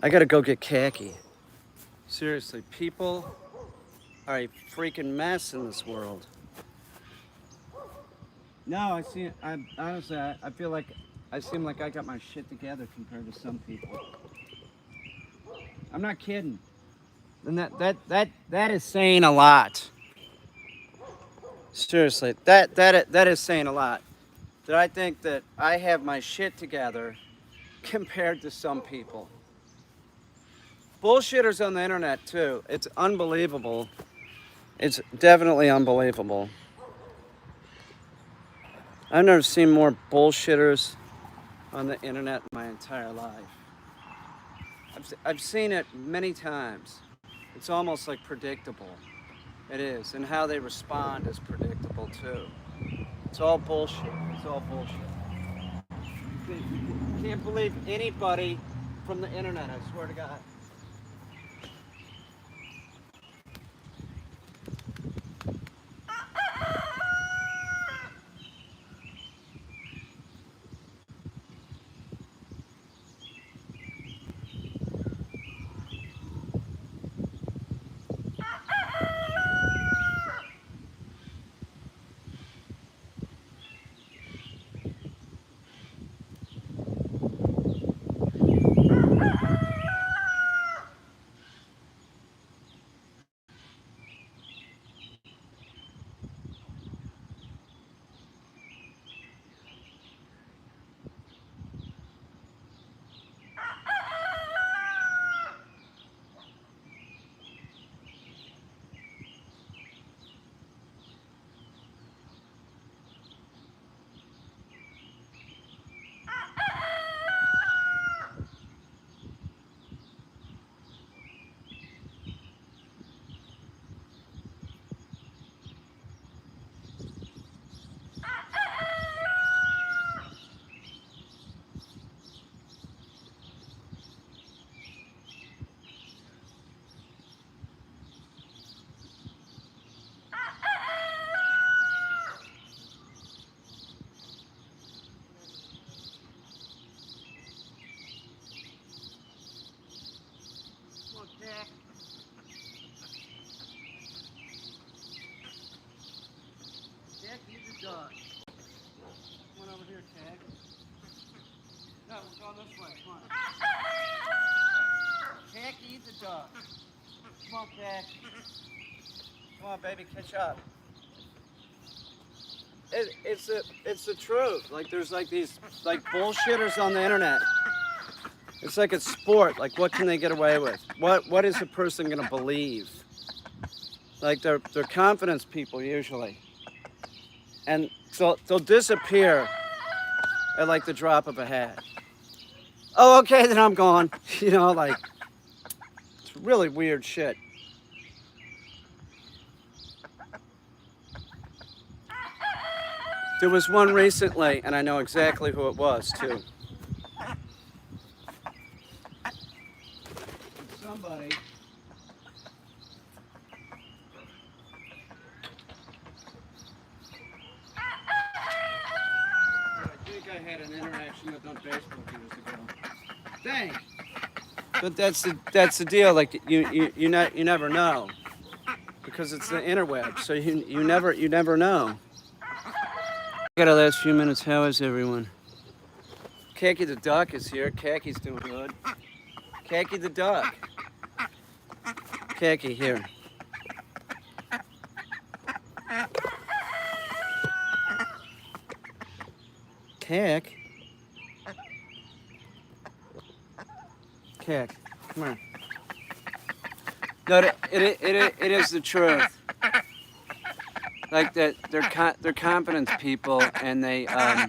I gotta go get khaki. Seriously, people are a freaking mess in this world. No, I see. I honestly, I feel like I seem like I got my shit together compared to some people. I'm not kidding. And that is saying a lot. Seriously, that is saying a lot. That I think that I have my shit together compared to some people. Bullshitters on the internet too. It's unbelievable. It's definitely unbelievable. I've never seen more bullshitters on the internet in my entire life. I've seen it many times. It's almost like predictable. It is. And how they respond is predictable too. It's all bullshit. It's all bullshit. You can't believe anybody from the internet, I swear to God. Jack. Jack, you the dog. Come on over here, Jack. No, we're going this way. Come on. Jack, eat the dog. Come on, Jack. Come on, baby, catch up. It's the truth. Like there's like these like bullshitters on the internet. It's like a sport. Like what can they get away with? What is a person gonna believe? Like they're confidence people usually, and so they'll disappear at like the drop of a hat. Oh, okay, then I'm gone. You know, like it's really weird shit. There was one recently, and I know exactly who it was too. Somebody. I think I had an interaction with on Facebook years ago. Dang. But that's the deal. Like you never know, because it's the interweb. So you never know. Got our last few minutes. How is everyone? Khaki the duck is here. Khaki's doing good. Khaki the duck. Khaki here. Khak. Khak. Come here. No, it is the truth. Like that, they're confidence people, and they oh,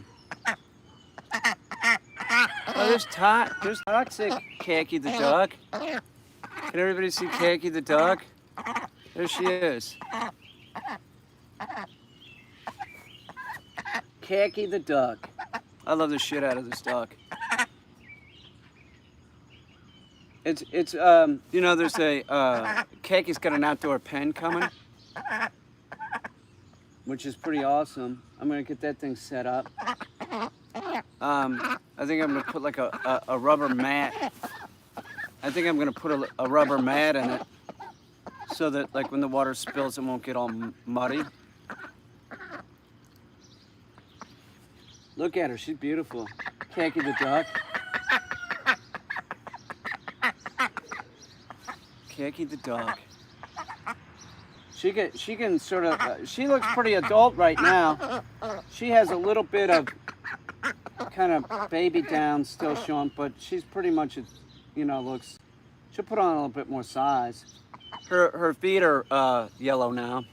there's toxic Khaki the duck. Can everybody see Khaki the duck? There she is. Khaki the duck. I love the shit out of this duck. It's you know, there's a Khaki's got an outdoor pen coming, which is pretty awesome. I'm gonna get that thing set up. I think I'm gonna put like a rubber mat I think I'm gonna put a rubber mat in it so that like when the water spills it won't get all muddy. Look at her, she's beautiful. Khaki the duck. Khaki the duck. She can sort of, she looks pretty adult right now. She has a little bit of kind of baby down still showing, but she's pretty much, looks, she'll put on a little bit more size. Her feet are yellow now.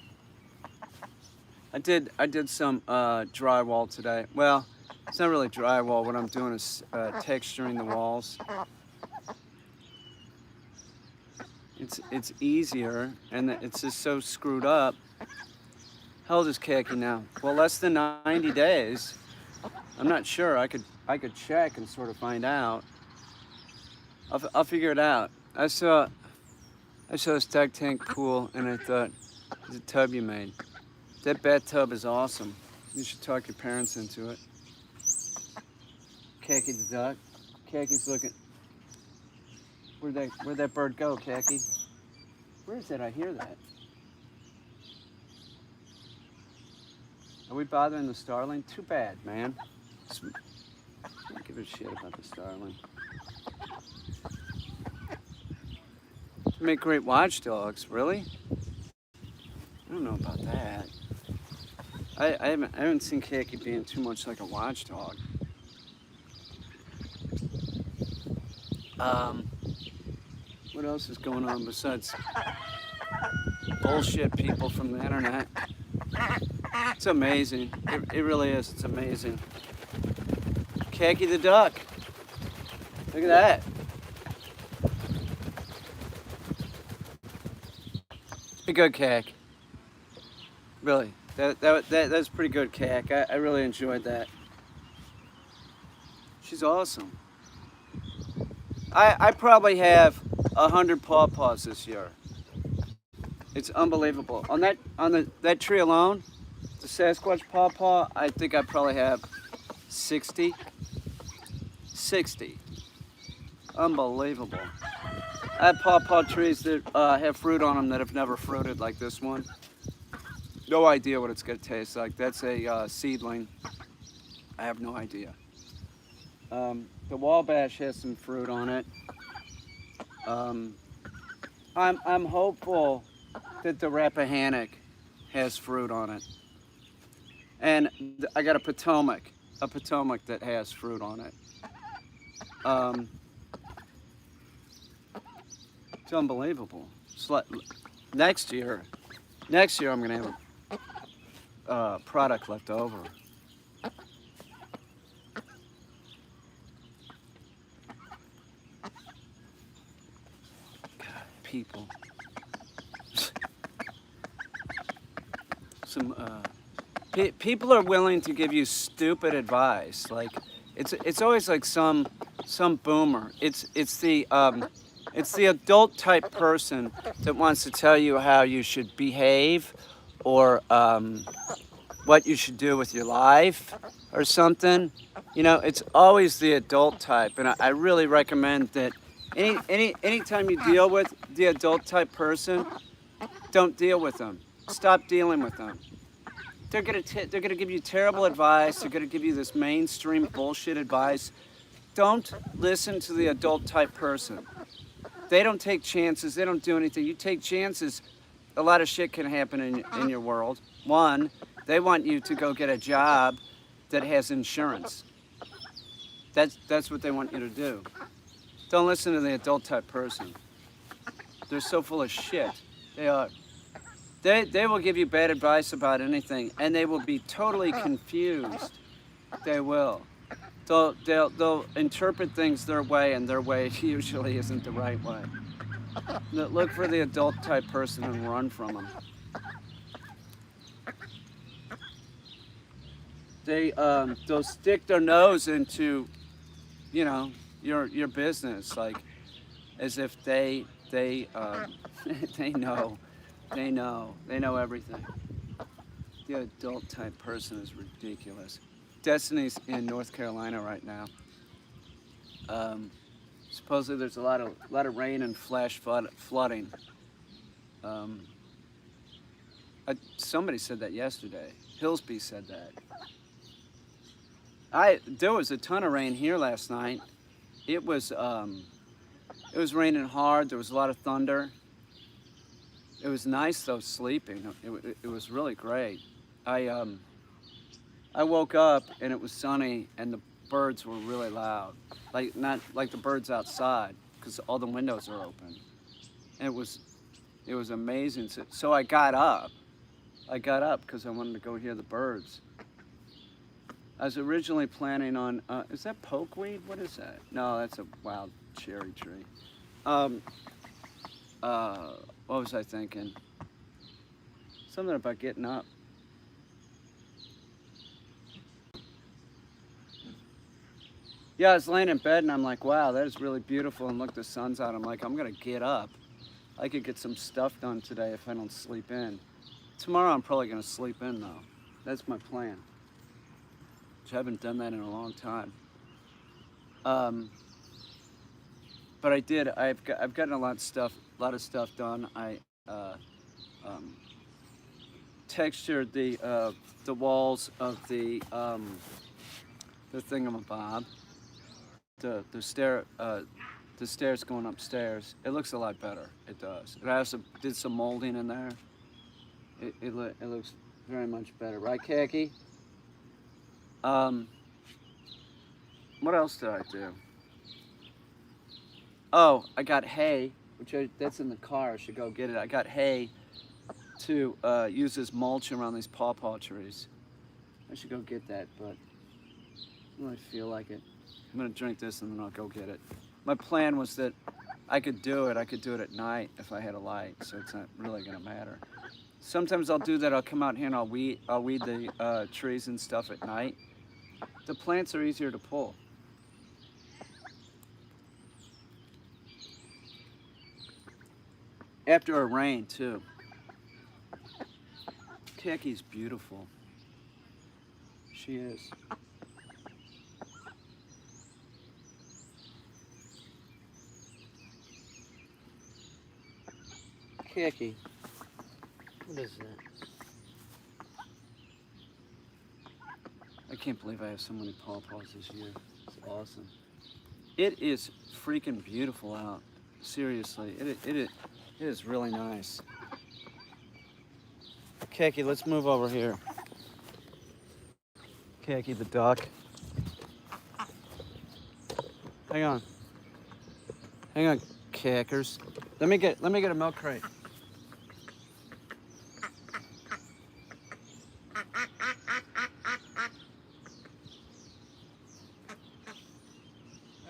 I did some drywall today. Well, it's not really drywall. What I'm doing is texturing the walls. It's easier, and it's just so screwed up. How old is Khaki now? Well, less than 90 days. I'm not sure. I could check and sort of find out. I'll figure it out. I saw this duck tank pool, and I thought, it's a tub you made. That bathtub is awesome. You should talk your parents into it. Khaki the duck. Khaki's looking. Where'd that bird go, Khaki? Where is that? I hear that. Are we bothering the starling? Too bad, man. I don't give a shit about the starling. They make great watchdogs, really? I don't know about that. I haven't seen Khaki being too much like a watchdog. What else is going on besides bullshit people from the internet? It's amazing. It really is. It's amazing. Khaki the duck. Look at that. Pretty good, Khaki. Really. That's pretty good, Khaki. I really enjoyed that. She's awesome. I probably have 100 pawpaws this year. It's unbelievable. On that tree alone, the Sasquatch pawpaw, I think I probably have 60. 60. Unbelievable. I have pawpaw trees that have fruit on them that have never fruited, like this one. No idea what it's gonna taste like. That's a seedling. I have no idea. The Wabash has some fruit on it. I'm hopeful that the Rappahannock has fruit on it. And I got a Potomac that has fruit on it. It's unbelievable. Next year I'm gonna have a product left over. People. People are willing to give you stupid advice. Like it's always like some boomer. It's the adult type person that wants to tell you how you should behave or what you should do with your life or something. It's always the adult type, and I really recommend that. Anytime you deal with the adult type person, don't deal with them. Stop dealing with them. They're gonna give you terrible advice. They're gonna give you this mainstream bullshit advice. Don't listen to the adult type person. They don't take chances. They don't do anything. You take chances, a lot of shit can happen in your world. One, they want you to go get a job that has insurance. That's what they want you to do. Don't listen to the adult type person. They're so full of shit. They are. They will give you bad advice about anything, and they will be totally confused. They will. They'll interpret things their way, and their way usually isn't the right way. Look for the adult type person and run from them. They'll stick their nose into, your business, like as if they they know everything. The adult type person is ridiculous. Destiny's in North Carolina right now. Supposedly there's a lot of rain and flash flooding. Um, somebody said that yesterday. Hillsby said that. There was a ton of rain here last night. It was raining hard. There was a lot of thunder. It was nice though sleeping. It was really great. I I woke up and it was sunny and the birds were really loud. Like not like the birds outside because all the windows are open. And it was amazing. So I got up. I got up because I wanted to go hear the birds. I was originally planning on, is that pokeweed? What is that? No, that's a wild cherry tree. Um, what was I thinking? Something about getting up. Yeah, I was laying in bed and I'm like, wow, that is really beautiful. And look, the sun's out. I'm like, I'm gonna get up. I could get some stuff done today if I don't sleep in. Tomorrow I'm probably gonna sleep in though. That's my plan. Which I haven't done that in a long time. But I did. I've gotten a lot of stuff done. I textured the walls of the thingamabob, the stairs going upstairs. It looks a lot better. It does. And I also did some molding in there. It looks very much better, right, Khaki? What else did I do? Oh, I got hay, that's in the car. I should go get it. I got hay to use as mulch around these pawpaw trees. I should go get that, but I don't really feel like it. I'm gonna drink this and then I'll go get it. My plan was that I could do it at night if I had a light, so it's not really gonna matter. Sometimes I'll do that. I'll come out here and I'll weed the trees and stuff at night. The plants are easier to pull. After a rain too. Kaki's beautiful. She is. Kaki. What is that? I can't believe I have so many pawpaws this year. It's awesome. It is freaking beautiful out. Seriously, it is really nice. Kaki, let's move over here. Kaki the duck. Hang on. Hang on, Cackers. Let me get a milk crate.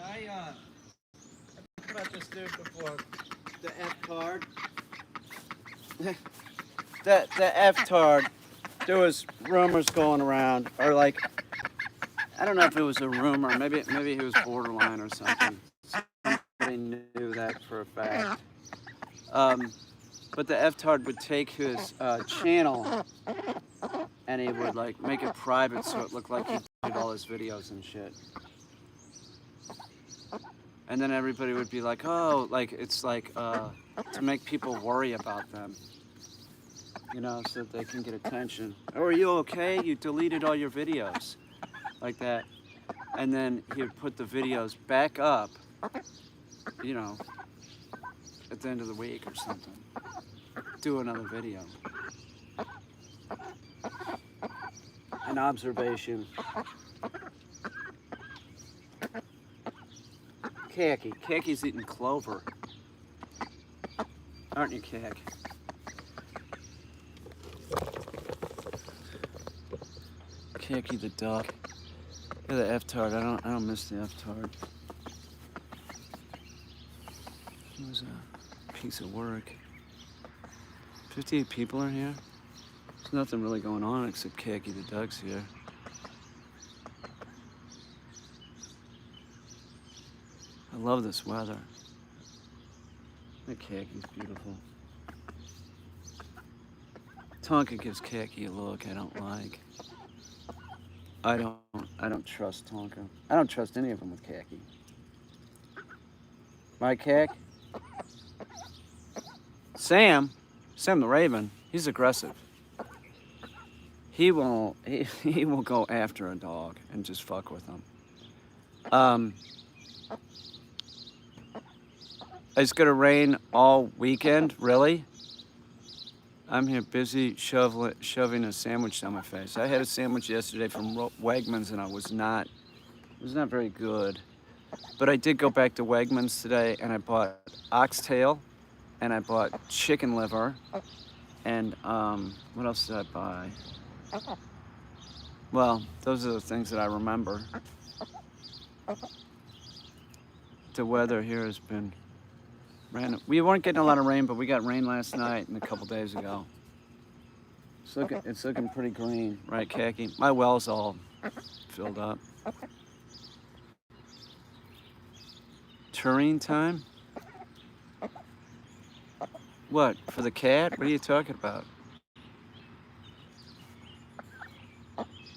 I talked about this dude before. The F-tard. the F-tard. There was rumors going around, or like, I don't know if it was a rumor. Maybe he was borderline or something. Somebody knew that for a fact. But the F-tard would take his channel and he would like make it private so it looked like he did all his videos and shit. And then everybody would be like, oh, like it's like to make people worry about them, you know, so that they can get attention. Oh, are you okay? You deleted all your videos, like that. And then he'd put the videos back up, you know, at the end of the week or something. Do another video. An observation. Kaki's eating clover. Aren't you, Kak? Kaki the duck. Look at the F-tard. I don't miss the F-tard. It was a piece of work. 58 people are here. There's nothing really going on except Kaki the duck's here. I love this weather. That Kaki's beautiful. Tonka gives Kaki a look I don't like. I don't trust Tonka. I don't trust any of them with Kaki. My Cack? Sam the Raven, he's aggressive. He will he will go after a dog and just fuck with them. It's gonna rain all weekend, really? I'm here busy shoving a sandwich down my face. I had a sandwich yesterday from Wegmans and it was not very good. But I did go back to Wegmans today and I bought oxtail and I bought chicken liver and what else did I buy? Well, those are the things that I remember. The weather here has been random. We weren't getting a lot of rain, but we got rain last night and a couple days ago. It's looking pretty green, right, Khaki? My well's all filled up. Turing time? What, for the cat? What are you talking about?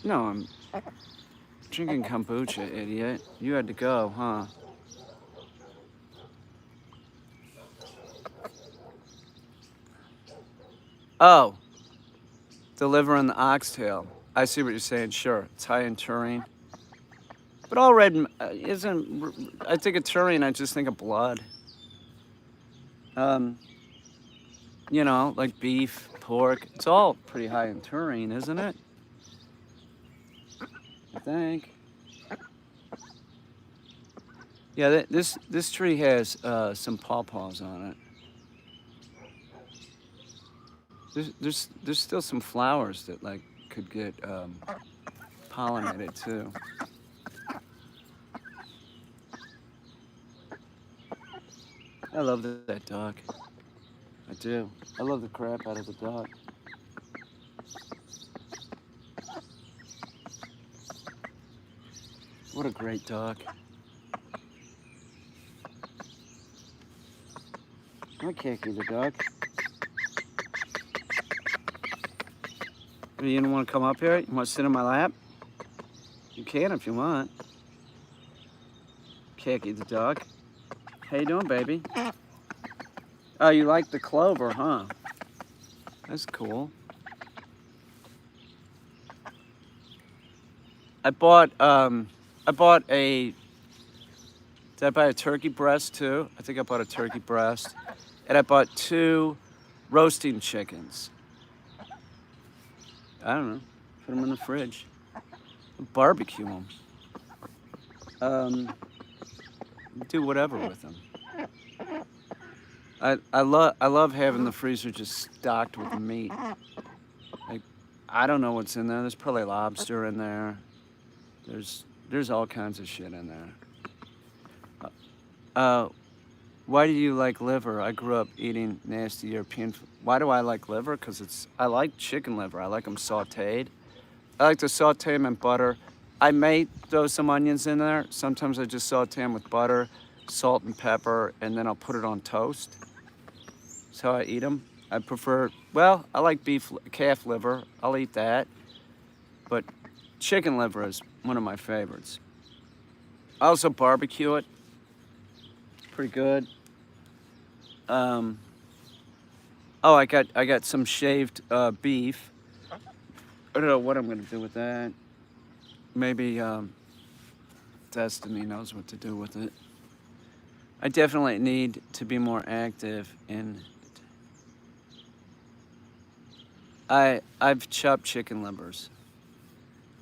No, I'm drinking kombucha, idiot. You had to go, huh? Oh, the liver and the oxtail. I see what you're saying, sure. It's high in taurine. But all red isn't, I think of taurine, I just think of blood. You know, like beef, pork. It's all pretty high in taurine, isn't it? I think. Yeah, this tree has some pawpaws on it. There's still some flowers that like could get pollinated too. I love that dog. I do. I love the crap out of the dog. What a great dog. I can't get the dog. You don't want to come up here? You want to sit in my lap? You can if you want. Khaki the dog. How you doing, baby? Oh, you like the clover, huh? That's cool. I bought a... Did I buy a turkey breast too? I think I bought a turkey breast. And I bought 2 roasting chickens. I don't know. Put them in the fridge. Barbecue them. Do whatever with them. I love having the freezer just stocked with meat. Like, I don't know what's in there. There's probably lobster in there. There's all kinds of shit in there. Why do you like liver? I grew up eating nasty European food. Why do I like liver? Because I like chicken liver. I like them sauteed. I like to saute them in butter. I may throw some onions in there. Sometimes I just saute them with butter, salt and pepper, and then I'll put it on toast. That's how I eat them. I prefer, well, I like calf liver. I'll eat that. But chicken liver is one of my favorites. I also barbecue it. Pretty good. Oh, I got some shaved beef. I don't know what I'm gonna do with that. Maybe Destiny knows what to do with it. I definitely need to be more active in. I've chopped chicken livers.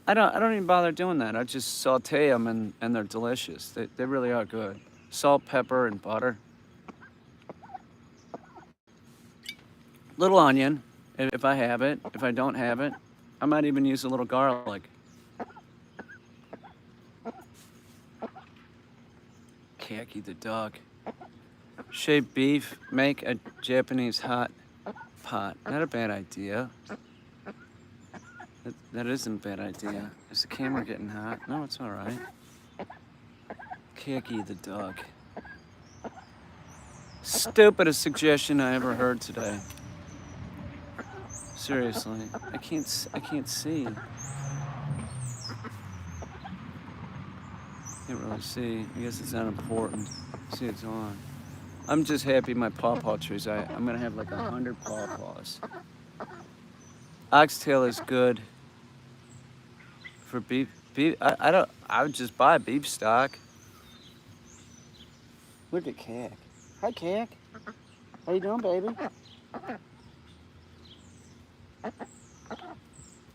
I don't even bother doing that. I just saute them and they're delicious. They really are good. Salt, pepper, and butter. Little onion, if I have it. If I don't have it, I might even use a little garlic. Khaki the dog. Shaved beef, make a Japanese hot pot. Not a bad idea. That isn't a bad idea. Is the camera getting hot? No, it's all right. Khaki the dog. Stupidest suggestion I ever heard today. Seriously, I can't see. Can't really see. I guess it's not important. See, it's on. I'm just happy my pawpaw trees. I'm gonna have like 100 pawpaws. Oxtail is good for beef. Beef. I don't. I would just buy beef stock. Look at Cack. Hi, Cack. How you doing, baby?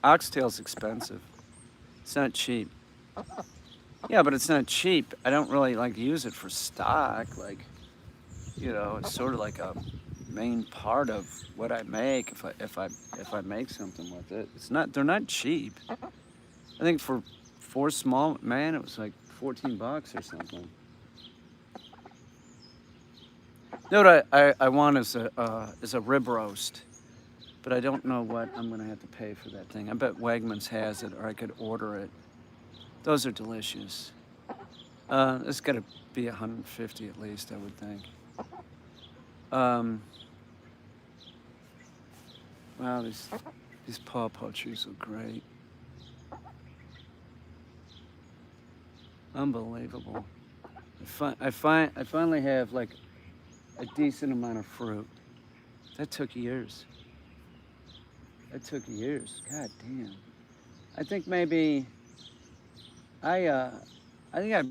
Oxtail's expensive. It's not cheap. Yeah, but it's not cheap. I don't really like use it for stock. Like, it's sort of like a main part of what I make if I make something with it. It's not. They're not cheap. I think for 4 small, man, it was like $14 or something. You know what I want is a rib roast, but I don't know what I'm gonna have to pay for that thing. I bet Wegmans has it, or I could order it. Those are delicious. It's got to be 150 at least, I would think. Um, wow, these pawpaw trees look great. Unbelievable. I finally have like a decent amount of fruit. That took years. That took years. God damn. I think maybe I uh I think I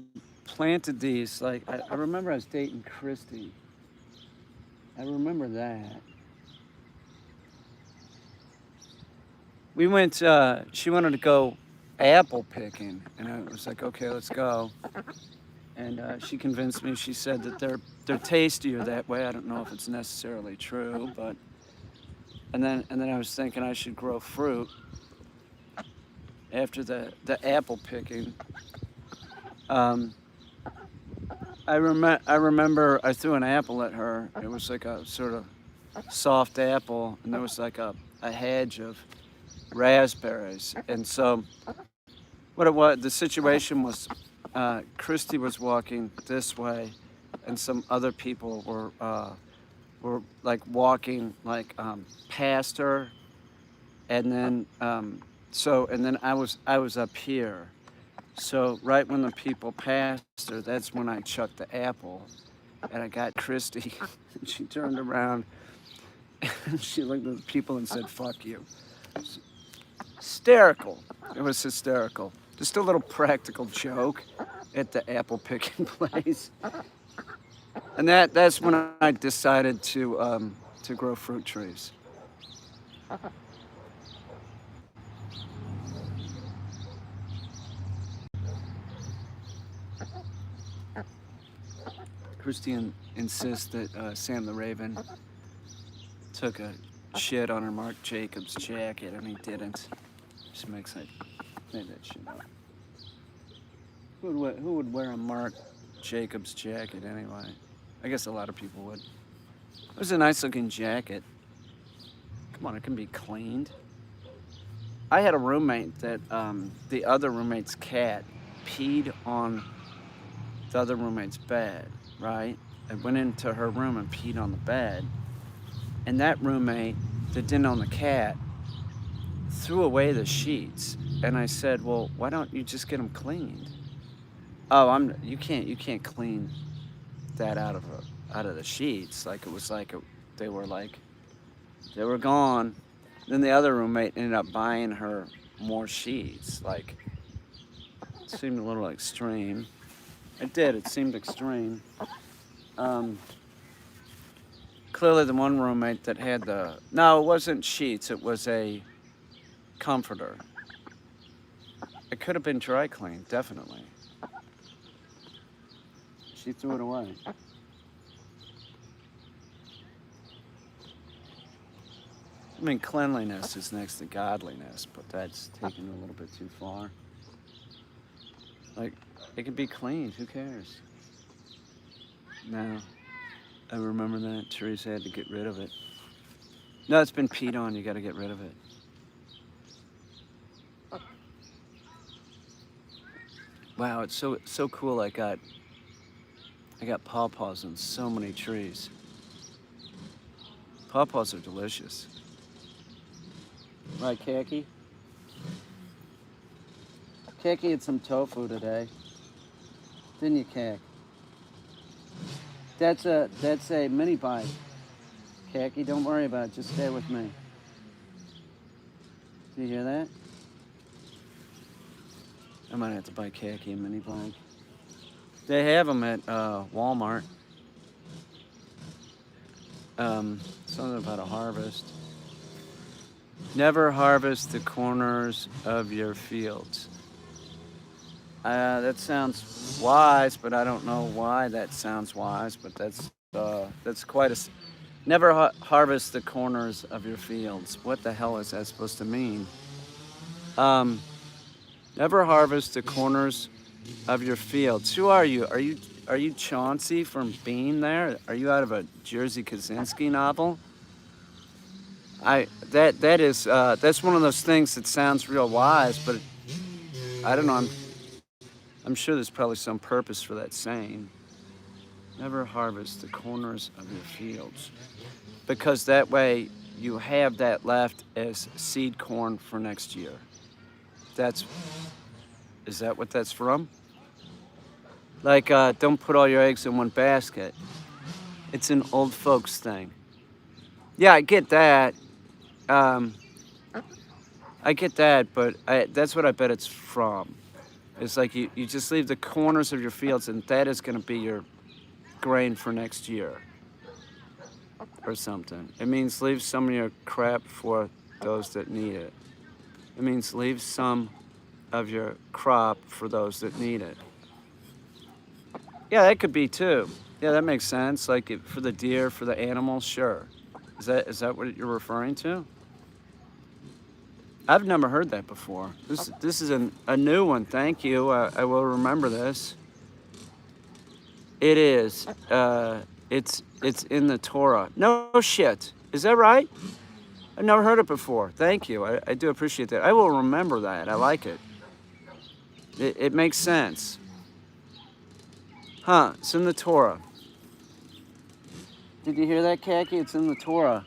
planted these like I remember I was dating Christy. I remember that. We went she wanted to go apple picking and I was like, okay, let's go. And she convinced me. She said that they're tastier that way. I don't know if it's necessarily true, but and then I was thinking I should grow fruit after the apple picking. Um, I remember I threw an apple at her. It was like a sort of soft apple, and there was like a hedge of raspberries. And so what it was, the situation was, Christy was walking this way, and some other people were like walking like past her, and then and then I was up here. So right when the people passed her, that's when I chucked the apple, and I got Christy. And she turned around, and she looked at the people and said, "Fuck you." Hysterical. It was hysterical. Just a little practical joke at the apple picking place. And that's when I decided to grow fruit trees. Christine insists that Sam the Raven took a shit on her Marc Jacobs jacket, and he didn't. She makes like made that shit up. Who would wear a Marc Jacobs jacket anyway? I guess a lot of people would. It was a nice looking jacket. Come on, it can be cleaned. I had a roommate that the other roommate's cat peed on the other roommate's bed, right? I went into her room and peed on the bed. And that roommate that didn't own the cat threw away the sheets. And I said, well, why don't you just get them cleaned? Oh, you can't clean that out of the sheets. Like it was like they were gone. Then the other roommate ended up buying her more sheets. Like it seemed a little extreme. It did. It seemed extreme. Clearly, the one roommate that had no, it wasn't sheets. It was a comforter. It could have been dry cleaned, definitely. She threw it away. I mean, cleanliness is next to godliness, but that's taken a little bit too far. Like, it can be cleaned. Who cares? No. I remember that. Teresa had to get rid of it. No, it's been peed on. You got to get rid of it. Wow, it's so cool. I got pawpaws on so many trees. Pawpaws are delicious. Right, Kaki? Kaki had some tofu today. Didn't you, Kak? That's a mini bike. Khaki, don't worry about it. Just stay with me. Do you hear that? I might have to buy Khaki a mini bike. They have them at Walmart. Something about a harvest. Never harvest the corners of your fields. That sounds wise, but I don't know why that sounds wise. But that's quite a. Never harvest the corners of your fields. What the hell is that supposed to mean? Um, Never harvest the corners of your fields. Who are you? Are you Chauncey from Bean there? Are you out of a Jerzy Kosinski novel? That's one of those things that sounds real wise, but I don't know. I'm sure there's probably some purpose for that saying. Never harvest the corners of your fields, because that way you have that left as seed corn for next year. That's Is that what that's from? Like, don't put all your eggs in one basket. It's an old folks thing. Yeah, I get that. Um, I get that, but that's what I bet it's from. It's like you just leave the corners of your fields, and that is going to be your grain for next year or something. It means leave some of your crap for those that need it. It means leave some of your crop for those that need it. Yeah, that could be too. Yeah, that makes sense. Like for the deer, for the animals, sure. Is that what you're referring to? I've never heard that before. This is a new one. Thank you. I will remember this. It is. It's in the Torah. No shit. Is that right? I've never heard it before. Thank you. I do appreciate that. I will remember that. I like it. It makes sense. Huh? It's in the Torah. Did you hear that, Khaki? It's in the Torah.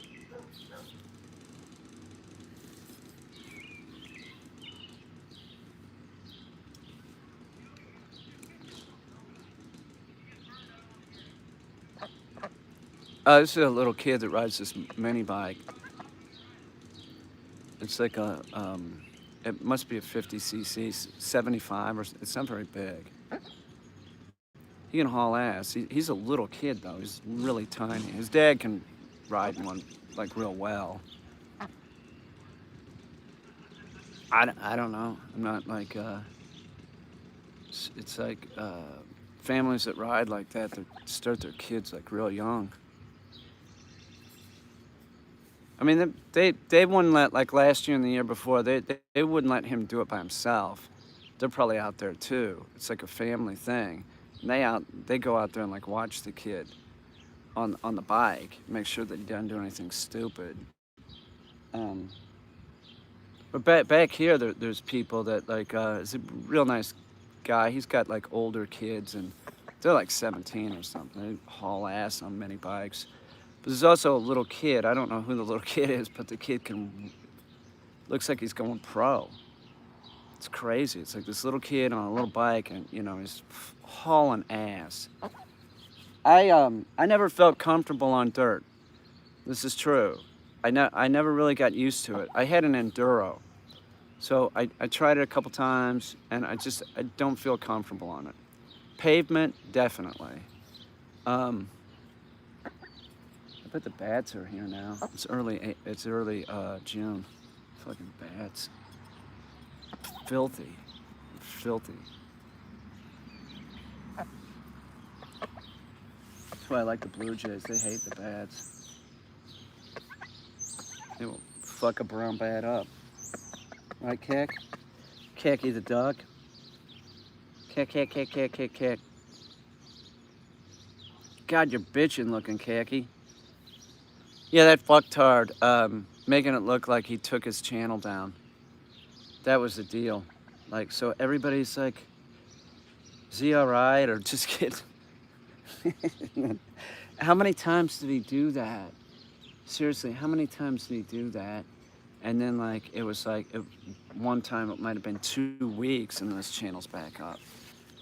This is a little kid that rides this mini bike. It's like it must be a 50cc, 75, or it's not very big. He can haul ass. He's a little kid though. He's really tiny. His dad can ride one like real well. I don't know. I'm not like it's like families that ride like that start their kids like real young. I mean, they wouldn't let, like last year and the year before, they wouldn't let him do it by himself. They're probably out there too. It's like a family thing. And they go out there and like watch the kid on the bike, make sure that he doesn't do anything stupid. But back here, there's people that like, is a real nice guy. He's got like older kids and they're like 17 or something. They haul ass on mini bikes. But there's also a little kid. I don't know who the little kid is, but the kid looks like he's going pro. It's crazy. It's like this little kid on a little bike, and he's hauling ass. I never felt comfortable on dirt. This is true. I never really got used to it. I had an enduro, so I tried it a couple times, and I don't feel comfortable on it. Pavement, definitely. I bet the bats are here now. It's early June. Fucking bats. Filthy. That's why I like the Blue Jays. They hate the bats. They will fuck a brown bat up. Right, Keck? Kecky the duck. Keck. God, you're bitchin' looking, Kecky. Yeah, that fucktard, making it look like he took his channel down. That was the deal. Like, so everybody's like, is he all right? Or just kidding. How many times did he do that? Seriously, how many times did he do that? And then, one time it might have been 2 weeks and this channel's back up.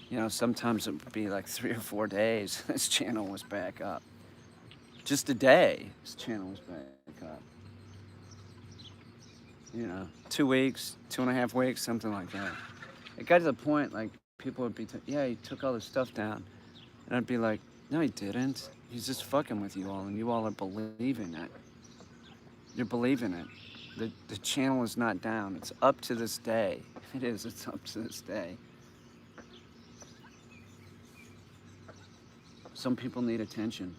You know, sometimes it would be like 3 or 4 days. This channel was back up. Just a day, this channel was back up. You know, 2 weeks, 2.5 weeks, something like that. It got to the point like people would be, yeah, he took all this stuff down, and I'd be like, no, he didn't. He's just fucking with you all, and you all are believing it. You're believing it. The channel is not down. It's up to this day. It is. It's up to this day. Some people need attention.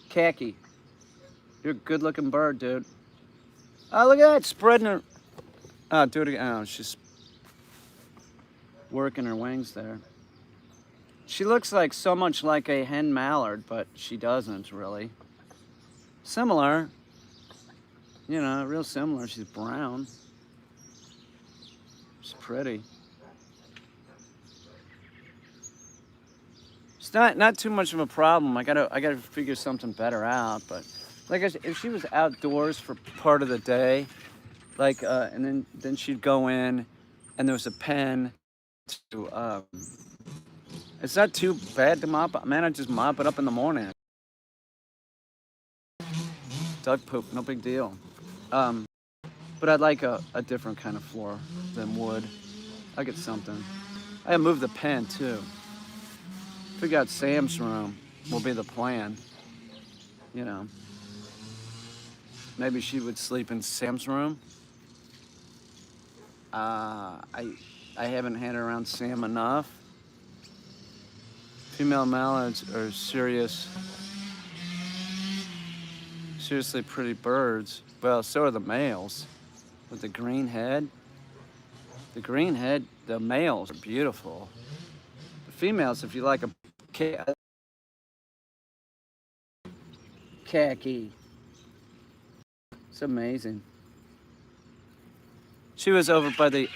Khaki, you're a good-looking bird, dude. Oh, look at that, spreading her. Oh, do it again. Oh, she's working her wings there. She looks like so much like a hen mallard, but she doesn't really. Similar, you know, real similar. She's brown. She's pretty. It's not too much of a problem. I gotta figure something better out. But like I said, if she was outdoors for part of the day, like and then she'd go in, and there was a pen to it's not too bad to mop. Man, I just mop it up in the morning. Duck poop, no big deal. But I'd like a different kind of floor than wood. I'll get something. I moved the pen too. Figure out Sam's room will be the plan. You know. Maybe she would sleep in Sam's room. I haven't had her around Sam enough. Female mallards are seriously pretty birds. Well, so are the males. With the green head. The green head, the males are beautiful. The females, if you like a khaki, it's amazing. She was over by the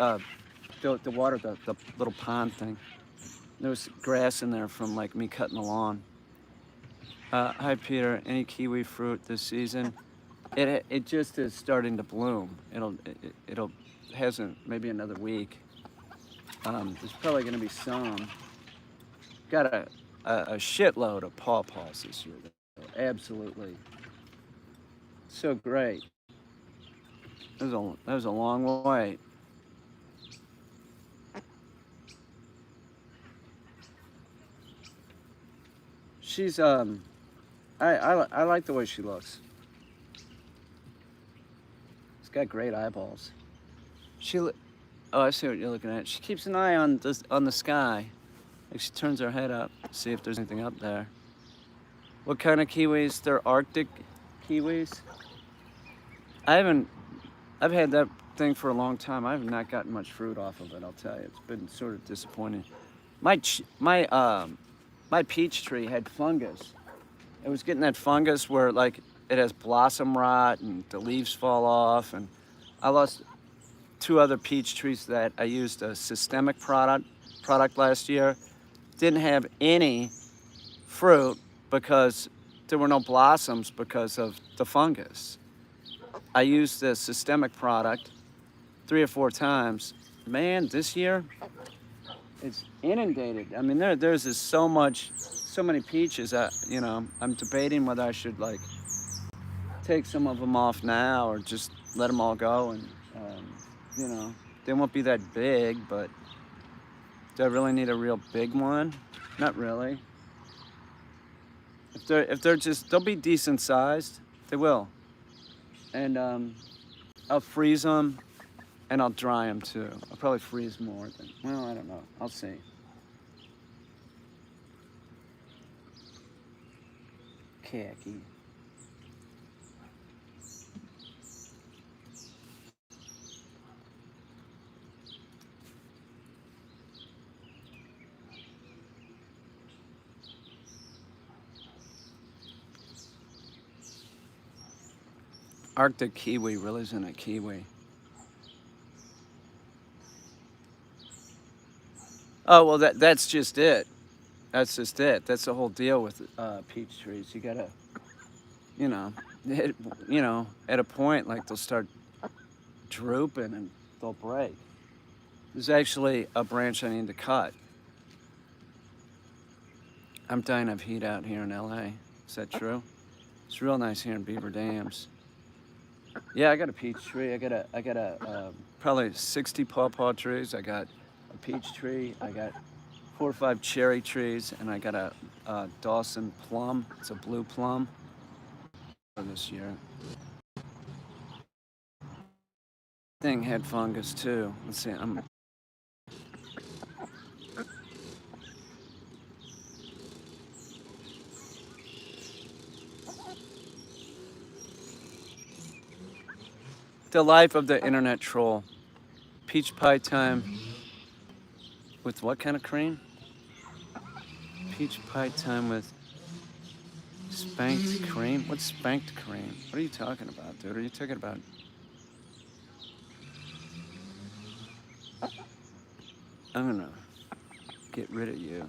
water, the little pond thing. There was grass in there from like me cutting the lawn. Hi Peter, any kiwi fruit this season? It just is starting to bloom. It'll hasn't maybe another week. There's probably gonna be some. Got a shitload of pawpaws this year. Though. Absolutely. So great. That was a long wait. She's I like the way she looks. She's got great eyeballs. Oh, I see what you're looking at. She keeps an eye on the sky. Like she turns her head up, see if there's anything up there. What kind of kiwis? They're Arctic kiwis. I've had that thing for a long time. I have not gotten much fruit off of it, I'll tell you. It's been sort of disappointing. My peach tree had fungus. It was getting that fungus where like it has blossom rot and the leaves fall off, and I lost 2 other peach trees that I used a systemic product last year. Didn't have any fruit because there were no blossoms because of the fungus. I used the systemic product 3 or 4 times. Man, this year it's inundated. I mean, there's just so many peaches. You know, I'm debating whether I should like take some of them off now or just let them all go. And you know, they won't be that big, but do I really need a real big one? Not really. If they're just, they'll be decent sized. They will. And I'll freeze them, and I'll dry them too. I'll probably freeze more than, well, I don't know. I'll see. Khaki. Arctic kiwi really isn't a kiwi. Oh, well, that's just it. That's just it. That's the whole deal with peach trees. You gotta, you know, at a point, like they'll start drooping and they'll break. There's actually a branch I need to cut. I'm dying of heat out here in LA. Is that true? It's real nice here in Beaver Dams. Yeah, I got a peach tree. I got probably 60 pawpaw trees. I got a peach tree. I got 4 or 5 cherry trees, and I got a Dawson plum. It's a blue plum for this year. Thing had fungus too. Let's see. The life of the internet troll. Peach pie time with what kind of cream? Peach pie time with spanked cream? What's spanked cream? What are you talking about, dude? Are you talking about... I'm gonna get rid of you.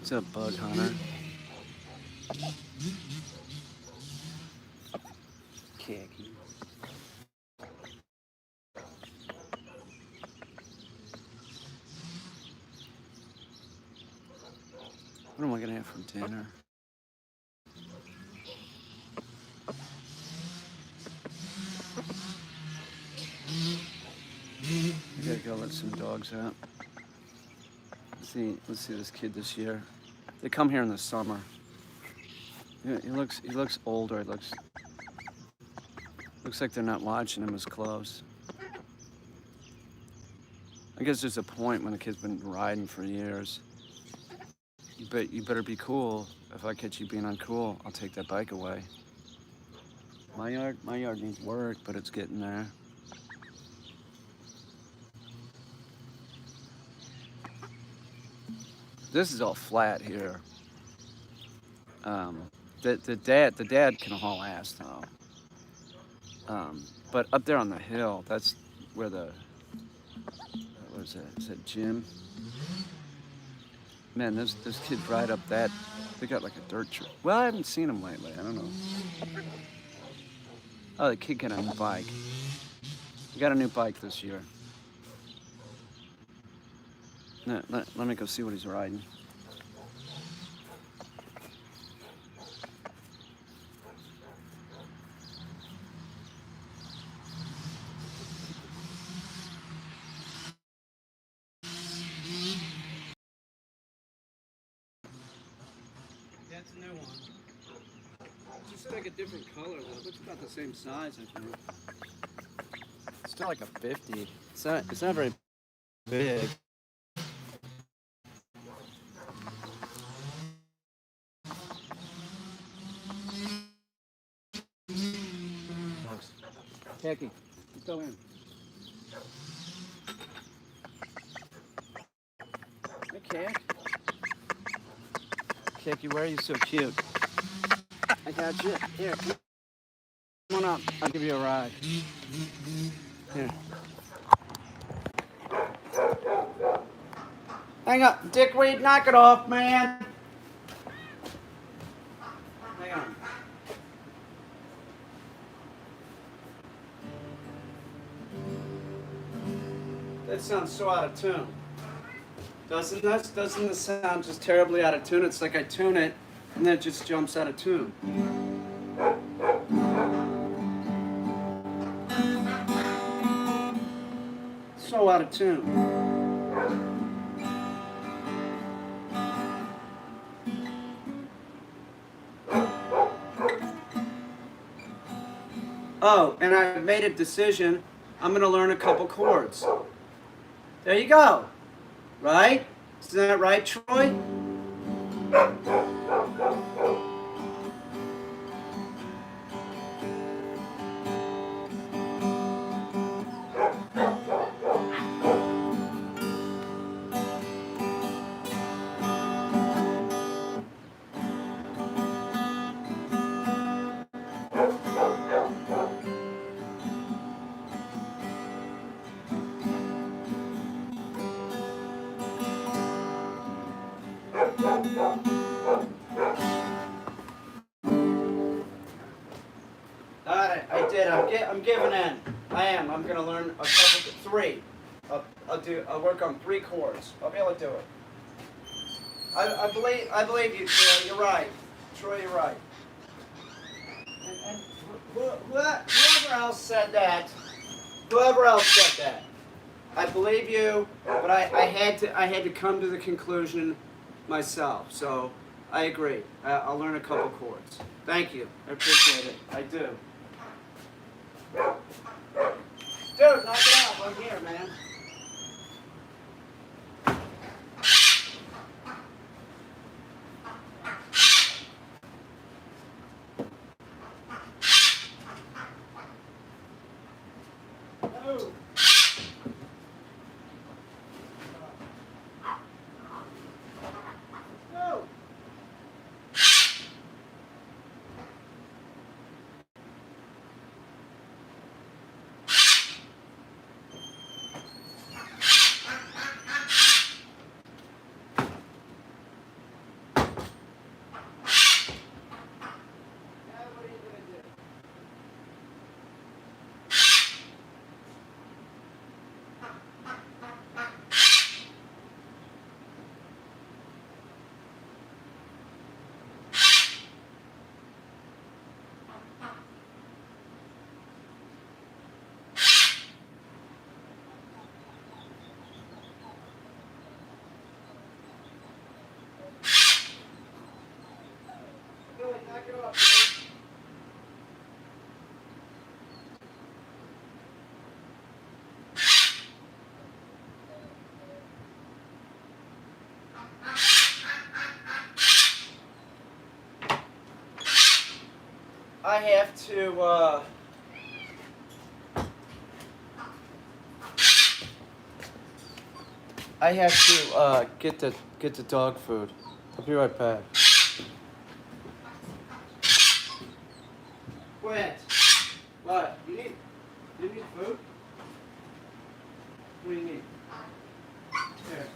What's up, bug hunter? Khaki. What am I gonna have for dinner? I gotta go let some dogs out. Let's see this kid this year. They come here in the summer. Yeah, he looks older. It looks like they're not watching him as close. I guess there's a point when the kid's been riding for years. You better be cool. If I catch you being uncool, I'll take that bike away. My yard needs work, but it's getting there. This is all flat here. The dad can haul ass though. But up there on the hill, that's where what is that? Is that Jim? Man, those kids ride up that. They got like a dirt track. Well, I haven't seen them lately. I don't know. Oh, the kid got a new bike. He got a new bike this year. No, let me go see what he's riding. That's a new one. Just like a different color though. Looks about the same size, I think. It's still like a 50. It's not very big. Khaki, let's go in. Hey, Khaki, why are you so cute? I got you. Here, come on up. I'll give you a ride. Here. Hang up, dickweed, knock it off, man. Hang on. That sounds so out of tune. Doesn't the sound just terribly out of tune? It's like I tune it, and then it just jumps out of tune. So out of tune. Oh, and I made a decision. I'm going to learn a couple chords. There you go. Right? Isn't that right, Troy? I did. I'm giving in. I am. I'm gonna learn a couple, three. I'll work on three chords. I'll be able to do it. I believe you, Troy. You're right. Troy, you're right. And whoever else said that, I believe you, but I had to come to the conclusion myself. So I agree. I'll learn a couple chords. Thank you. I appreciate it. I do. Dude, knock it out. I'm here, man. No. No. Billy, knock it off, dude. I have to, get the dog food. I'll be right back. Quit. What? You need food? What do you need? Here.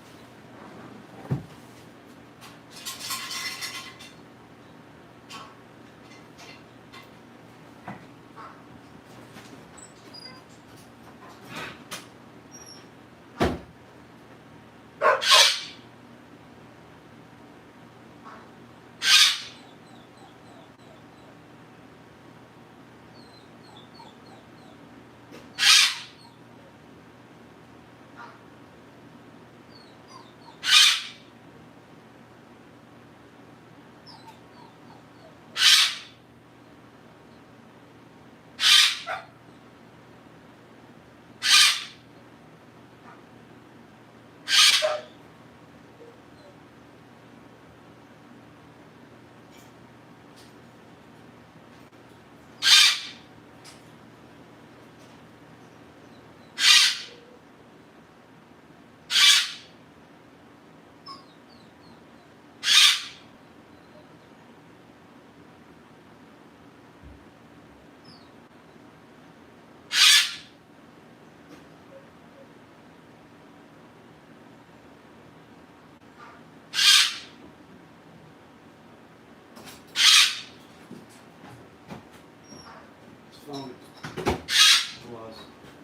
Phone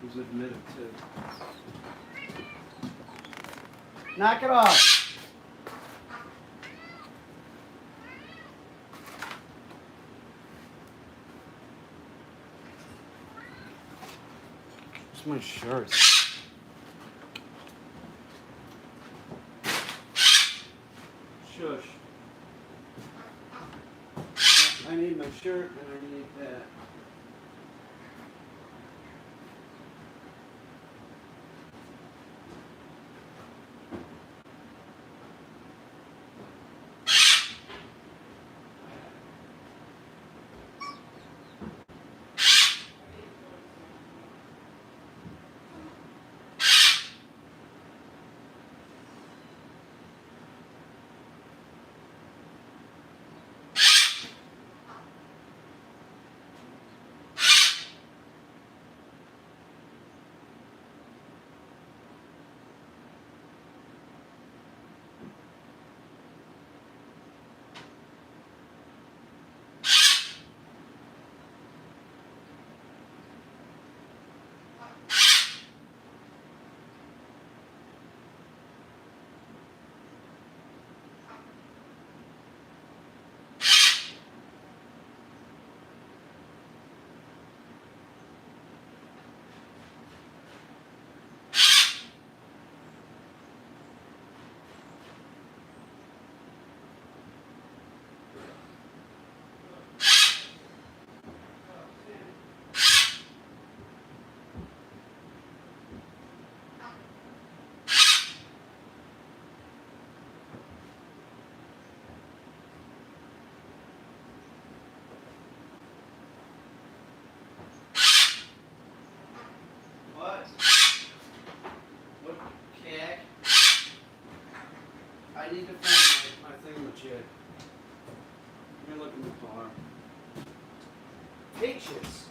was admitted to. Knock it off. Where's my shirt? Shush. I need my shirt and I need that. need to find my thingamajig. Let me look in the car. Peaches.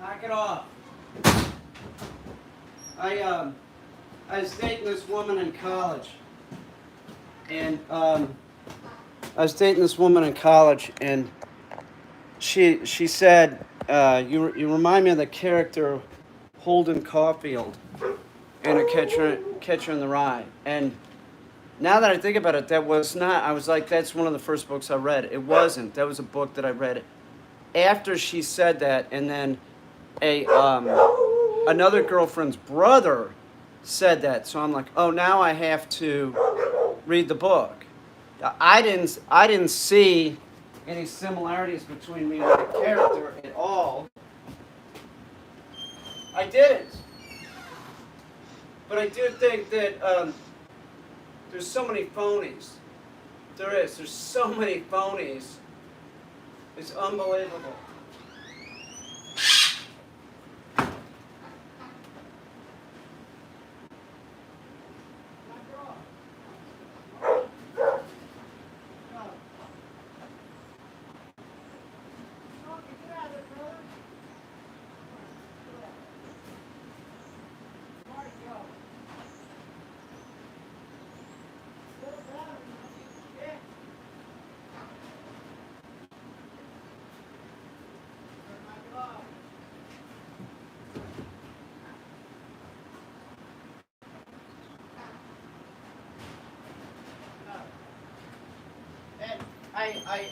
Knock it off. I was dating this woman in college, and she said, you remind me of the character Holden Caulfield in A Catcher in the Rye. And now that I think about it, that was not. I was like, that's one of the first books I read. It wasn't. That was a book that I read after she said that, and then another girlfriend's brother said that. So I'm like, oh, now I have to read the book. I didn't see any similarities between me and the character at all. I didn't. But I do think that there's so many phonies. There's so many phonies. It's unbelievable.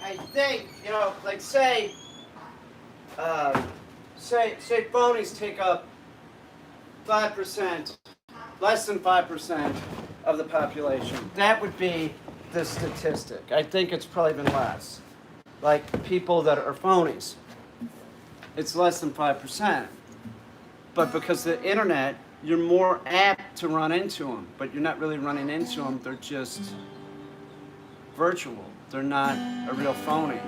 I think, like say phonies take up 5%, less than 5% of the population. That would be the statistic. I think it's probably even less. Like people that are phonies, it's less than 5%. But because of the internet, you're more apt to run into them. But you're not really running into them. They're just virtual. They're not a real phony.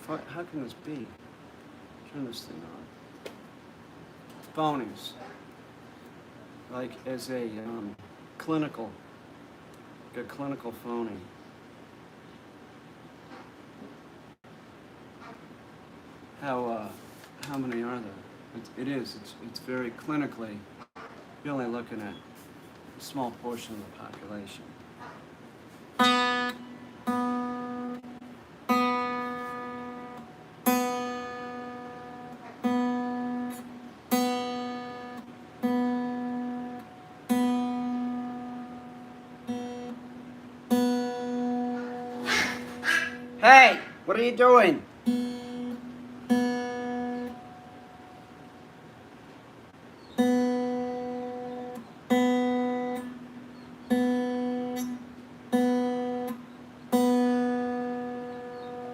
How can this be? Turn this thing on. Phonies. Like as a clinical phony. How many are there? It's very clinically, you're only looking at a small portion of the population. Hey, what are you doing?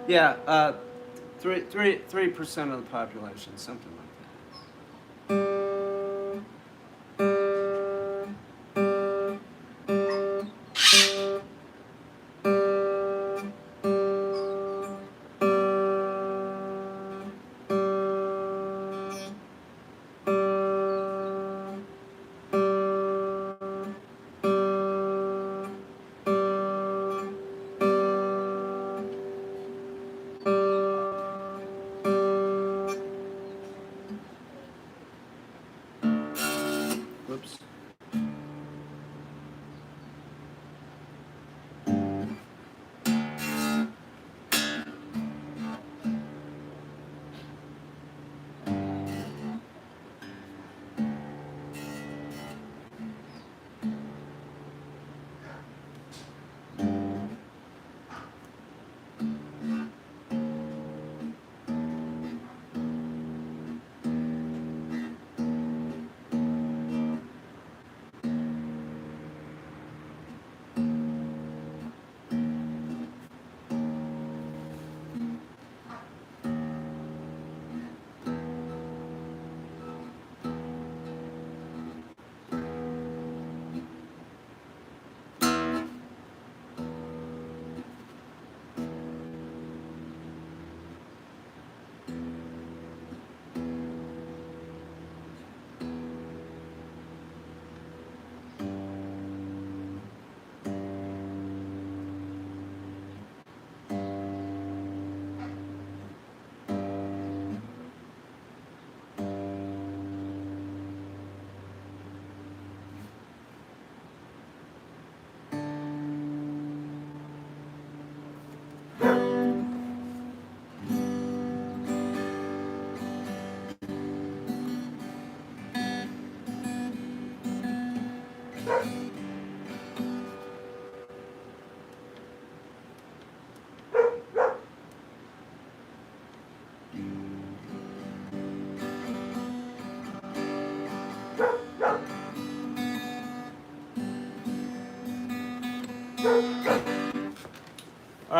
Yeah, 3% of the population, something like that.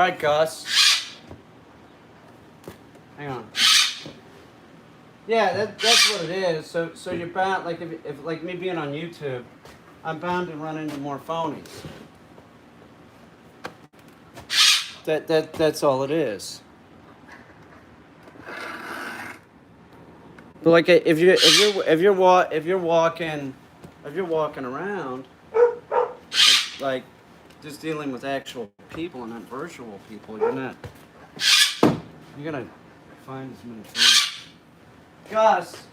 right, Gus. Hang on. Yeah, that's what it is. So you're bound, like if like me being on YouTube, I'm bound to run into more phonies. That's all it is. But like if you're walking around like just dealing with actual people and not virtual people, you're gonna find as many things. Gus.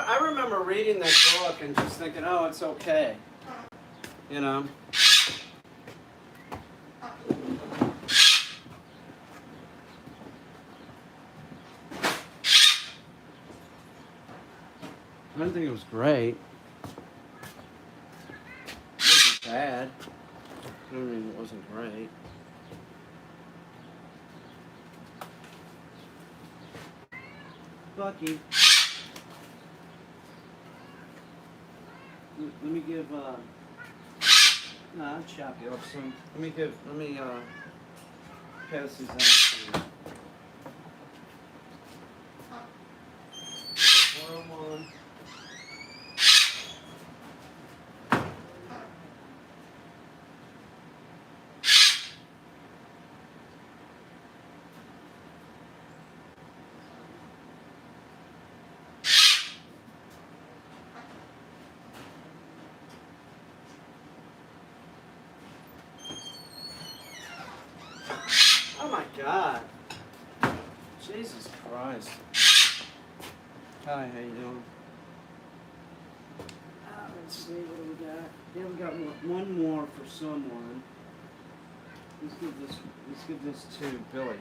I remember reading that book and just thinking, oh, it's okay, you know. I didn't think it was great. It wasn't bad. I mean, it wasn't great. Bucky. Let me give, nah, I'll chop you up soon. Let me pass these out to you. Pour 'em on. Oh my God. Jesus Christ. Hi, how you doing? Let's see, what do we got? Yeah, we got one more for someone. Let's give this to Billy.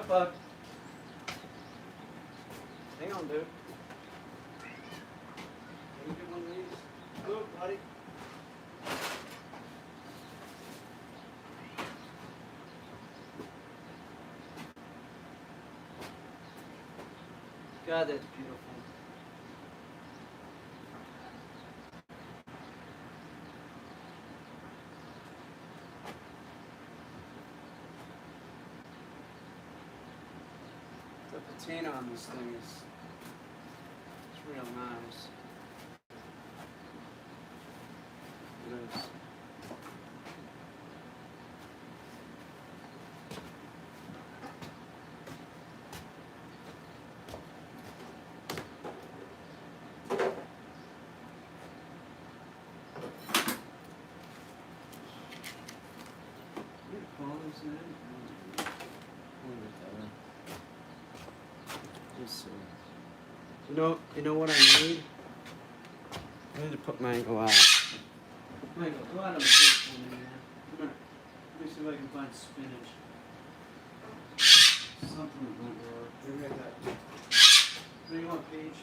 Buck. Hang on, dude. Can you get one of these? Look, buddy. God, that's beautiful. patina on this thing is it's real nice. It is. Let's see. You know what I need? I need to put Mango out. Mango, go out of the first one, man. Come here. Let me see if I can find spinach. Something that might work. Maybe I got. What do you want, Peach?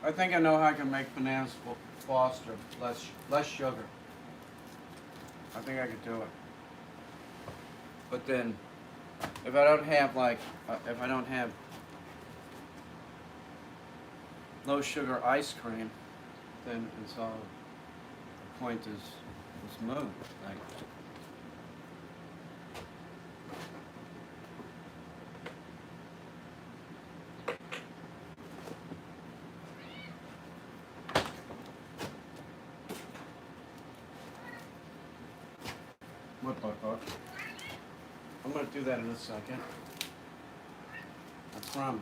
I think I know how I can make bananas foster, less sugar. I think I could do it. But then, if I don't have if I don't have low sugar ice cream, then it's all, the point is moot. Like, what, Buck? I'm gonna do that in a second. I promise.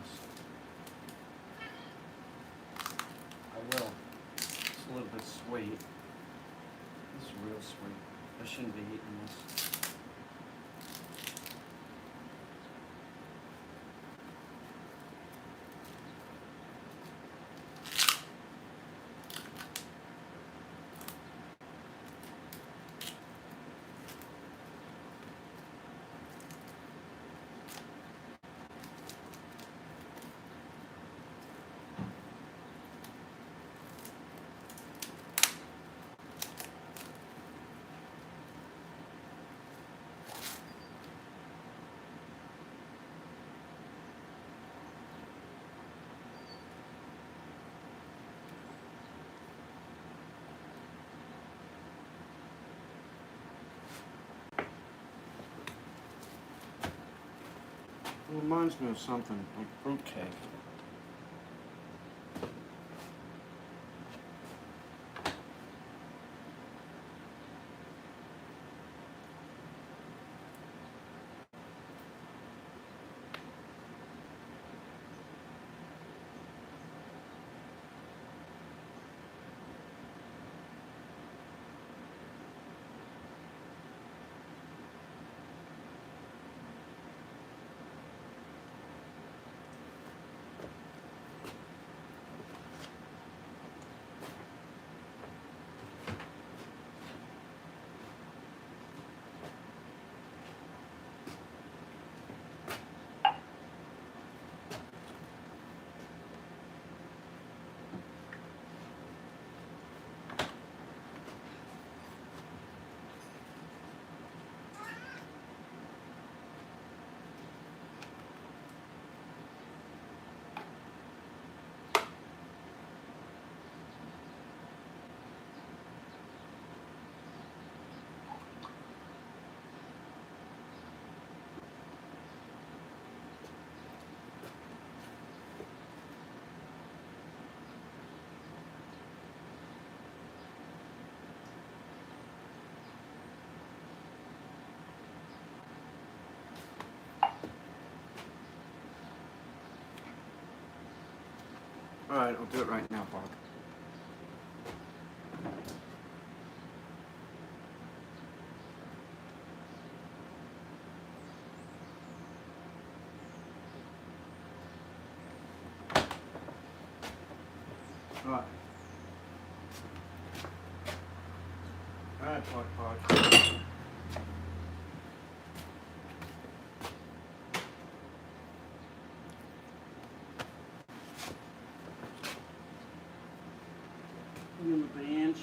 I will. It's a little bit sweet. This is real sweet. I shouldn't be eating this. It reminds me of something like fruitcake. Alright, I'll do it right now, Bob. Alright. Alright, Buck. In the bench.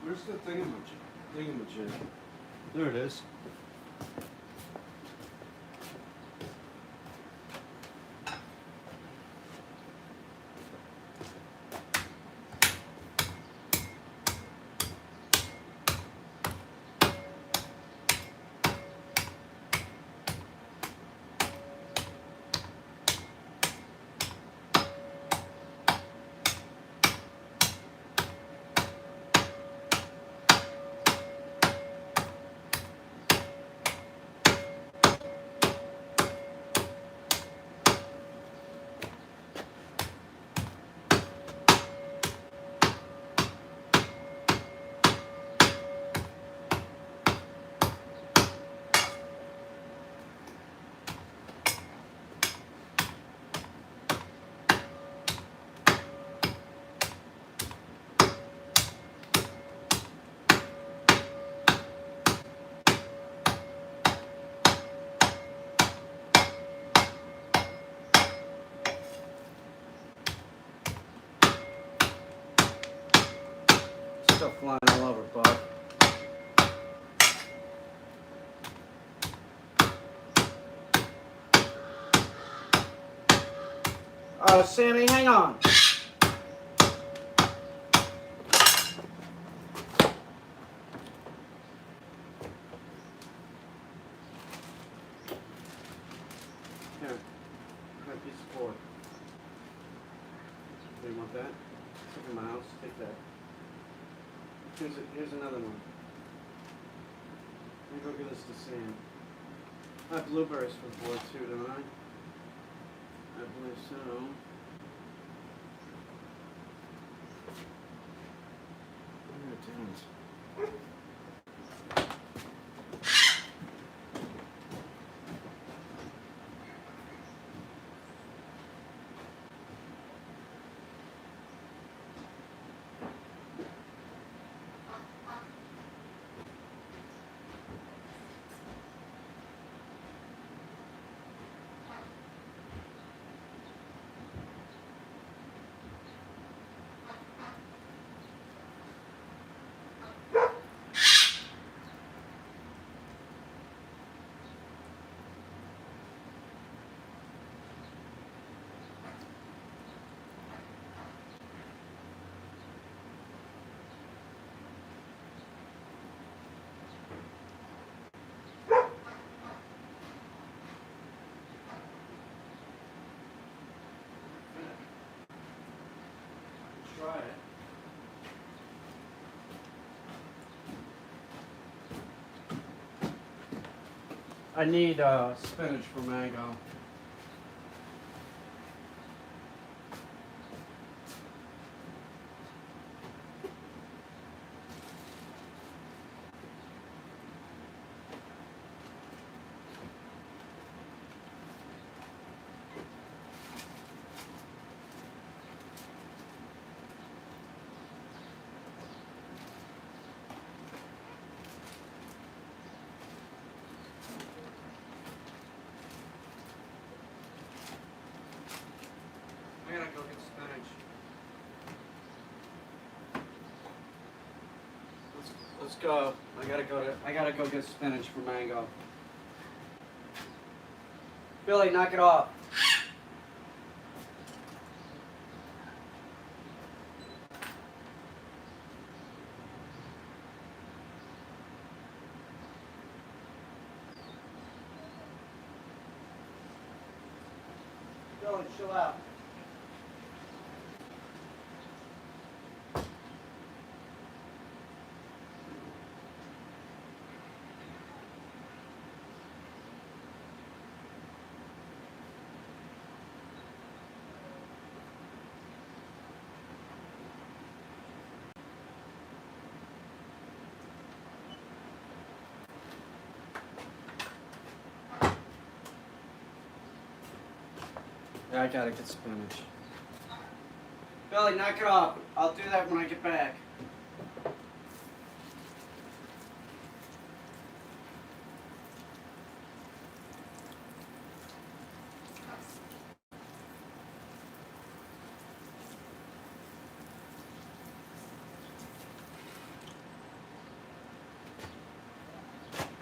Where's the thingamajig? There it is. stuff flying all over, bud. Sammy, hang on. Here, my piece of board. Do you want that? It's like a mouse. Take that. Here's another one. Let me go give this to Sam. I have blueberries for the board too, don't I? I believe so. No, it didn't. Try it. I need spinach for mango. I gotta go get spinach. Let's go. I gotta go get spinach for mango. Billy, knock it off. Billy, chill out. Yeah, I gotta get spinach. Billy, knock it off. I'll do that when I get back.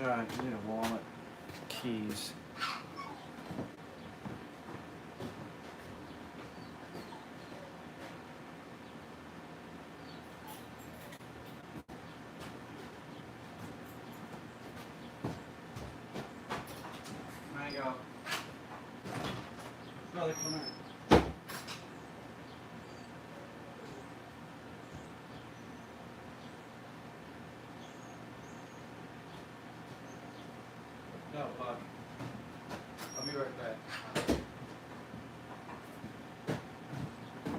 Alright, you need a wallet. Keys. Mango. Brother, come here. No, Bug. I'll be right back.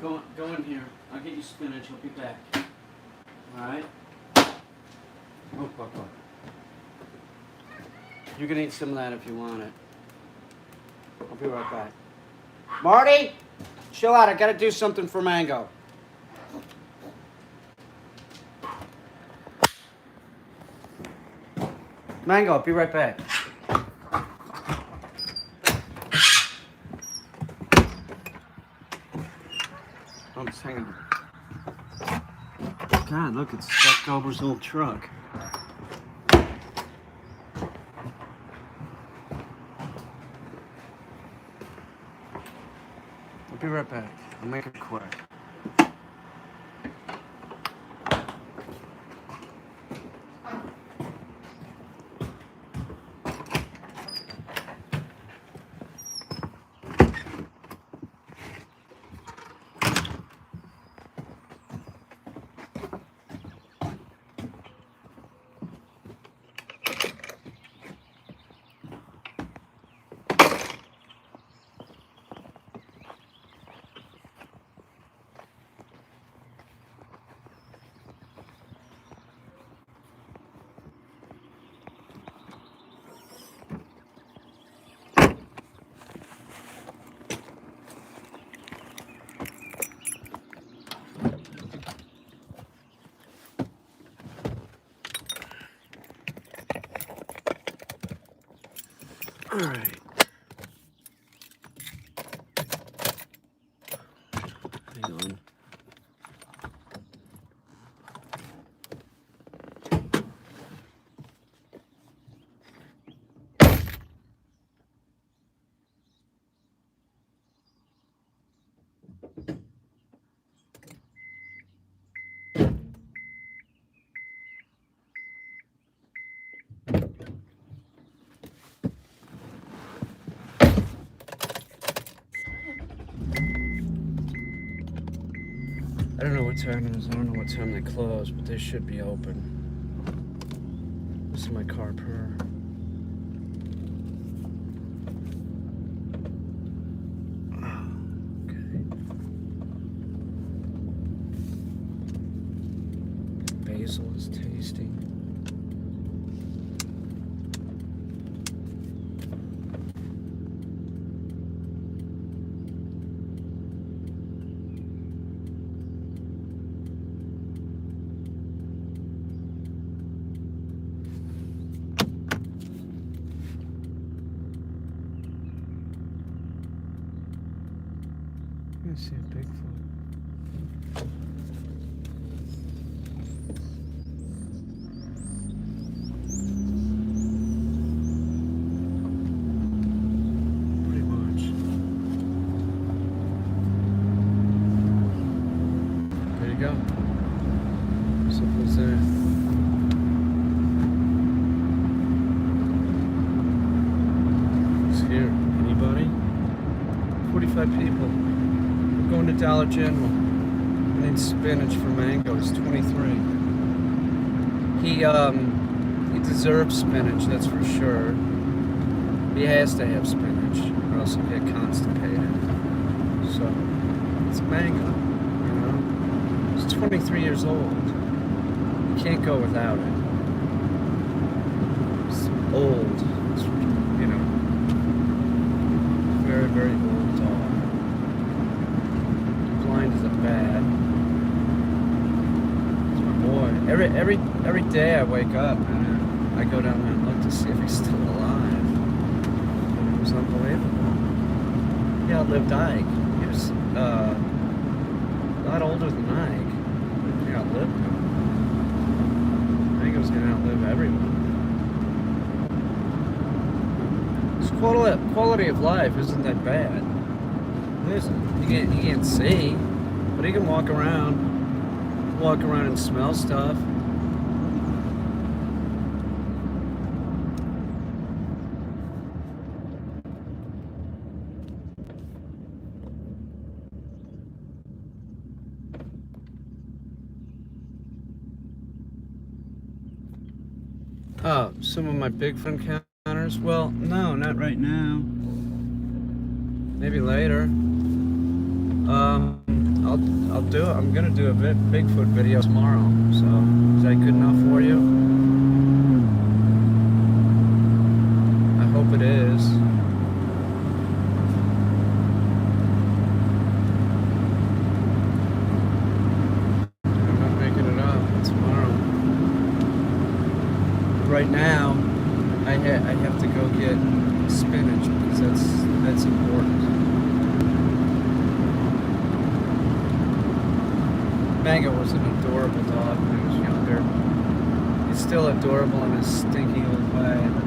Go in here. I'll get you spinach. I'll be back. Alright? Oh, Bug. You can eat some of that if you want it. I'll be right back. Marty! Chill out. I gotta do something for Mango. Mango, I'll be right back. Oh, just hang on. God, look, it's Scott Gober's old truck. I'll be right back. I'll make it quick. All right. Hang on. I don't know what time it is. I don't know what time they close, but they should be open. This is my car purr. Okay. Basil is tasty. I see a Bigfoot. Pretty much. There you go. Simple as that. Who's here? Anybody? 45 people. Going to Dollar General. I need spinach for mangoes. 23. He deserves spinach, that's for sure. He has to have spinach, or else he'll get constipated. So it's mango, you know. He's 23 years old. You can't go without it. It's old. It's, you know, very, very old dog. Blind is a bad. It's my boy. Every day I wake up and I go down there and look to see if he's still alive. And it was unbelievable. He outlived Ike. He was a lot older than Ike. He outlived him. I think he was gonna outlive everyone. His quality of life isn't that bad. He can't see, but he can walk around and smell stuff. Oh, some of my Bigfoot encounters? Well, no, not right now. Maybe later. I'll do it. I'm gonna do a Bigfoot video tomorrow. So, is that good enough for you? I hope it is. I'm not making it up. Tomorrow. Right now, I have to go get spinach because that's important. Mango was an adorable dog when he was younger. He's still adorable in his stinky old way, but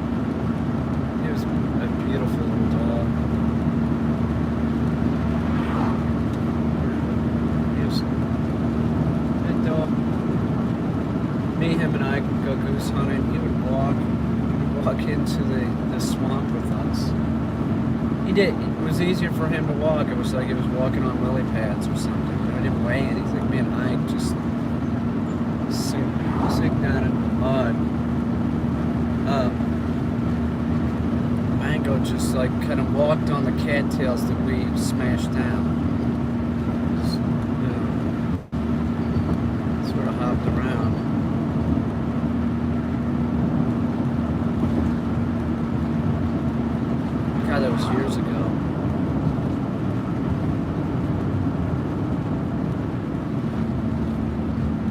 he was a beautiful little dog. He was a dog. Me, him, and I could go goose hunting. He would walk into the swamp with us. He did. It was easier for him to walk. It was like he was walking on lily pads or something. But I didn't weigh anything. Me and Ike just sink down in the mud. Mango just like kind of walked on the cattails that we smashed down. Just, sort of hopped around. God, that was years ago.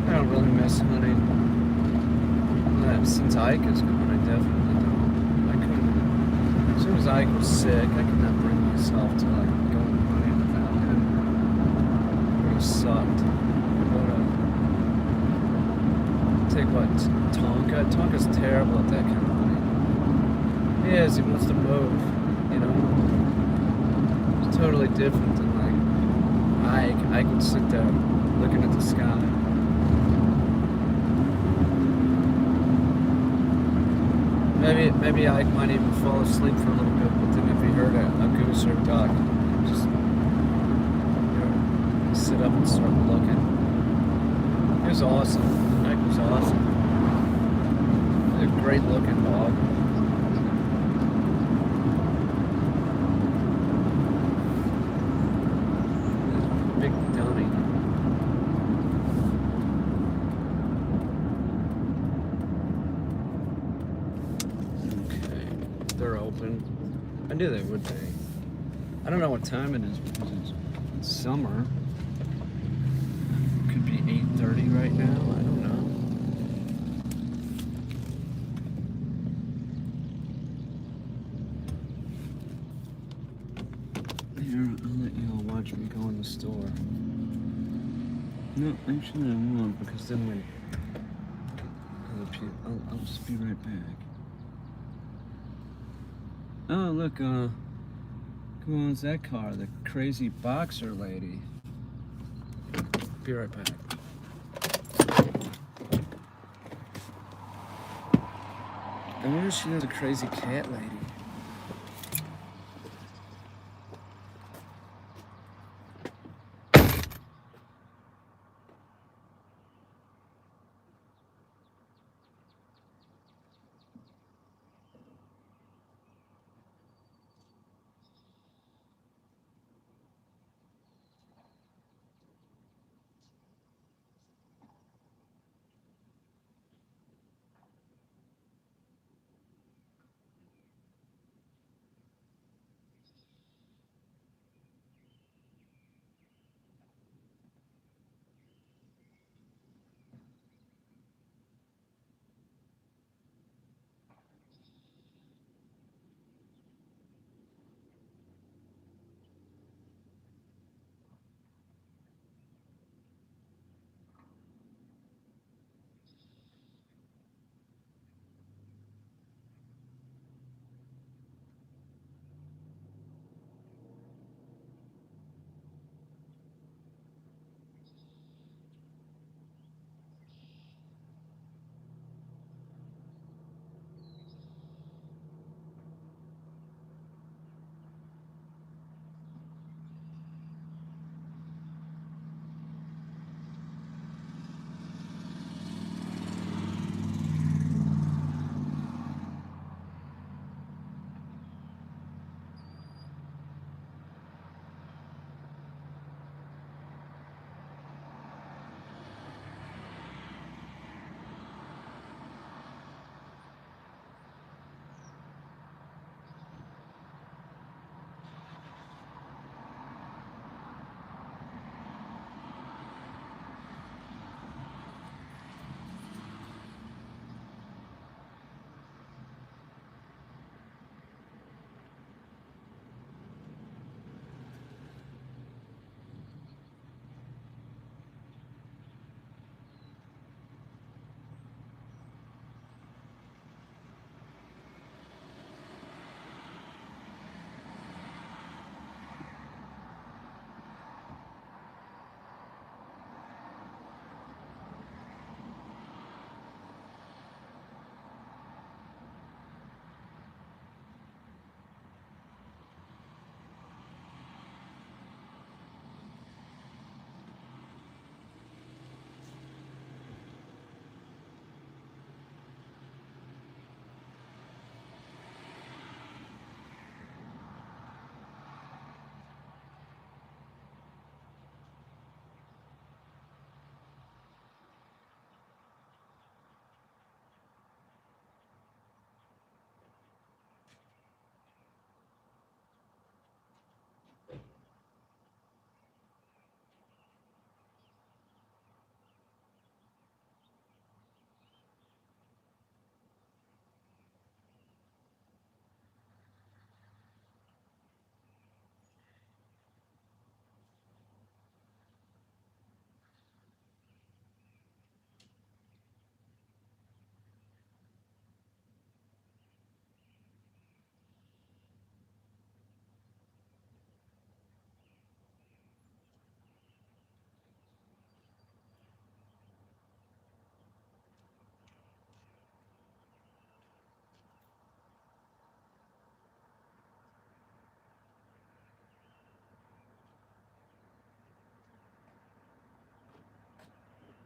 I don't really miss hunting. Since Ike is gone, I definitely don't. I couldn't. As soon as Ike was sick, I could not bring myself to like going hunting without him. It would have sucked. Take what? Tonka? Tonka's terrible at that kind of hunting. He is. He wants to move. You know, it's totally different than like Ike. Ike would sit there looking at the sky. Maybe Ike might even fall asleep for a little bit, but then if he heard a goose or a duck, just sit up and start looking. It was awesome. Ike was awesome. A great looking dog. Big dummy. Okay, they're open. I knew they would be. I don't know what time it is because it's summer. Could be 8:30 right now. I don't know. Here, I'll let you all watch me go in the store. No, actually I won't, because then when other people, I'll just be right back. Oh, look, who owns that car? The crazy boxer lady. Be right back. I wonder if she knows a crazy cat lady.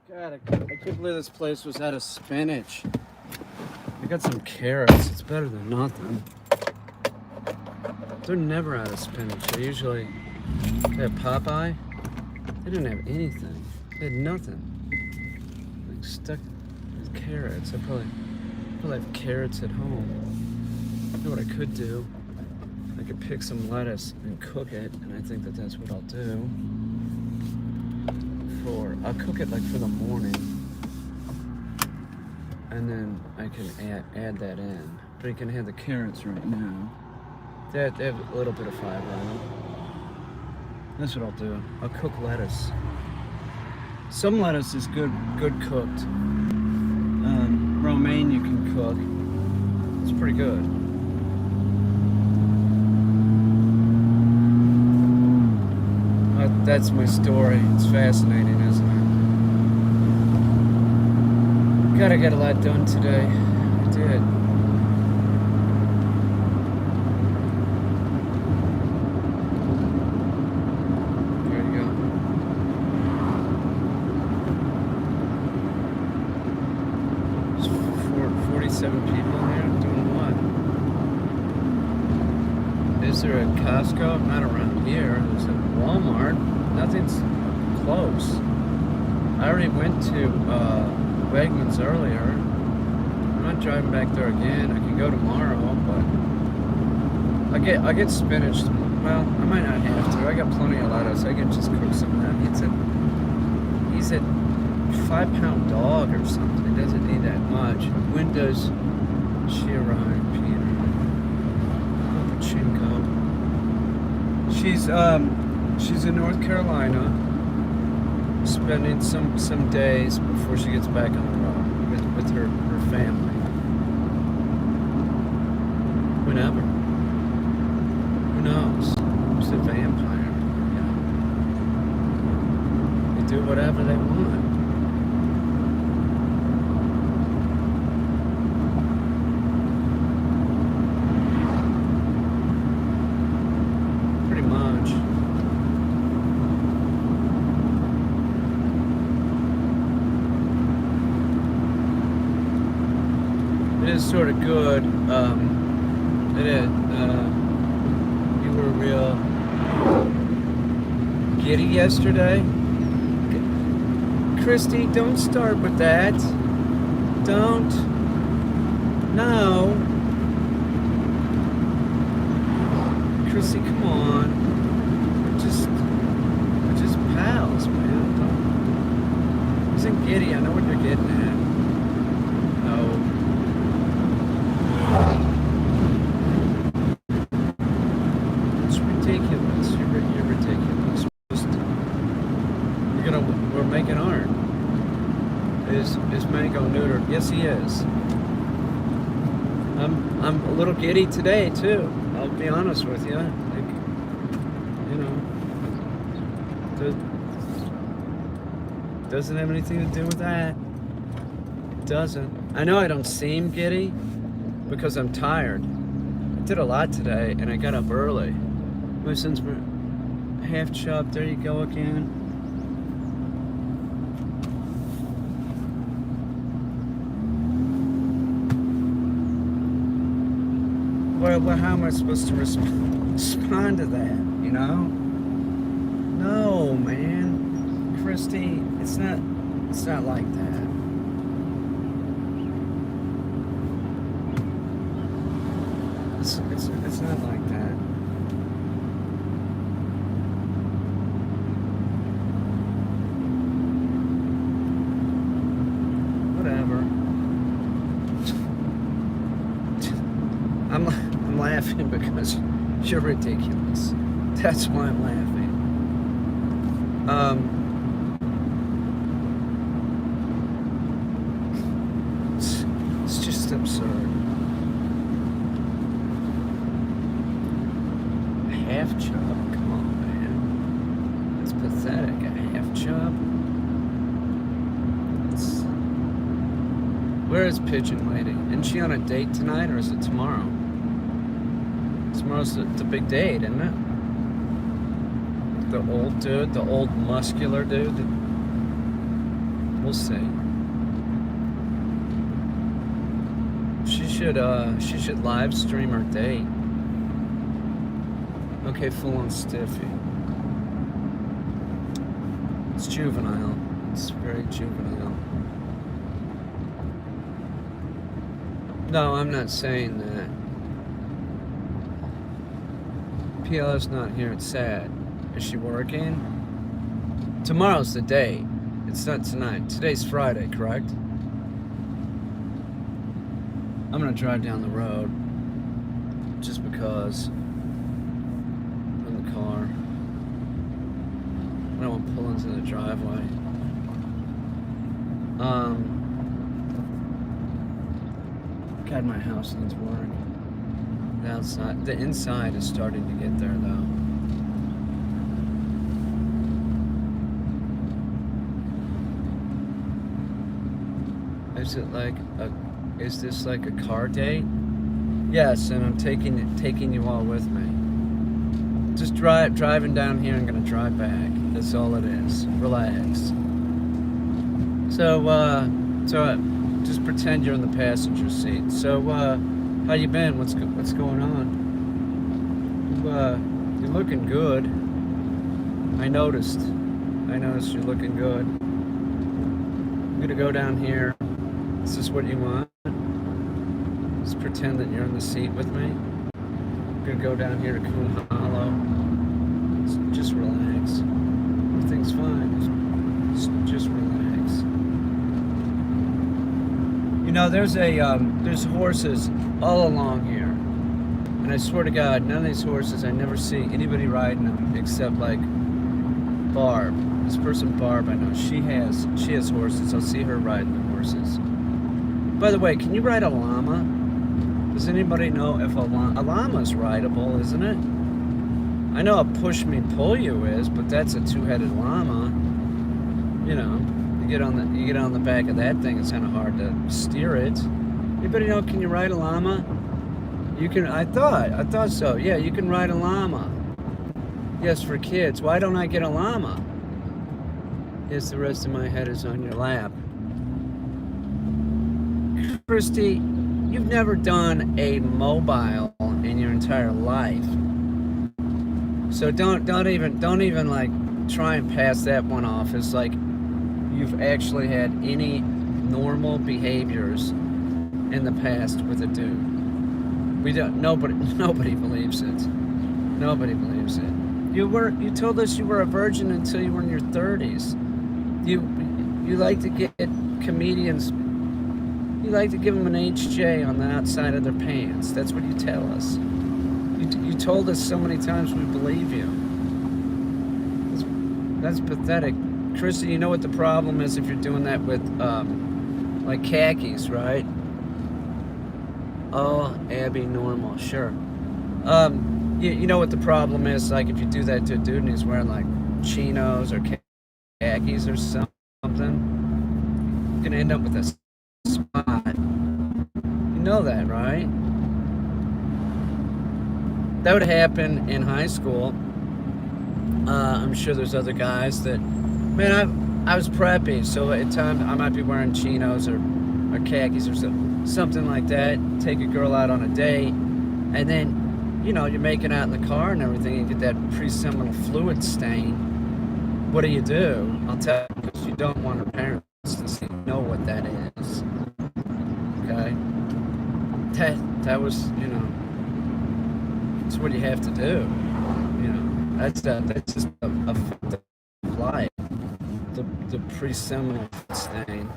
God, I can't believe this place was out of spinach. I got some carrots. It's better than nothing. They're never out of spinach. They usually have Popeye. They didn't have anything. They had nothing. Like stuck with carrots. I probably have carrots at home. You know what I could do? I could pick some lettuce and cook it, and I think that's what I'll do. I'll cook it like for the morning, and then I can add that in. But you can have the carrots right now. They have a little bit of fiber in them. That's what I'll do. I'll cook lettuce. Some lettuce is good cooked. Romaine you can cook. It's pretty good. That's my story. It's fascinating, isn't it? God, I got a lot done today. I did. There you go. There's 47 people here doing what? Is there a Costco? Not around here. There's a Walmart. Nothing's close. I already went to Wegmans earlier. I'm not driving back there again. I can go tomorrow, but I get spinach. Well, I might not have to. I got plenty of lettuce. I can just cook some of that. He's a 5-pound dog or something. He doesn't need that much. When does she arrive, Peter? Pachinko. She's in North Carolina, spending some days before she gets back on the road with her family. Whenever. Who knows? She's a vampire. Yeah. They do whatever they want. Pretty much. It is sort of good. It is. You were real giddy yesterday. Christy, don't start with that. Don't. No. Christy, come on. We're just pals, man. Don't. Isn't giddy? I know what you're getting at. No. It's ridiculous. You're ridiculous. We're making art. Is Mango neutered? Yes, he is. I'm a little giddy today too. I'll be honest with you. Like, you know, doesn't have anything to do with that. It doesn't. I know I don't seem giddy because I'm tired. I did a lot today and I got up early. But since we're half chopped, there you go again. Well, how am I supposed to respond to that, you know? No, man. Christy, it's not like that. It's not like that. Whatever. I'm laughing because you're ridiculous. That's why I'm laughing. It's just absurd. A half chub? Come on, man. It's pathetic. A half chub? Where is Pigeon Lady? Isn't she on a date tonight or is it tomorrow? Tomorrow's the big date, isn't it? The old dude, the old muscular dude. We'll see. She should live stream her date. Okay, full on stiffy. It's juvenile. It's very juvenile. No, I'm not saying that. PL's not here. It's sad. Is she working? Tomorrow's the day. It's not tonight. Today's Friday, correct? I'm gonna drive down the road just because I'm in the car. I don't want to pull into the driveway. God, my house needs work. The outside, the inside is starting to get there though. Is this like a car date? Yes, and I'm taking you all with me. Just driving down here. I'm gonna drive back. That's all it is. Relax. So just pretend you're in the passenger seat. So how you been? What's going on? You're looking good. I noticed you're looking good. I'm gonna go down here. Is this what you want? Just pretend that you're in the seat with me. I'm gonna go down here to Coon Hollow. Just relax. Everything's fine. Just relax. You know, there's horses all along here, and I swear to God, none of these horses, I never see anybody riding them except like Barb. This person Barb, I know she has horses. I'll see her riding the horses. By the way, can you ride a llama? Does anybody know if a llama's rideable, isn't it? I know a push me pull you is, but that's a two-headed llama. You know, you get on the back of that thing, it's kind of hard to steer it. Anybody know, can you ride a llama? You can. I thought so. Yeah, you can ride a llama. Yes, for kids. Why don't I get a llama? Yes, the rest of my head is on your lap. Christy, you've never done a mobile in your entire life. So don't even like try and pass that one off as like you've actually had any normal behaviors in the past with a dude. Nobody believes it. Nobody believes it. You told us you were a virgin until you were in your 30s. You like to get comedians, you like to give them an HJ on the outside of their pants. That's what you tell us. You told us so many times, we believe you. That's pathetic. Christy, you know what the problem is if you're doing that with like khakis, right? Oh, Abby, normal, sure. You know what the problem is, like if you do that to a dude and he's wearing like chinos or khakis or something, you're gonna end up with a spot. You know that, right? That would happen in high school. I'm sure there's other guys that, man, I was preppy, so at times I might be wearing chinos or khakis or something like that. Take a girl out on a date, and then, you know, you're making out in the car and everything, and you get that pre-seminal fluid stain. What do? I'll tell you, because you don't want her parents to know what that is. Okay? That was, you know, it's what you have to do. You know, that's just a fly. The pre-seminal stain.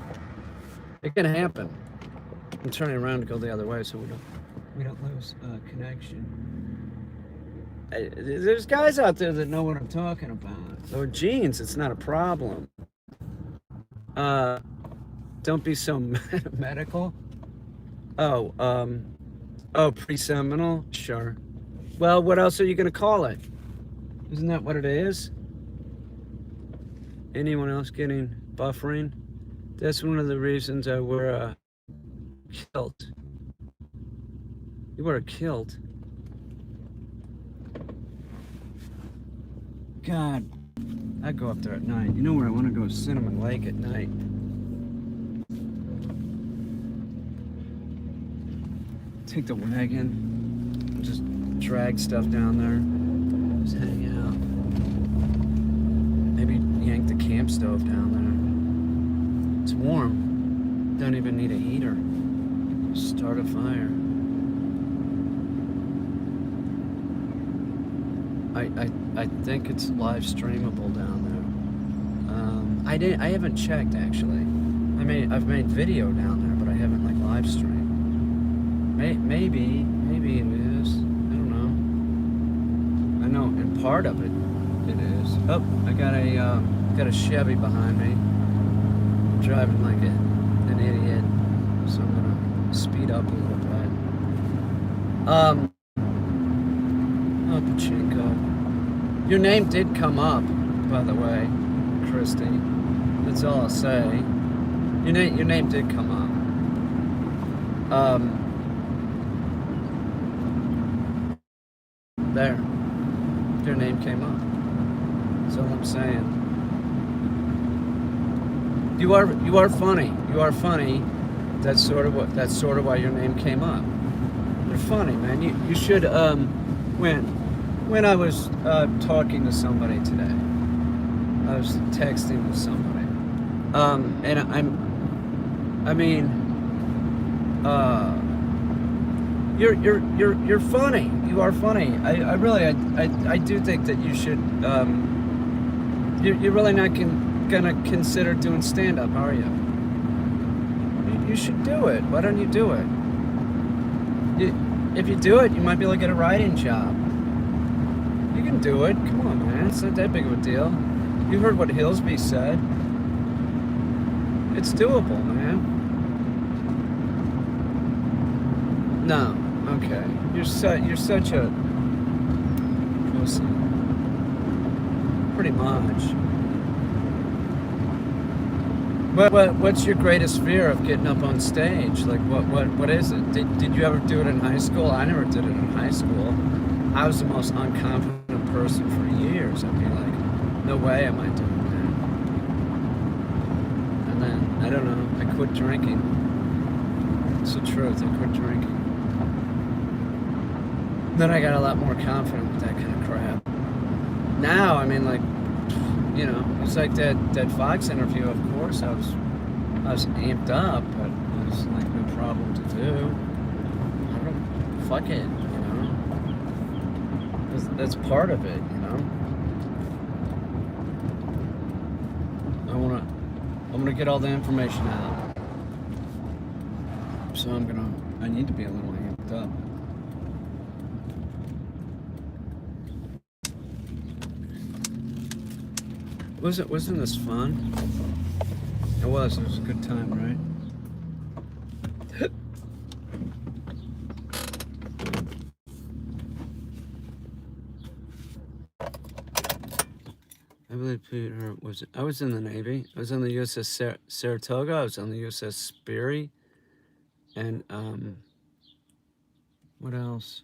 It can happen. I'm turning around to go the other way so we don't lose connection. There's guys out there that know what I'm talking about. Or jeans, it's not a problem. Don't be so medical. Oh, pre-seminal? Sure. Well, what else are you gonna call it? Isn't that what it is? Anyone else getting buffering? That's one of the reasons I wear a kilt. You wear a kilt? God, I go up there at night. You know where I want to go? Cinnamon Lake at night. take the wagon, just drag stuff down there, just hang out. Maybe yank the camp stove down there. It's warm. Don't even need a heater. Start a fire. I think it's live streamable down there. I haven't checked actually. I've made video down there, but I haven't like live streamed. Maybe it is. I don't know. I know, and part of it is. Oh, I got a Chevy behind me. I'm driving like an idiot, so I'm gonna speed up a little bit. Oh, Pachinko. Your name did come up, by the way, Christy. That's all I'll say. Your name did come up. There. Your name came up. That's all I'm saying. You are funny. You are funny. That's sort of why your name came up. You're funny, man. You should when I was talking to somebody today, I was texting with somebody, and you're funny. You are funny. I really do think that you should. You're really not gonna consider doing stand-up, are you? You should do it. Why don't you do it? If you do it, you might be able to get a writing job. You can do it. Come on, man. It's not that big of a deal. You heard what Hillsby said. It's doable, man. No. Okay. You're such a pussy. Pretty much. What's your greatest fear of getting up on stage? Like, what is it? Did you ever do it in high school? I never did it in high school. I was the most unconfident person for years. I'd be like, no way am I doing that. And then, I don't know, I quit drinking. It's the truth, I quit drinking. Then I got a lot more confident with that kind of crap. Now, I mean, like, you know, it's like that Fox interview, of course, I was amped up, but it was like no problem to do. I don't, fuck it, you know. That's part of it, you know. I'm gonna get all the information out. So I need to be a little amped up. Wasn't this fun? It was a good time, right? I believe Peter I was in the Navy. I was on the USS Saratoga. I was on the USS Sperry. And, what else?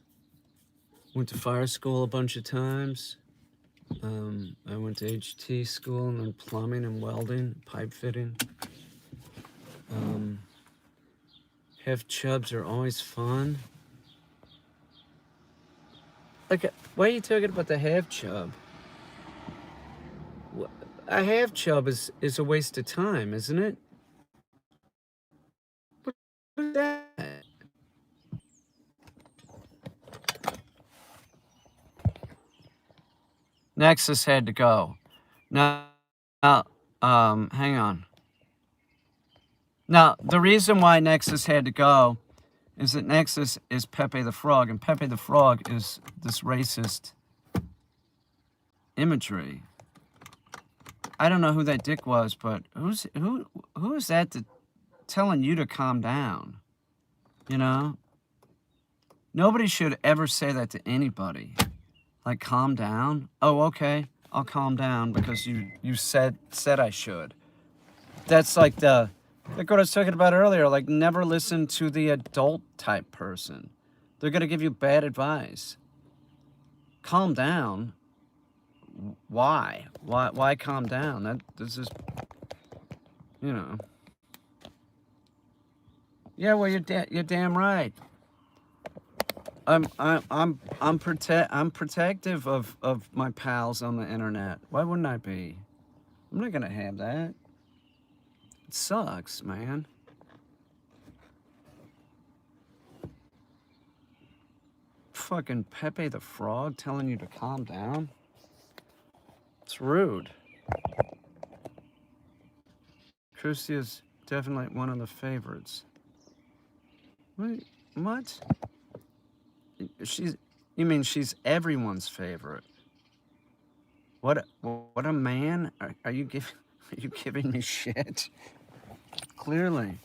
Went to fire school a bunch of times. I went to HT school and then plumbing and welding, pipe fitting. Half chubs are always fun. Like, why are you talking about the half chub? A half chub is a waste of time, isn't it? What is that? Nexus had to go. Now, hang on. Now, the reason why Nexus had to go is that Nexus is Pepe the Frog, and Pepe the Frog is this racist imagery. I don't know who that dick was, but who is that telling you to calm down? You know? Nobody should ever say that to anybody. Like, calm down? Oh, okay, I'll calm down because you said I should. That's like like what I was talking about earlier, like never listen to the adult type person. They're gonna give you bad advice. Calm down? Why? Why calm down? This is, you know. Yeah, well, you're damn right. I'm protective of my pals on the internet. Why wouldn't I be? I'm not gonna have that. It sucks, man. Fucking Pepe the Frog telling you to calm down. It's rude. Christy is definitely one of the favorites. Wait, what? She's. You mean she's everyone's favorite? What a man? Are you giving? Are you giving me shit? Clearly.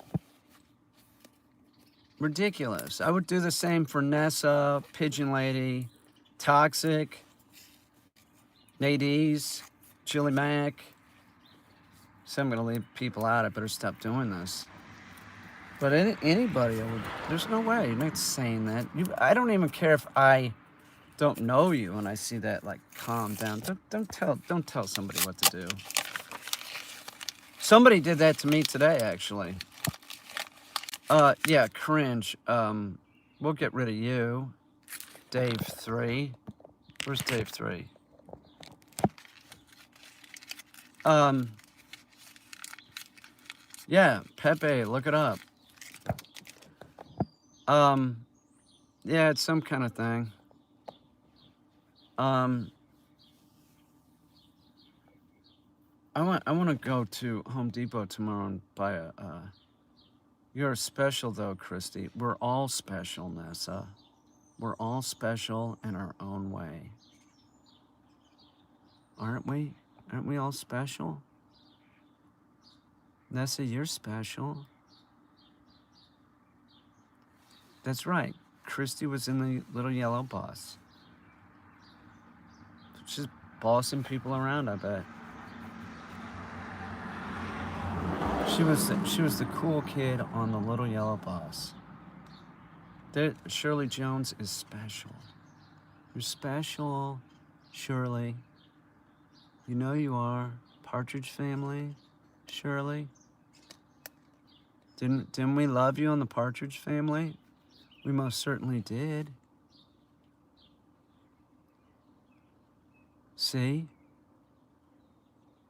Ridiculous. I would do the same for Nessa, Pigeon Lady, Toxic, Nadies, Chili Mac. So I'm gonna leave people out. I better stop doing this. But anybody, there's no way. You're not saying that. I don't even care if I don't know you and I see that. Like, calm down. Don't tell somebody what to do. Somebody did that to me today, actually. Yeah, cringe. We'll get rid of you. Dave 3. Where's Dave 3? Yeah, Pepe, look it up. Yeah, it's some kind of thing. I want to go to Home Depot tomorrow and buy a, you're special though, Christy. We're all special, Nessa. We're all special in our own way. Aren't we? Aren't we all special? Nessa, you're special. That's right. Christy was in the little yellow bus. She's bossing people around, I bet. She was the cool kid on the little yellow bus. Shirley Jones is special. You're special, Shirley. You know you are. Partridge Family, Shirley. Didn't we love you on the Partridge Family? We most certainly did. See?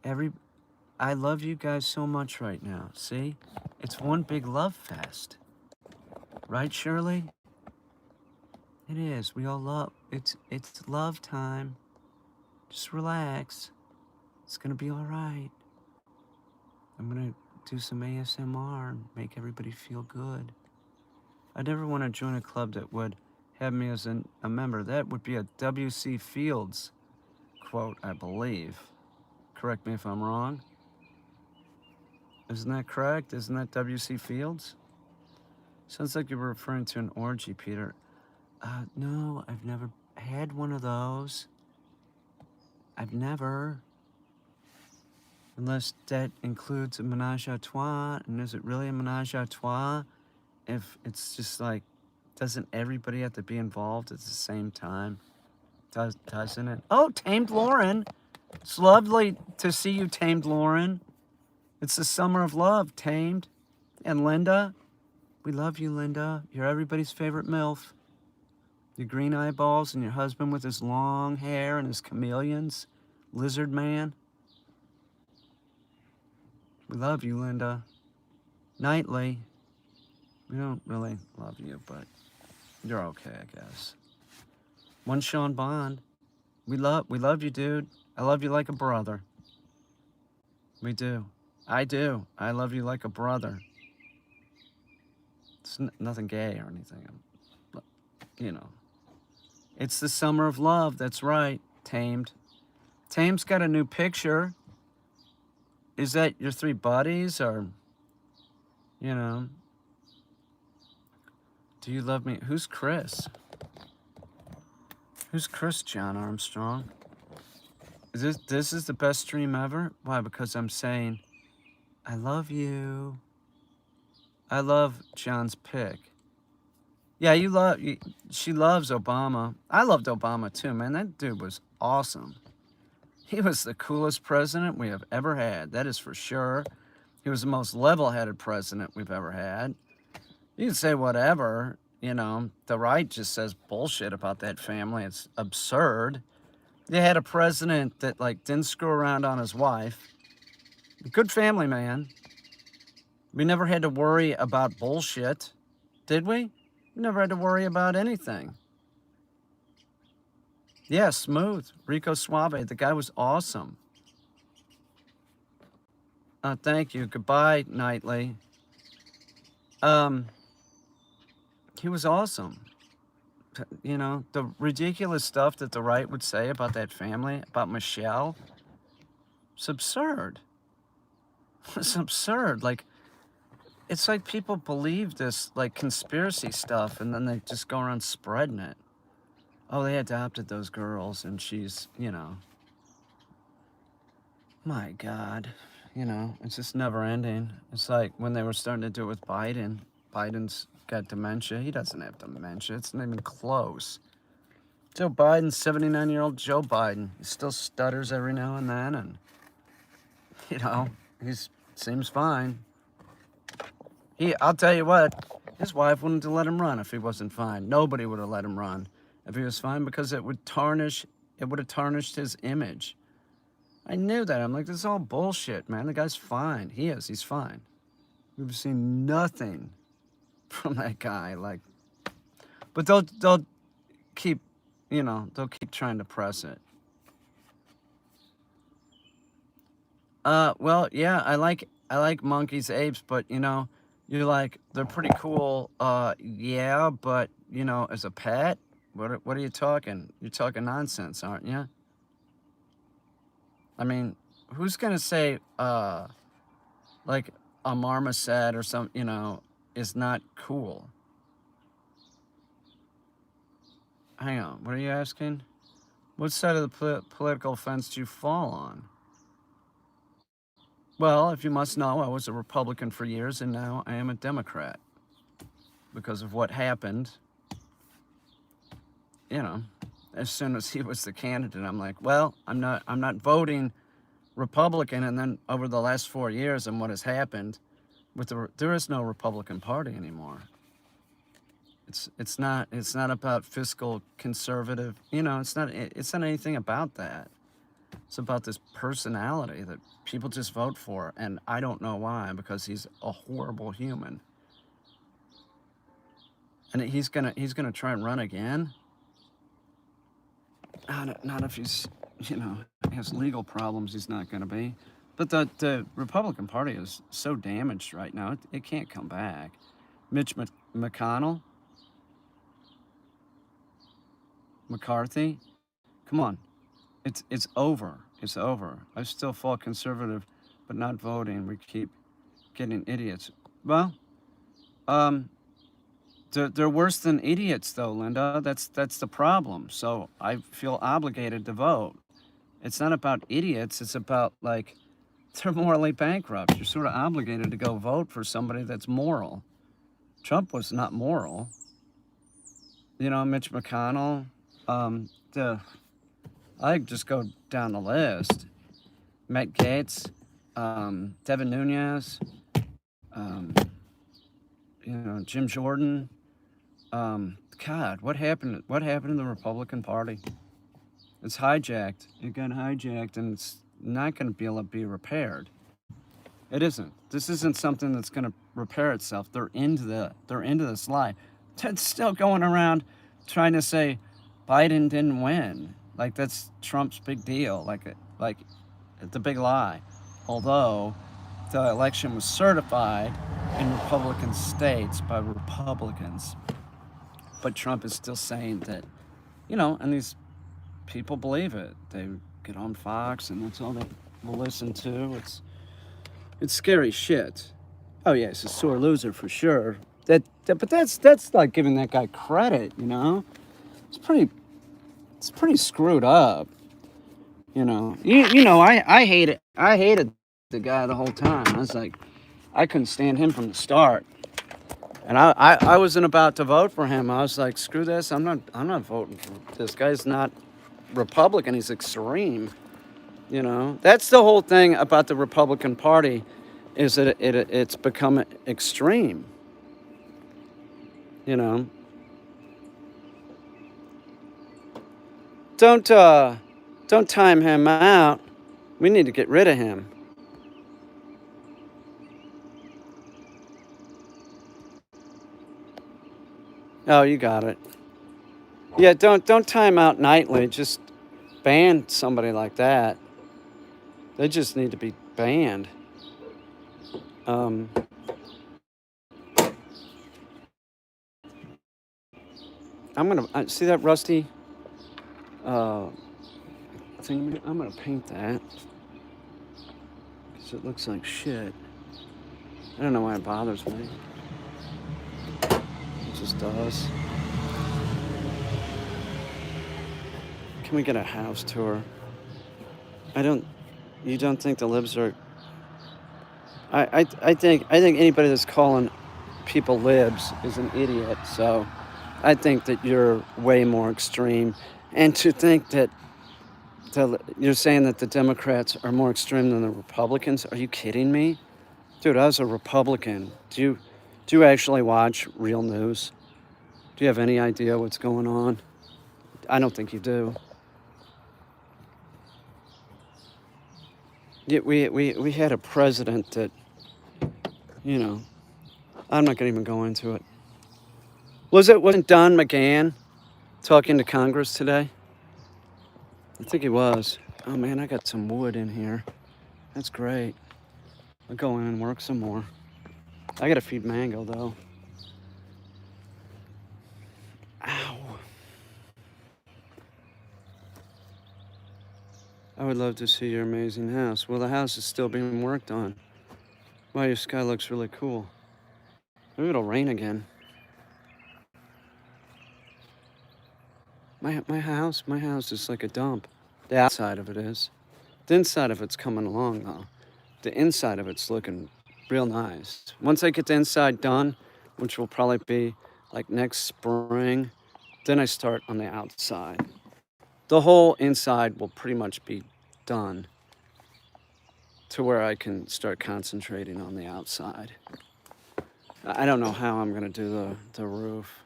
I love you guys so much right now. See? It's one big love fest. Right, Shirley? It is. We all love. It's love time. Just relax. It's gonna be all right. I'm gonna do some ASMR and make everybody feel good. I never want to join a club that would have me as a member. That would be a W.C. Fields quote, I believe. Correct me if I'm wrong. Isn't that correct? Isn't that W.C. Fields? Sounds like you were referring to an orgy, Peter. No, I've never had one of those. I've never. Unless that includes a menage a trois. And is it really a menage a trois if it's just like, doesn't everybody have to be involved at the same time? Doesn't it? Oh, Tamed Lauren. It's lovely to see you, Tamed Lauren. It's the summer of love, Tamed. And Linda. We love you, Linda. You're everybody's favorite MILF. Your green eyeballs and your husband with his long hair and his chameleons. Lizard man. We love you, Linda. Nightly. We don't really love you, but you're okay, I guess. One Sean Bond. We love you, dude. I love you like a brother. We do. I do. I love you like a brother. It's nothing gay or anything. But, you know. It's the summer of love. That's right. Tamed. Tamed's got a new picture. Is that your three buddies or, you know? Do you love me? Who's Chris? Who's Chris, John Armstrong? This is the best stream ever? Why? Because I'm saying, I love you. I love John's pick. Yeah, she loves Obama. I loved Obama too, man. That dude was awesome. He was the coolest president we have ever had. That is for sure. He was the most level-headed president we've ever had. You can say whatever. the right just says bullshit about that family. It's absurd. They had a president that like didn't screw around on his wife. Good family man. We never had to worry about bullshit, did we? We never had to worry about anything. Yeah, smooth. Rico Suave. The guy was awesome. Thank you. Goodbye, Knightley. Um, he was awesome. The ridiculous stuff that the right would say about that family, about Michelle, it's absurd. It's absurd. Like, it's like people believe this, like, conspiracy stuff, and then they just go around spreading it. Oh, they adopted those girls, and she's, my God. It's just never ending. It's like when they were starting to do it with Biden. Biden's got dementia. He doesn't have dementia. It's not even close. Joe Biden, 79-year-old Joe Biden. He still stutters every now and then, and, he seems fine. I'll tell you what, his wife wouldn't have let him run if he wasn't fine. Nobody would have let him run if he was fine, because it would have tarnished his image. I knew that. I'm like, this is all bullshit, man. The guy's fine. He's fine. We've seen nothing from that guy. Like, but they'll keep, they'll keep trying to press it. Well, yeah, I like monkeys, apes, but you're like, they're pretty cool. Yeah, but as a pet, what are you talking? You're talking nonsense, aren't you? I mean, who's gonna say like a marmoset or some is not cool? Hang on, what are you asking? What side of the political fence do you fall on? Well, if you must know, I was a Republican for years, and now I am a Democrat because of what happened. As soon as he was the candidate, I'm like, well, I'm not voting Republican. And then over the last 4 years and what has happened, there is no Republican Party anymore. It's not about fiscal conservative. It's not anything about that. It's about this personality that people just vote for, and I don't know why, because he's a horrible human. And he's gonna try and run again. Not if he's has legal problems. He's not gonna be. But the Republican Party is so damaged right now. It can't come back. Mitch McConnell, McCarthy, come on. It's over. It's over. I still fall conservative, but not voting. We keep getting idiots. Well, they're worse than idiots, though, Linda. That's the problem. So I feel obligated to vote. It's not about idiots. It's about, like, they're morally bankrupt. You're sort of obligated to go vote for somebody that's moral. Trump was not moral. Mitch McConnell. I just go down the list. Matt Gaetz, Devin Nunes, Jim Jordan. God, what happened? What happened to the Republican Party? It's hijacked. It got hijacked, and it's not going to be able to be repaired. It isn't. This isn't something that's going to repair itself. They're into this lie. Ted's still going around trying to say Biden didn't win. Like, that's Trump's big deal. Like the big lie. Although the election was certified in Republican states by Republicans. But Trump is still saying that, and these people believe it. They get on Fox, and that's all they will listen to. It's scary shit. Oh yeah, he's a sore loser for sure. But that's like giving that guy credit, It's pretty screwed up. I hated the guy the whole time. I was like, I couldn't stand him from the start. And I wasn't about to vote for him. I was like, screw this. I'm not voting for this guy's not Republican. He's extreme. That's the whole thing about the Republican Party, is that it's become extreme. don't time him out. We need to get rid of him. Oh, you got it. Yeah, don't time out nightly. Just ban somebody like that. They just need to be banned. Um, I'm gonna see that rusty uh, thing. I'm gonna paint that because it looks like shit. I don't know why it bothers me. It just does. Can we get a house tour? I don't. You don't think the libs are? I think anybody that's calling people libs is an idiot. So I think that you're way more extreme, and to think that you're saying that the Democrats are more extreme than the Republicans. Are you kidding me? Dude, I was a Republican. Do you actually watch real news? Do you have any idea what's going on? I don't think you do. Yeah, we had a president that, you know, I'm not going to even go into it. Wasn't Don McGahn talking to Congress today? I think he was. Oh man, I got some wood in here. That's great. I'll go in and work some more. I gotta feed Mango though. Ow. I would love to see your amazing house. Well, the house is still being worked on. Wow, your sky looks really cool. Maybe it'll rain again. My house is like a dump. The outside of it is. The inside of it's coming along though. The inside of it's looking real nice. Once I get the inside done, which will probably be like next spring, then I start on the outside. The whole inside will pretty much be done to where I can start concentrating on the outside. I don't know how I'm gonna do the roof.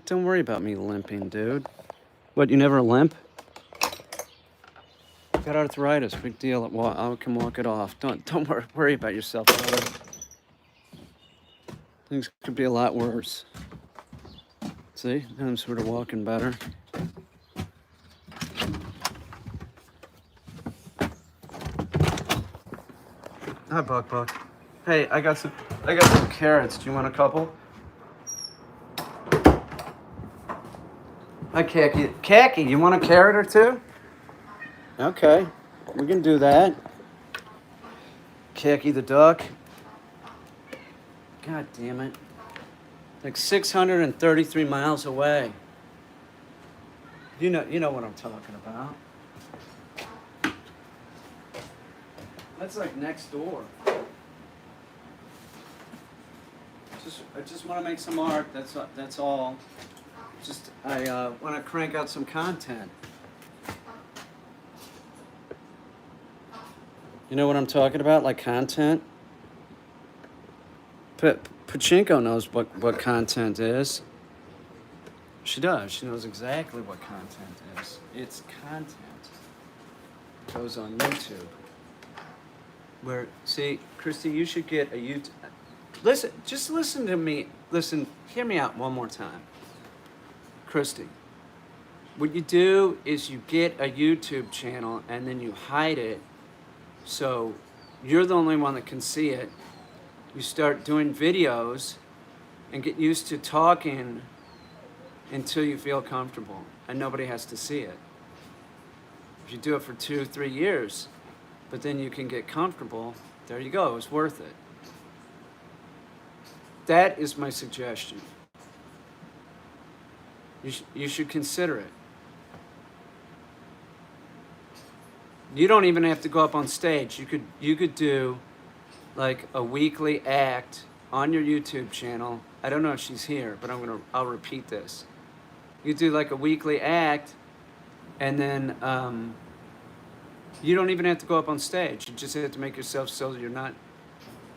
Don't worry about me limping, dude. What, you never limp? Got arthritis, big deal. I can walk it off. Don't worry about yourself, brother. Things could be a lot worse. See, I'm sort of walking better. Hi, Buck. Hey, I got some carrots. Do you want a couple? Hi, Khaki. Khaki, you want a carrot or two? Okay, we can do that. Khaki the duck. God damn it. Like 633 miles away. You know what I'm talking about. That's like next door. I just want to make some art. That's all. I want to crank out some content. You know what I'm talking about? Like content? Pachinko knows what content is. She does. She knows exactly what content is. It's content. It goes on YouTube. Where, see, Christy, you should get a YouTube. Just listen to me. Hear me out one more time. Christy, what you do is you get a YouTube channel and then you hide it so you're the only one that can see it. You start doing videos and get used to talking until you feel comfortable and nobody has to see it. If you do it for 2-3 years, but then you can get comfortable, there you go, it's worth it. That is my suggestion. You should consider it. You don't even have to go up on stage. You could do like a weekly act on your YouTube channel. I don't know if she's here, but I'll repeat this. You do like a weekly act, and then you don't even have to go up on stage. You just have to make yourself so that you're not,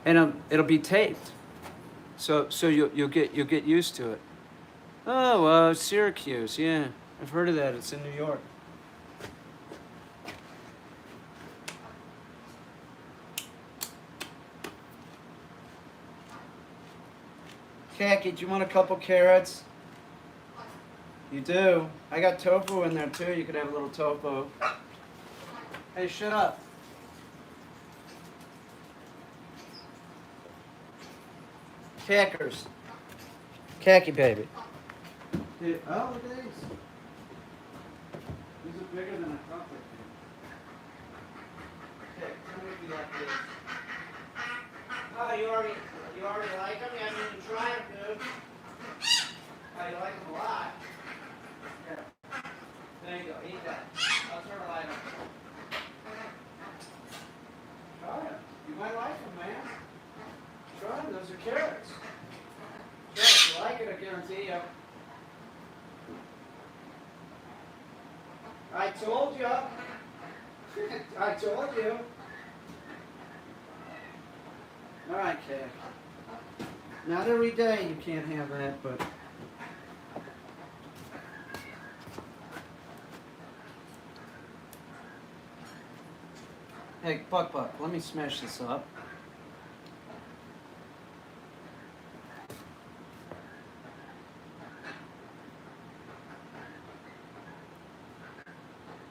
and it'll be taped. So you'll get used to it. Oh, Syracuse, yeah. I've heard of that. It's in New York. Khaki, do you want a couple carrots? You do? I got tofu in there too. You could have a little tofu. Hey, shut up. Cackers. Khaki baby. Dude, oh, look at these. These are bigger than I thought they'd be. Okay, tell me if you like this. Oh, you already like them? You haven't even tried them, dude. Oh, you like them a lot. Here. There you go. Eat that. I'll turn the light on. Try them. You might like them, man. Try them. Those are carrots. Try it. If you like it, I guarantee you. I told you. I told you. All right, Kay. Not every day you can't have that, but... Hey, Buck, let me smash this up.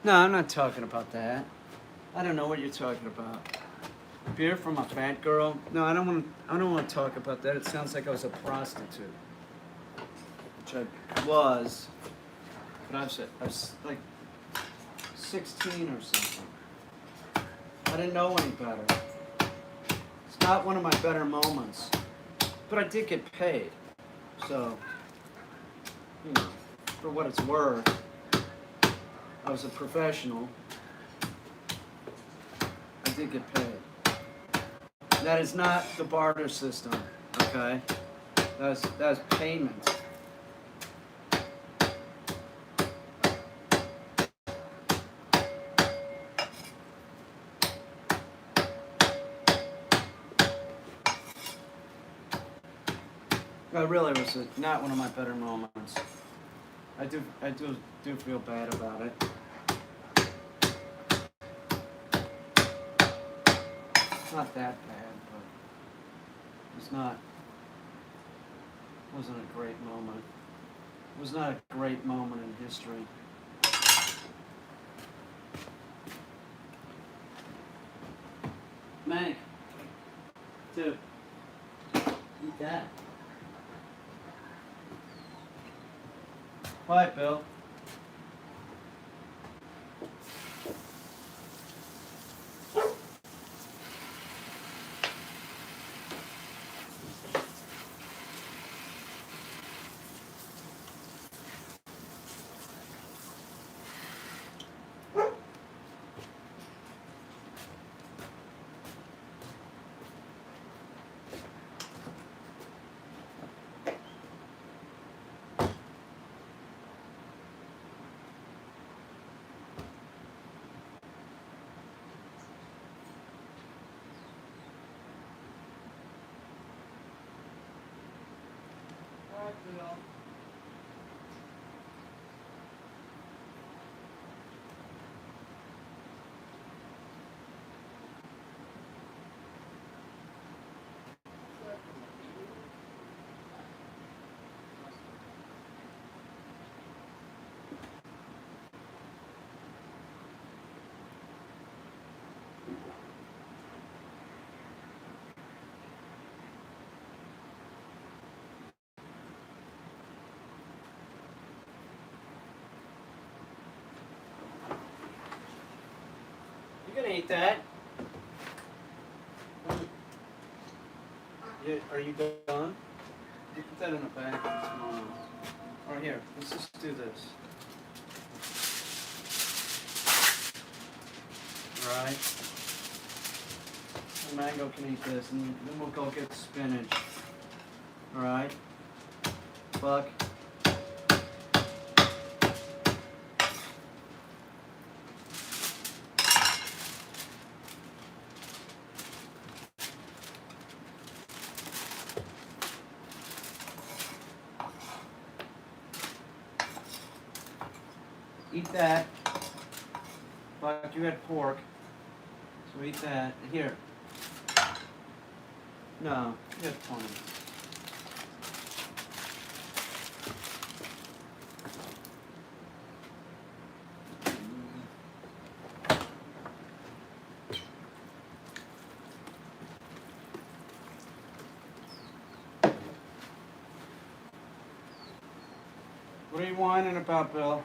No, I'm not talking about that. I don't know what you're talking about. Beer from a fat girl? No, I don't want to talk about that. It sounds like I was a prostitute, which I was. But I was like 16 or something. I didn't know any better. It's not one of my better moments. But I did get paid. So, you know, for what it's worth, I was a professional. I did get paid. That is not the barter system, okay? That's payment. That really was not one of my better moments. I do feel bad about it. It's not that bad, but it wasn't a great moment. It was not a great moment in history. Manny, dude, eat that. Quiet, Bill. Bill. You can eat that. Yeah, are you done? You put that in a bag for tomorrow. Or here, let's just do this. Alright. The mango can eat this, and then we'll go get spinach. Alright? Buck. Eat that. But you had pork. So eat that. Here. No, you had plenty. What are you whining about, Bill?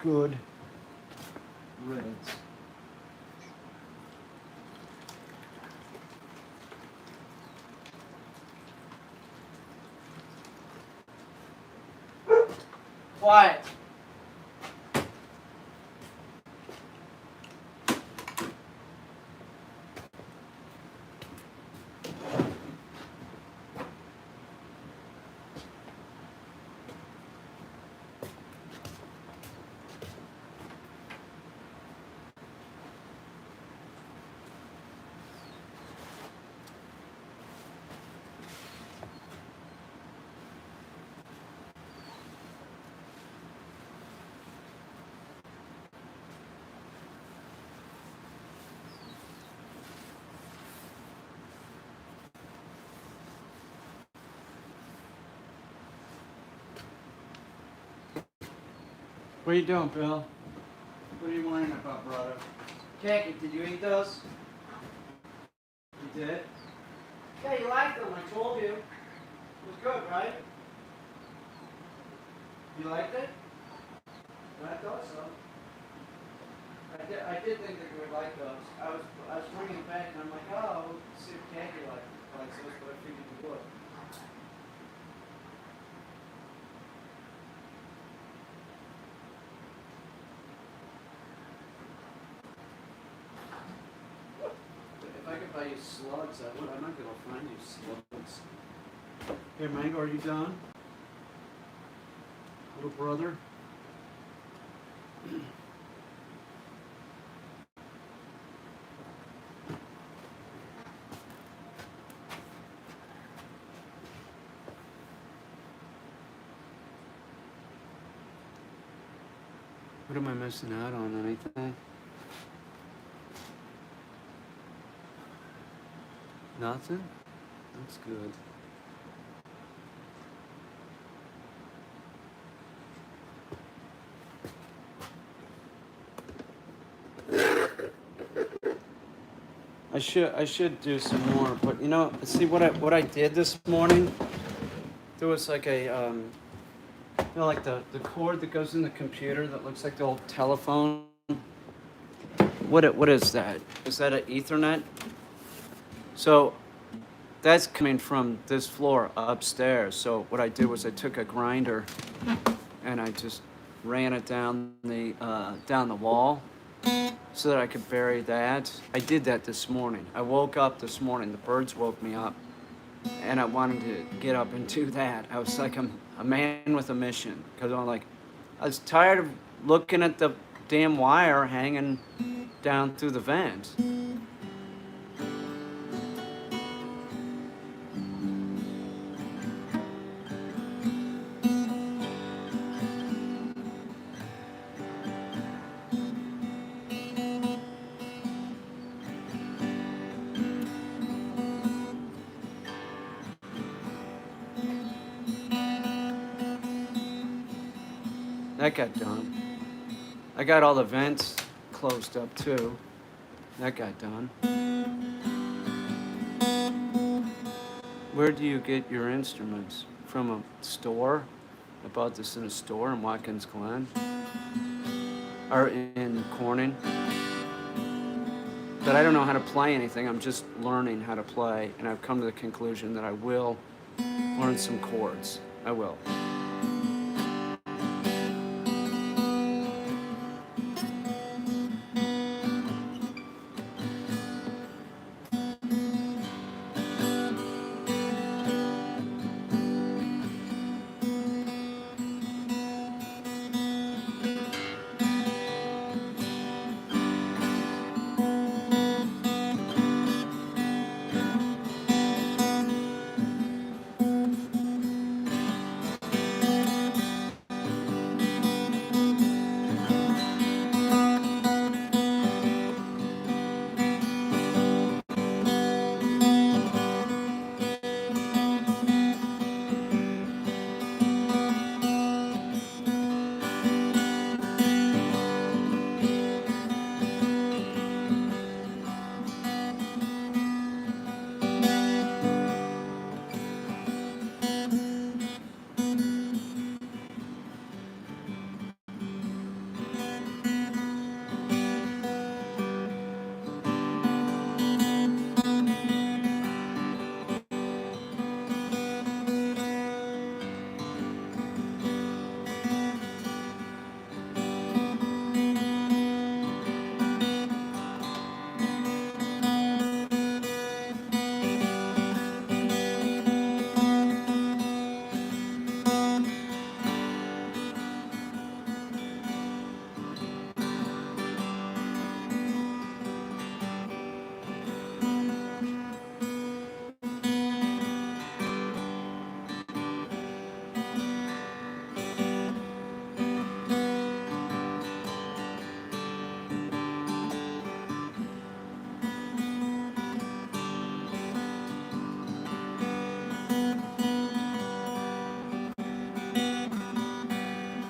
Good riddance. Quiet. What are you doing, Bill? What are you whining about, brother? Khaki, did you eat those? You did? Yeah, you liked them, I told you. It was good, right? You liked it? I thought so. I did think that you would like those. I was bringing it back and I'm like, oh, let's see if Khaki likes those, but I figured you would. If I could buy you slugs, I would. I'm not going to find you slugs. Here, Mango, are you done? Little brother? What am I missing out on? Anything? Nothing? That's good. I should do some more, but you know, see what I did this morning? There was like a you know, like the cord that goes in the computer that looks like the old telephone. What is that? Is that an Ethernet? So that's coming from this floor upstairs. So what I did was I took a grinder and I just ran it down the wall so that I could bury that. I did that this morning. I woke up this morning. The birds woke me up, and I wanted to get up and do that. I was like a man with a mission because I was tired of looking at the damn wire hanging down through the vent. That got done. I got all the vents closed up too. That got done. Where do you get your instruments? From a store? I bought this in a store in Watkins Glen. Or in Corning. But I don't know how to play anything. I'm just learning how to play. And I've come to the conclusion that I will learn some chords. I will.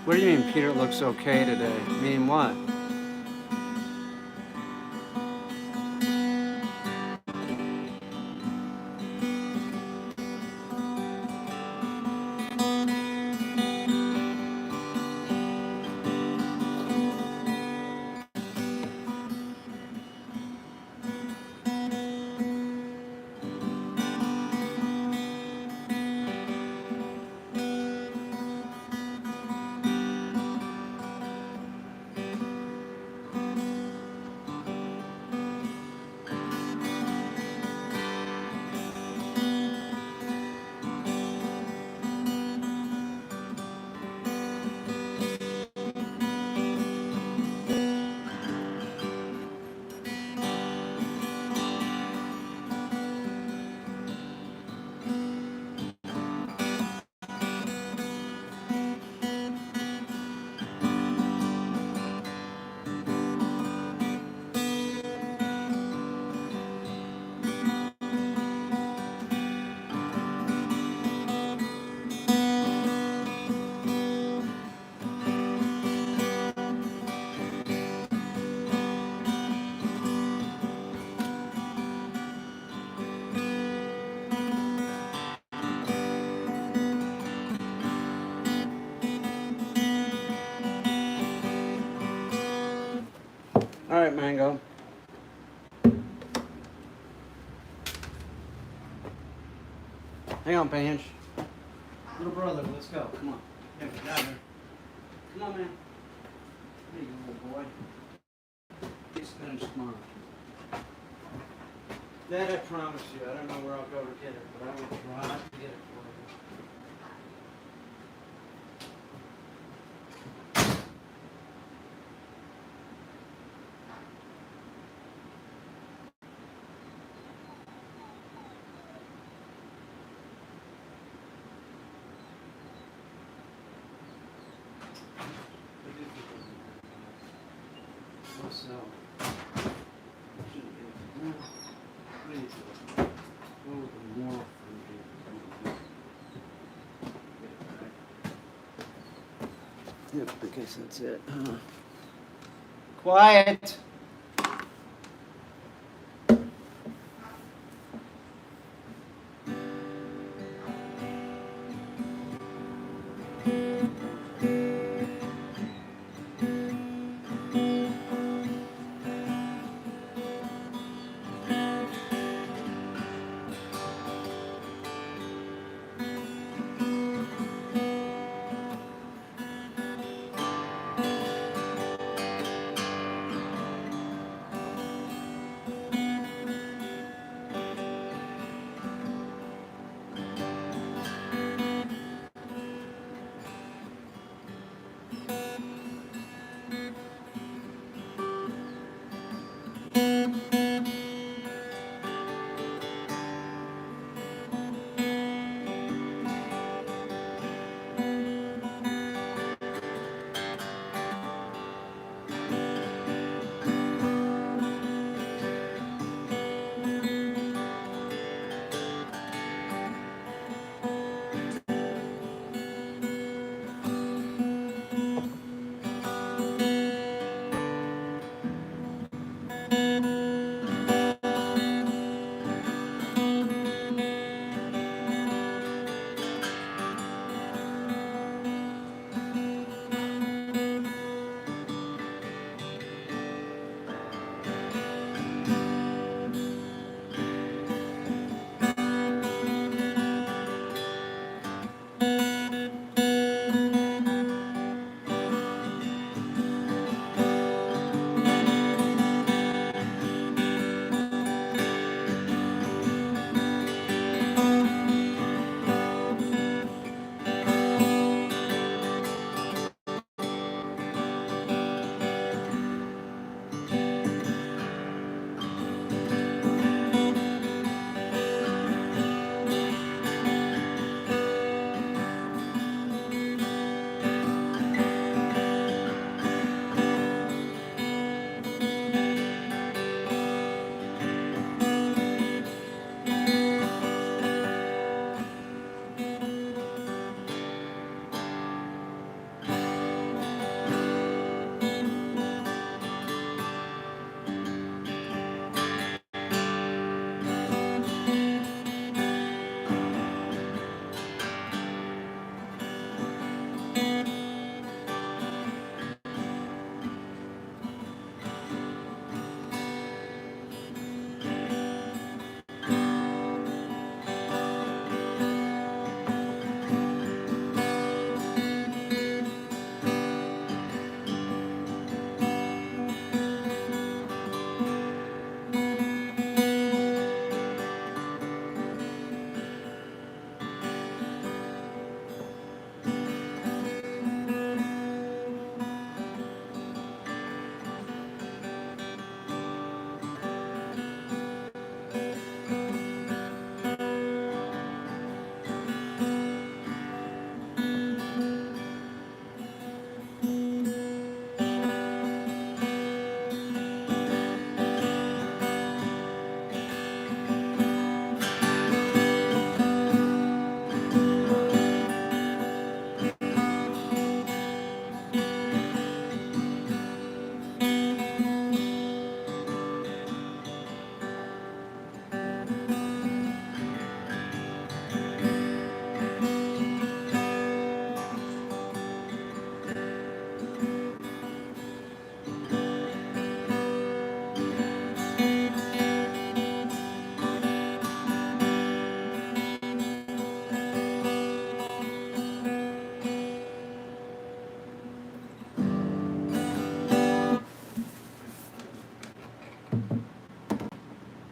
What do you mean Peter looks okay today? Mean what? All right, Mango. Hang on, Bench. Little brother, let's go. Come on. Yeah, get out here. Come on, man. Hey, you little boy. Please finish, come on. That I promise you. I don't know where I'll go to get it, but I will try to get it for you. So, shouldn't get it. Please, go with the moral from here. Yep, I guess that's it. Quiet.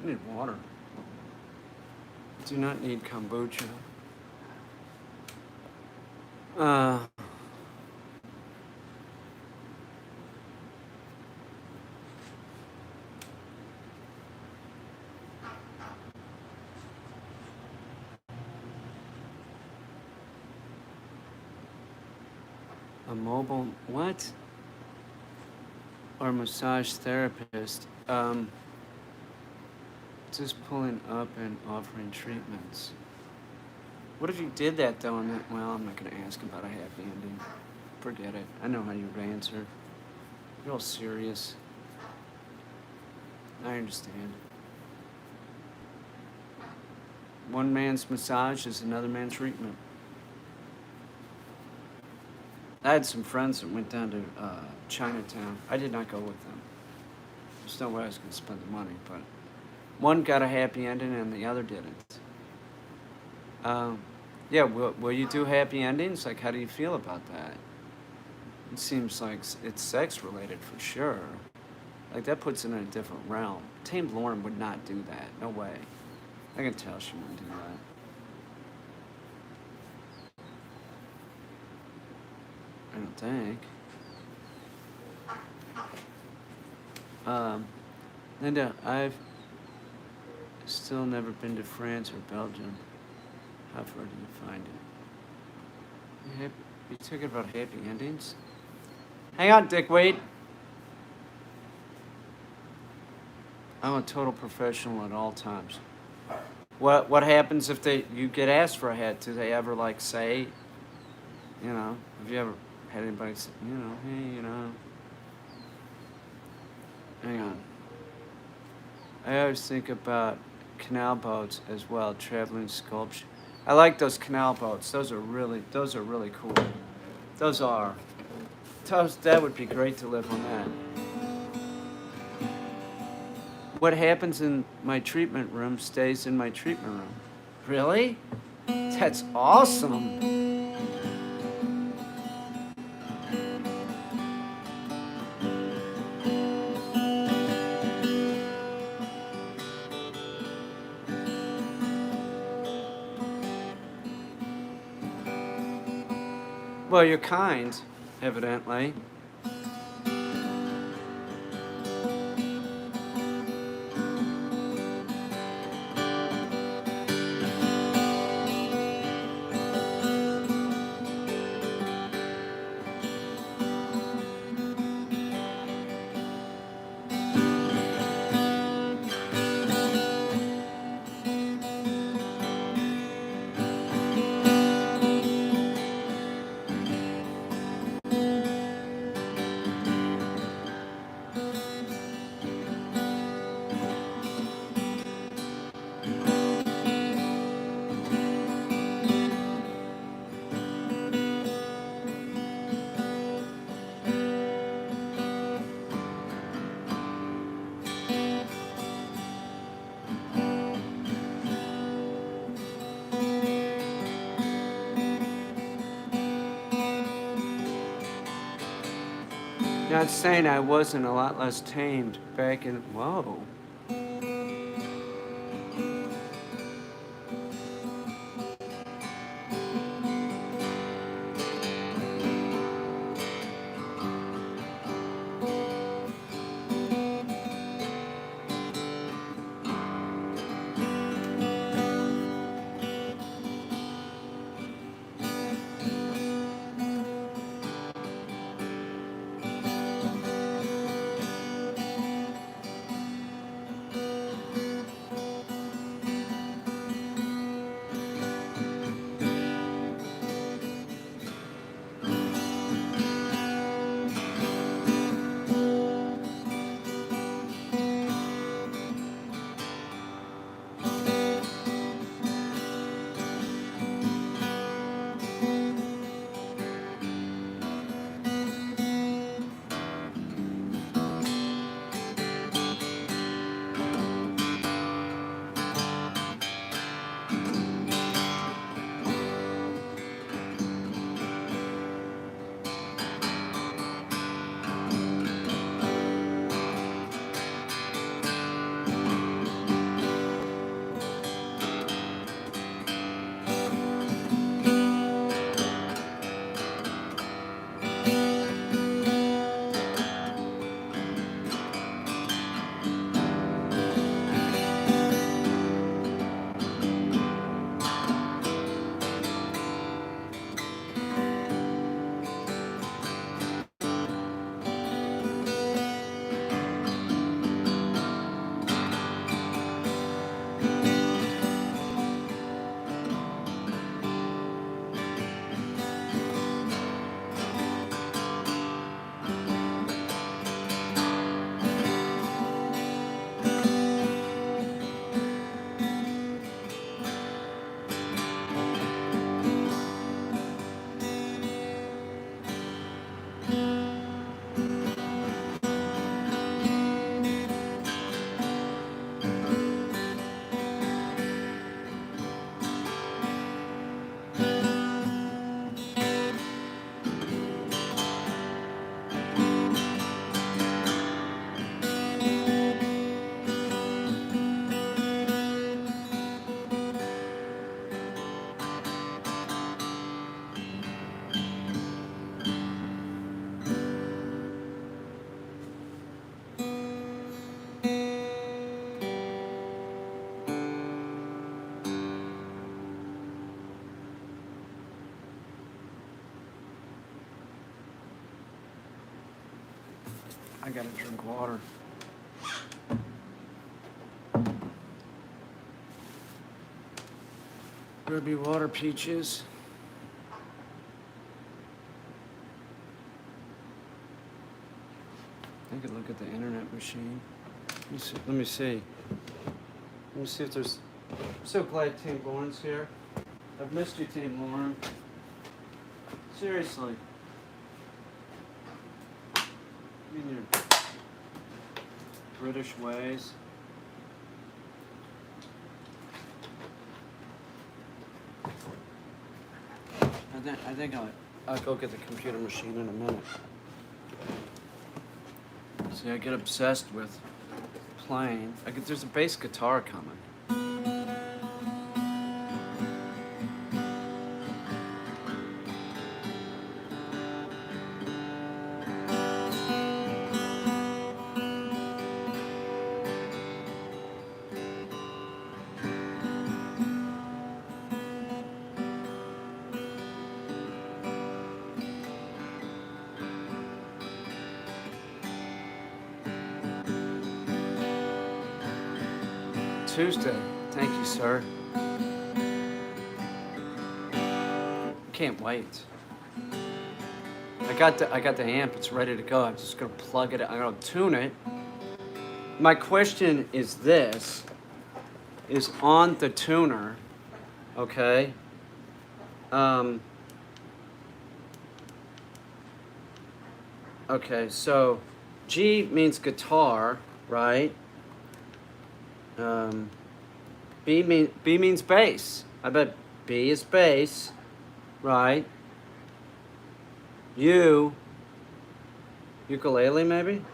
I need water. I do not need kombucha. Uh, a mobile what? Or massage therapist. Just pulling up and offering treatments. What if you did that though? And then, well, I'm not gonna ask about a happy ending. Forget it. I know how you would answer. You're all serious. I understand. One man's massage is another man's treatment. I had some friends that went down to Chinatown. I did not go with them. There's no way I was going to spend the money, but one got a happy ending and the other didn't. Yeah, will you do happy endings? Like, how do you feel about that? It seems like it's sex related for sure. Like, that puts it in a different realm. Tame Lauren would not do that. No way. I can tell she wouldn't do that. I don't think. Linda, I've still never been to France or Belgium. How far do you find it? You talking about happy endings? Hang on, dickweed. I'm a total professional at all times. What happens if you get asked for a hat? Do they ever like say, you know, have you ever had anybody say, you know, hey, you know? Hang on. I always think about canal boats as well, traveling sculpture. I like those canal boats. Those are really cool. That would be great to live on that. What happens in my treatment room stays in my treatment room. Really? That's awesome. Well, you're kind, evidently. Not saying I wasn't a lot less tamed back in. Whoa. I gotta drink water. There'll be water, Peaches. I could look at the internet machine. Let me see. Let me see. Let me see if there's. I'm so glad Team Lauren's here. I've missed you, Team Lauren. Seriously. In your British ways. I think I'll go get the computer machine in a minute. See, I get obsessed with playing. There's a bass guitar coming. Tuesday. Thank you, sir. Can't wait. I got the amp. It's ready to go. I'm just gonna plug it. I'm gonna tune it. My question is this: is on the tuner, okay? Okay. So, G means guitar, right? B means bass. I bet B is bass, right? Ukulele maybe?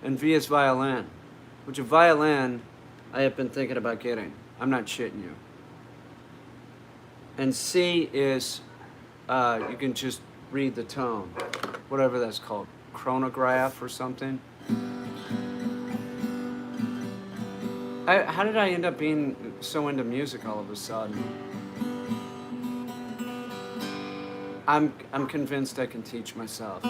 And V is violin. Which a violin I have been thinking about getting. I'm not shitting you. And C is, you can just read the tone. Whatever that's called. Chronograph or something. How did I end up being so into music all of a sudden? I'm convinced I can teach myself.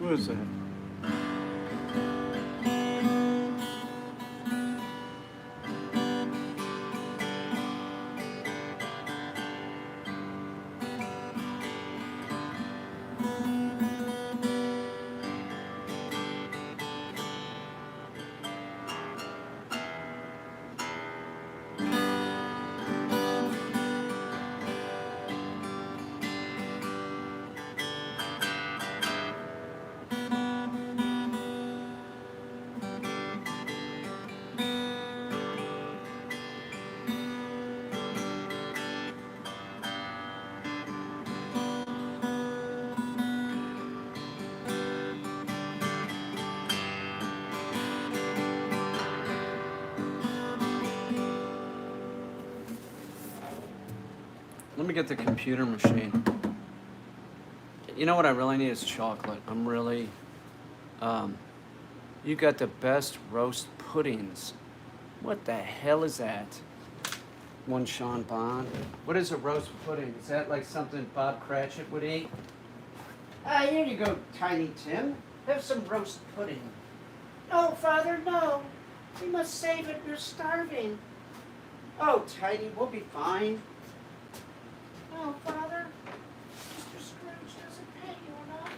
Who is that? Let me get the computer machine. You know what I really need is chocolate. I'm really, you got the best roast puddings. What the hell is that? One Sean Bond. What is a roast pudding? Is that like something Bob Cratchit would eat? Ah, here you go, Tiny Tim. Have some roast pudding. No, Father, no. We must save it. We're starving. Oh, Tiny, we'll be fine. No, Father. Mr. Scrooge doesn't pay you enough.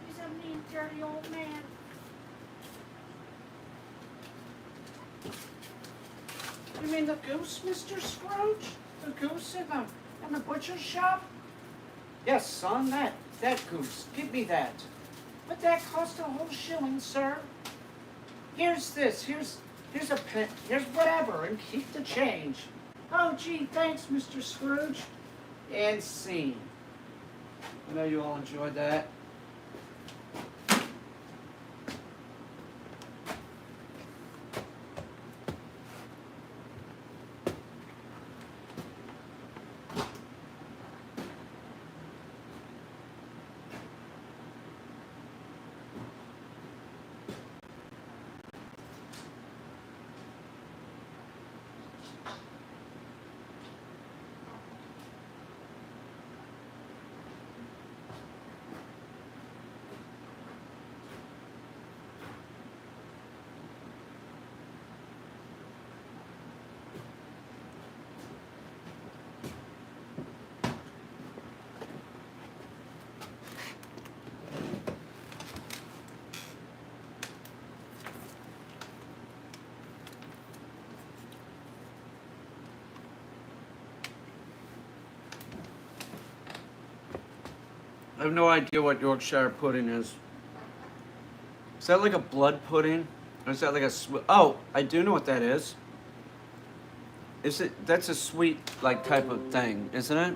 He's a mean, dirty old man. You mean the goose, Mr. Scrooge? The goose in the butcher's shop? Yes, son, that goose. Give me that. But that cost a whole shilling, sir. Here's this. Here's a pen. Here's whatever, and keep the change. Oh, gee, thanks, Mr. Scrooge. And scene. I know you all enjoyed that. I have no idea what Yorkshire pudding is. Is that like a blood pudding? Or is that like a sweet? Oh, I do know what that is. Is it? That's a sweet like type of thing, isn't it?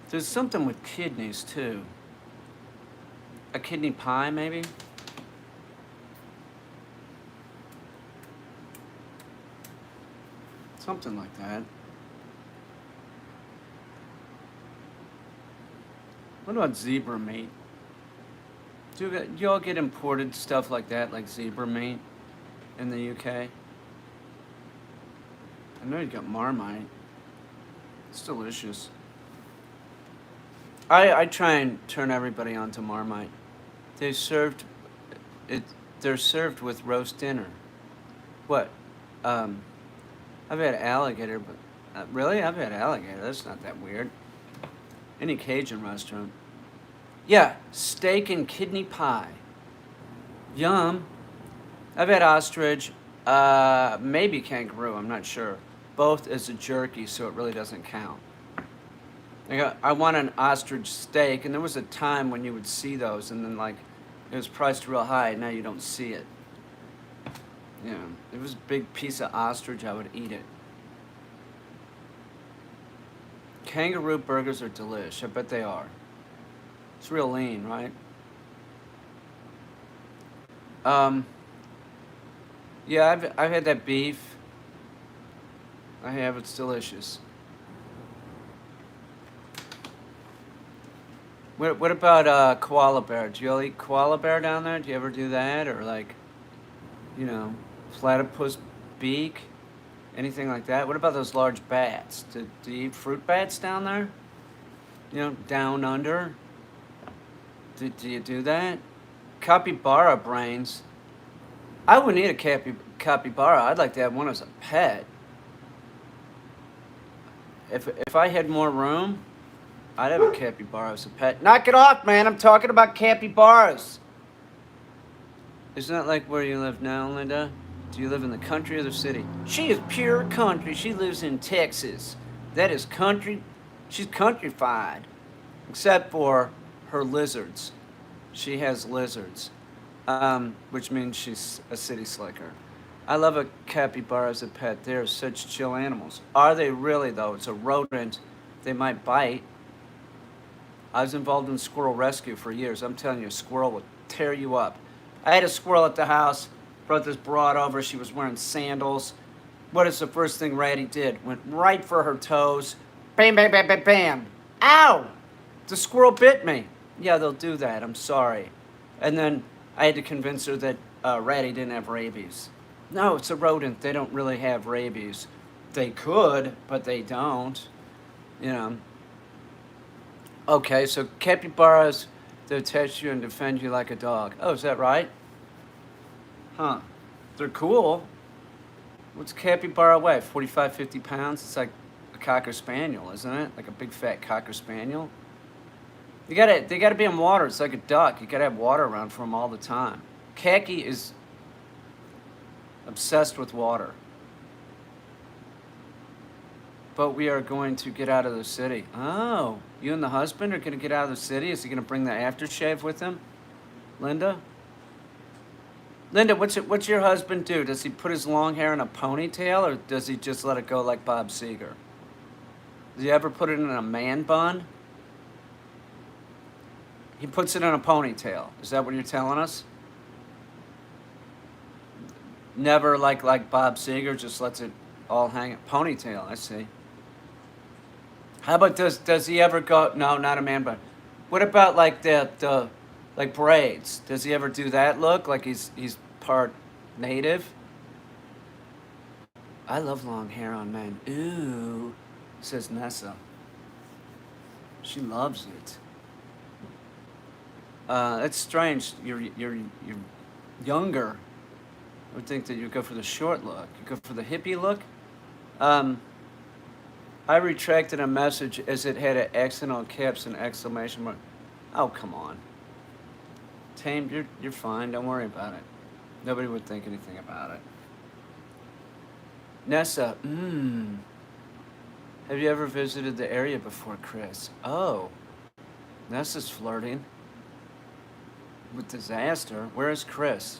There's something with kidneys too. A kidney pie, maybe? Something like that. What about zebra meat? Do you all get imported stuff like that, like zebra meat, in the UK? I know you got Marmite. It's delicious. I try and turn everybody onto Marmite. They're served with roast dinner. What? I've had alligator, but really? I've had alligator. That's not that weird. Any Cajun restaurant. Yeah, steak and kidney pie. Yum. I've had ostrich, maybe kangaroo, I'm not sure. Both as a jerky, so it really doesn't count. I want an ostrich steak, and there was a time when you would see those, and then like it was priced real high, and now you don't see it. You know, if it was a big piece of ostrich, I would eat it. Kangaroo burgers are delish. I bet they are. It's real lean, right? Yeah, I've had that beef. I have. It's delicious. What about koala bear? Do you all eat koala bear down there? Do you ever do that, or like, you know, platypus beak? Anything like that? What about those large bats? Do you eat fruit bats down there? You know, down under? Do you do that? Capybara brains. I wouldn't eat a capybara. I'd like to have one as a pet. If I had more room, I'd have a capybara as a pet. Knock it off, man. I'm talking about capybaras. Isn't that like where you live now, Linda? Do you live in the country or the city? She is pure country. She lives in Texas. That is country. She's countrified. Except for her lizards. She has lizards. Which means she's a city slicker. I love a capybara as a pet. They're such chill animals. Are they really, though? It's a rodent. They might bite. I was involved in squirrel rescue for years. I'm telling you, a squirrel would tear you up. I had a squirrel at the house. Brought this broad over. She was wearing sandals. What is the first thing Ratty did? Went right for her toes. Bam, bam, bam, bam, bam. Ow! The squirrel bit me. Yeah, they'll do that. I'm sorry. And then I had to convince her that Ratty didn't have rabies. No, it's a rodent. They don't really have rabies. They could, but they don't. You know. Okay, so capybaras, they attach you and defend you like a dog. Oh, is that right? Huh. They're cool. What's a capybara weigh? 45, 50 pounds? It's like a cocker spaniel, isn't it? Like a big fat cocker spaniel. They gotta be in water. It's like a duck. You gotta have water around for them all the time. Khaki is obsessed with water. But we are going to get out of the city. Oh, you and the husband are going to get out of the city? Is he going to bring the aftershave with him? Linda? Linda, what's your husband do? Does he put his long hair in a ponytail or does he just let it go like Bob Seger? Does he ever put it in a man bun? He puts it in a ponytail. Is that what you're telling us? Never like Bob Seger, just lets it all hang. Ponytail, I see. How about does he ever go? No, not a man bun. What about like the like braids? Does he ever do that look like he's part native? I love long hair on men. Ooh, says Nessa. She loves it. That's strange. You're younger. I would think that you go for the short look. You go for the hippie look. I retracted a message as it had an accent on caps and exclamation mark. Oh, come on. Tamed, you're fine. Don't worry about it. Nobody would think anything about it. Nessa, have you ever visited the area before, Chris? Oh, Nessa's flirting with disaster. Where is Chris?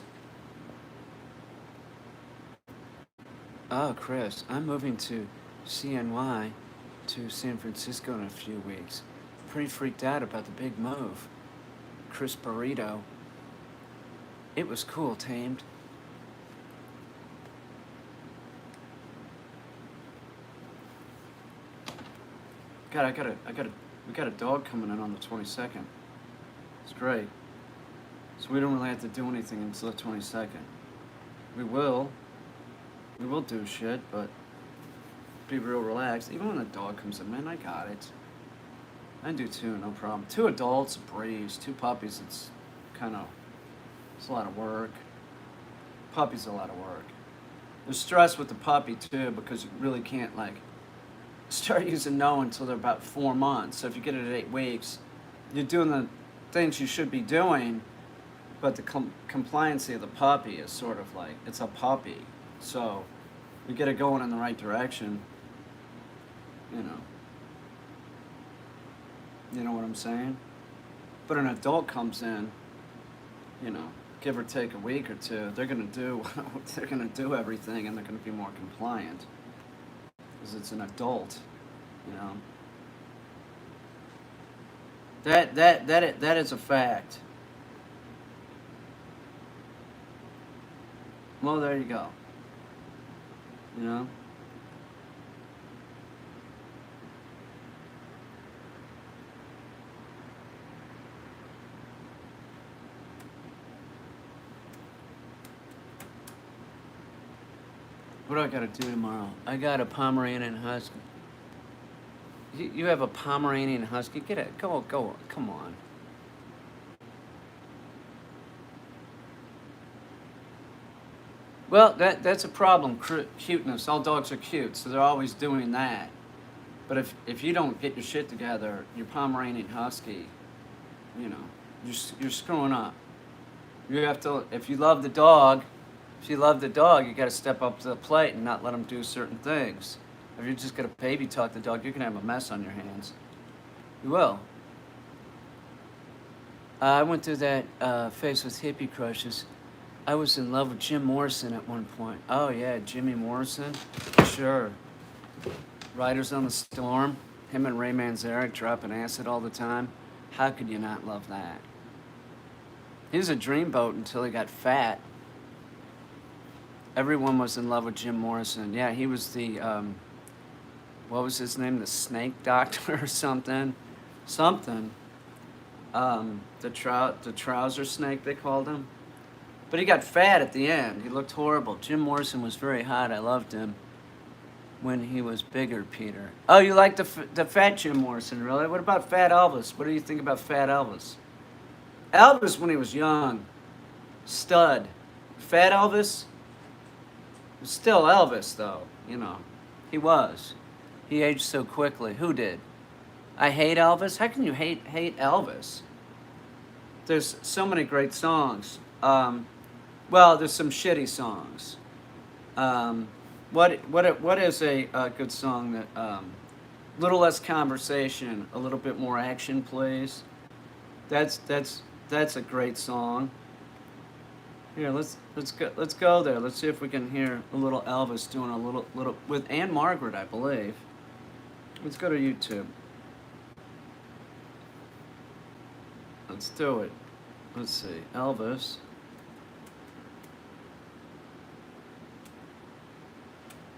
Oh, Chris, I'm moving to CNY to San Francisco in a few weeks. Pretty freaked out about the big move. Chris Burrito. It was cool, Tamed. God, we got a dog coming in on the 22nd. It's great. So we don't really have to do anything until the 22nd. We will do shit, but be real relaxed. Even when the dog comes in, man, I got it. I do too, no problem. 2 adults, a breeze. 2 puppies, it's a lot of work. Puppy's a lot of work. There's stress with the puppy too, because you really can't start using no until they're about 4 months. So if you get it at 8 weeks, you're doing the things you should be doing, but the compliancy of the puppy is sort of like, it's a puppy. So we get it going in the right direction, you know what I'm saying? But an adult comes in, give or take a week or 2, they're gonna do everything, and they're gonna be more compliant because it's an adult, That is a fact. Well, there you go. What do I gotta do tomorrow? I got a Pomeranian Husky. You have a Pomeranian Husky? Get it. Go. Come on. Well, that's a problem. Cuteness. All dogs are cute, so they're always doing that. But if you don't get your shit together, your Pomeranian Husky, you know, you're screwing up. You have to. If you love the dog, you got to step up to the plate and not let them do certain things. If you're just gonna baby talk the dog, you're gonna have a mess on your hands. You will. I went through that phase with hippie crushes. I was in love with Jim Morrison at one point. Oh yeah, Jimmy Morrison. Sure. Riders on the Storm. Him and Ray Manzarek dropping acid all the time. How could you not love that? He was a dreamboat until he got fat. Everyone was in love with Jim Morrison. Yeah, he was the, what was his name? The snake doctor or something? Something. The trouser snake, they called him. But he got fat at the end. He looked horrible. Jim Morrison was very hot. I loved him when he was bigger, Peter. Oh, you like the fat Jim Morrison, really? What about Fat Elvis? What do you think about Fat Elvis? Elvis, when he was young, stud. Fat Elvis, still Elvis, though, you know. He was. He aged so quickly. Who did? I hate Elvis? How can you hate Elvis? There's so many great songs. Well, there's some shitty songs. What is a good song that, little less conversation, a little bit more action, please? That's a great song. Here, let's go there. Let's see if we can hear a little Elvis doing a little with Anne Margaret, I believe. Let's go to YouTube. Let's do it. Let's see, Elvis.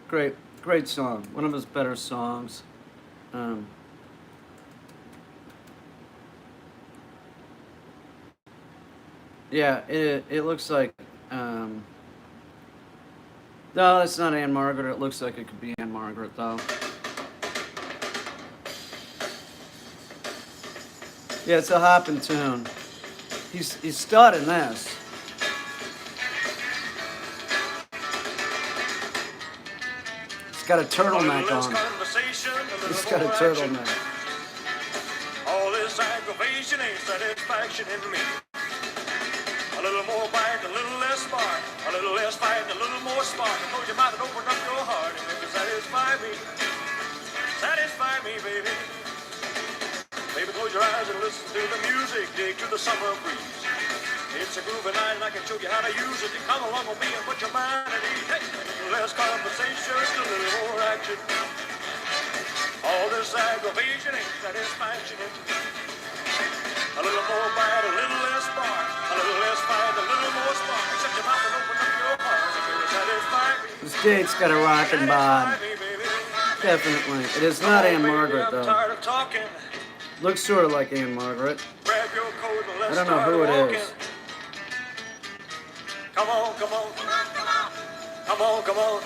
Great song. One of his better songs. Yeah, it looks like. No, it's not Anne Margaret. It looks like it could be Anne Margaret, though. Yeah, it's a hopping tune. He's studying this. He's got a turtleneck on. He's got a turtleneck. All this aggravation ain't satisfaction in me. A little more bite, a little less spark. A little less fight, a little more spark. I told you might have opened up your heart and maybe satisfy me. Satisfy me, baby. Baby, close your eyes and listen to the music. Dig to the summer breeze. It's a groovy night and I can show you how to use it. You come along with me and put your mind at ease. Hey, a little less conversation, just a little more action. All this aggravation ain't satisfaction in me. A little more bite, a little less spark. A little less fight, a little more spark. Shut your mouth and open up your heart. Baby, satisfy me. This date's got a rockin' bod. Definitely. It is not Anne Margaret, though. Looks sort of like Anne Margaret. I don't know who it is. Come on, come on. Come on, come on.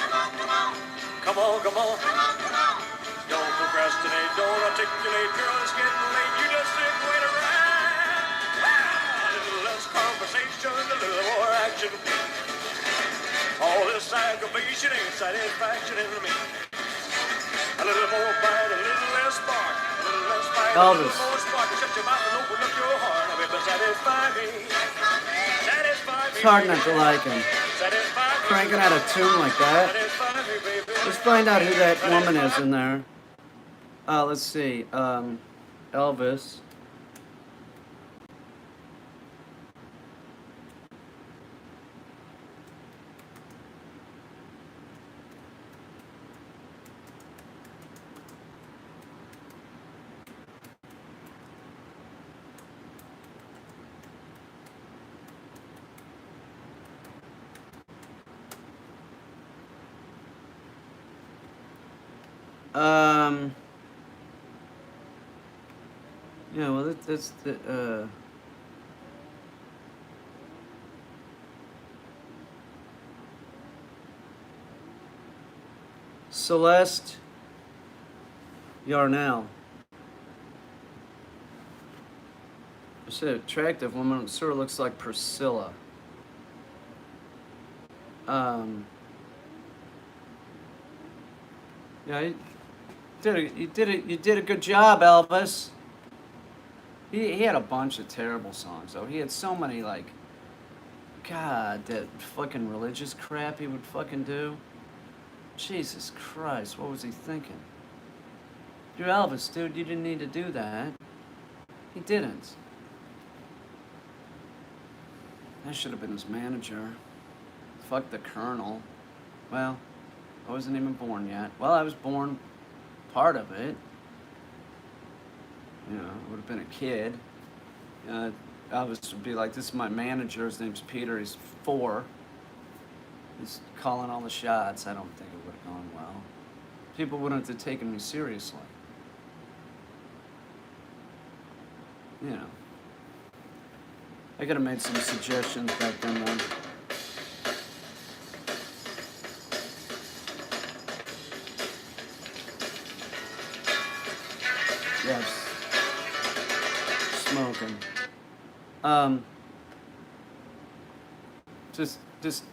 Come on, come on. Don't procrastinate, don't articulate, girl, it's getting late. You just sit and wait around. A little less conversation, a little more action. All this aggravation ain't satisfaction in me. A little more bite, a little less spark. A little less bite, a little more spark. Shut your mouth and open up your heart. Baby, satisfy me. Satisfy me. It's hard not to like him. Cranking out a tune like that. Let's find out who that woman is in there. Let's see. Elvis. Yeah, well, that's the, Celeste Yarnell. I said attractive woman. Sort of looks like Priscilla. Yeah, you did a good job, Elvis. He had a bunch of terrible songs though. He had so many like, God, that fucking religious crap he would fucking do. Jesus Christ, what was he thinking? You're Elvis, dude. You didn't need to do that. He didn't. I should have been his manager. Fuck the Colonel. Well, I wasn't even born yet. Well, I was born part of it. You know, I would have been a kid. Elvis would be like, this is my manager. His name's Peter. He's 4. He's calling all the shots. I don't think it would have gone well. People wouldn't have taken me seriously. You know. I could have made some suggestions back then. Yes. Smoking. Just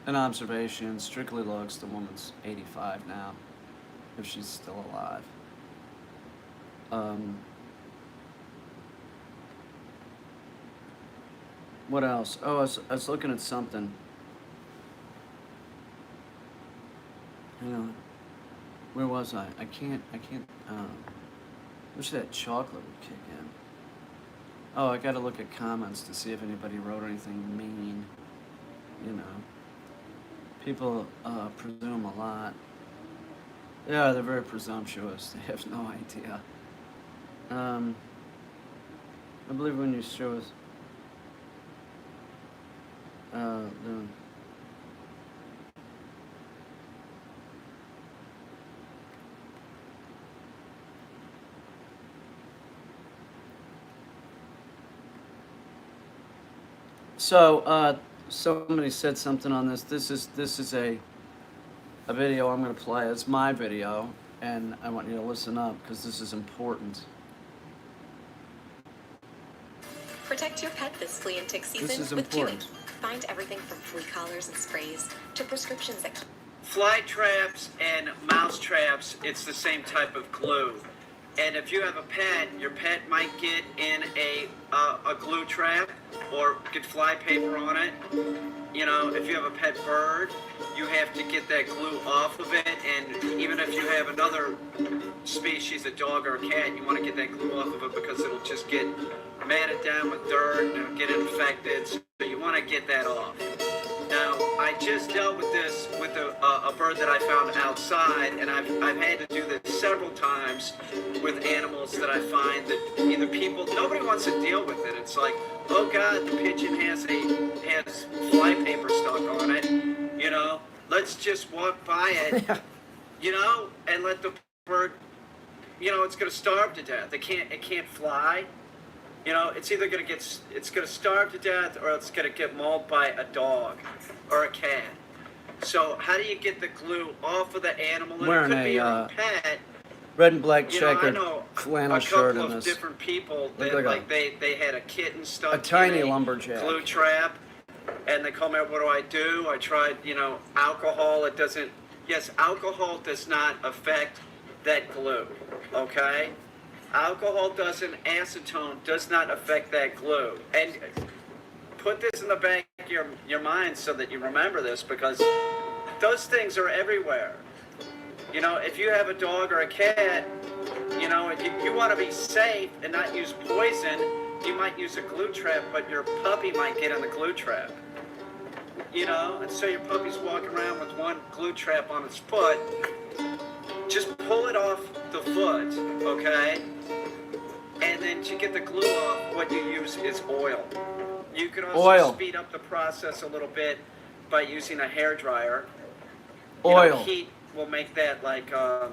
an observation. Strictly looks. The woman's 85 now, if she's still alive. What else? Oh, I was looking at something. You know, where was I? I can't, wish that chocolate would kick in. Oh, I gotta look at comments to see if anybody wrote anything mean. You know. People, presume a lot. Yeah, they're very presumptuous. They have no idea. I believe when you show us, So, somebody said something on this. This is a video I'm going to play. It's my video, and I want you to listen up because this is important. Protect your pet this flea and tick season This is with important. Kiwi. Find everything from flea collars and sprays to prescriptions that Fly traps and mouse traps, it's the same type of glue. And if you have a pet, your pet might get in a glue trap or get fly paper on it. You know, if you have a pet bird, you have to get that glue off of it. And even if you have another species, a dog or a cat, you want to get that glue off of it because it'll just get matted down with dirt and it'll get infected. So you want to get that off. Now, I just dealt with this with a bird that I found outside, and I've had to do this several times with animals that I find that either people, nobody wants to deal with it. It's like, oh God, the pigeon has fly paper stuck on it, you know, let's just walk by it, you know, and let the bird, you know, it's going to starve to death. It can't fly. You know, it's either going to starve to death or it's going to get mauled by a dog or a cat. So how do you get the glue off of the animal? And Wearing it could be your a own pet. red and black You know, I checkered know flannel a shirt couple and of this. different people Look that like they had a kitten stuck a tiny in a lumberjack. glue trap, and they call me, what do? I tried, you know, alcohol. Alcohol does not affect that glue, okay? Alcohol doesn't, acetone does not affect that glue. And put this in the back of your mind so that you remember this, because those things are everywhere. You know, if you have a dog or a cat, you know, if you want to be safe and not use poison, you might use a glue trap, but your puppy might get in the glue trap. You know, and so your puppy's walking around with one glue trap on its foot. Just pull it off the foot, okay? And then to get the glue off, what you use is oil. You can also speed up the process a little bit by using a hairdryer. Oil. Heat will make that like, you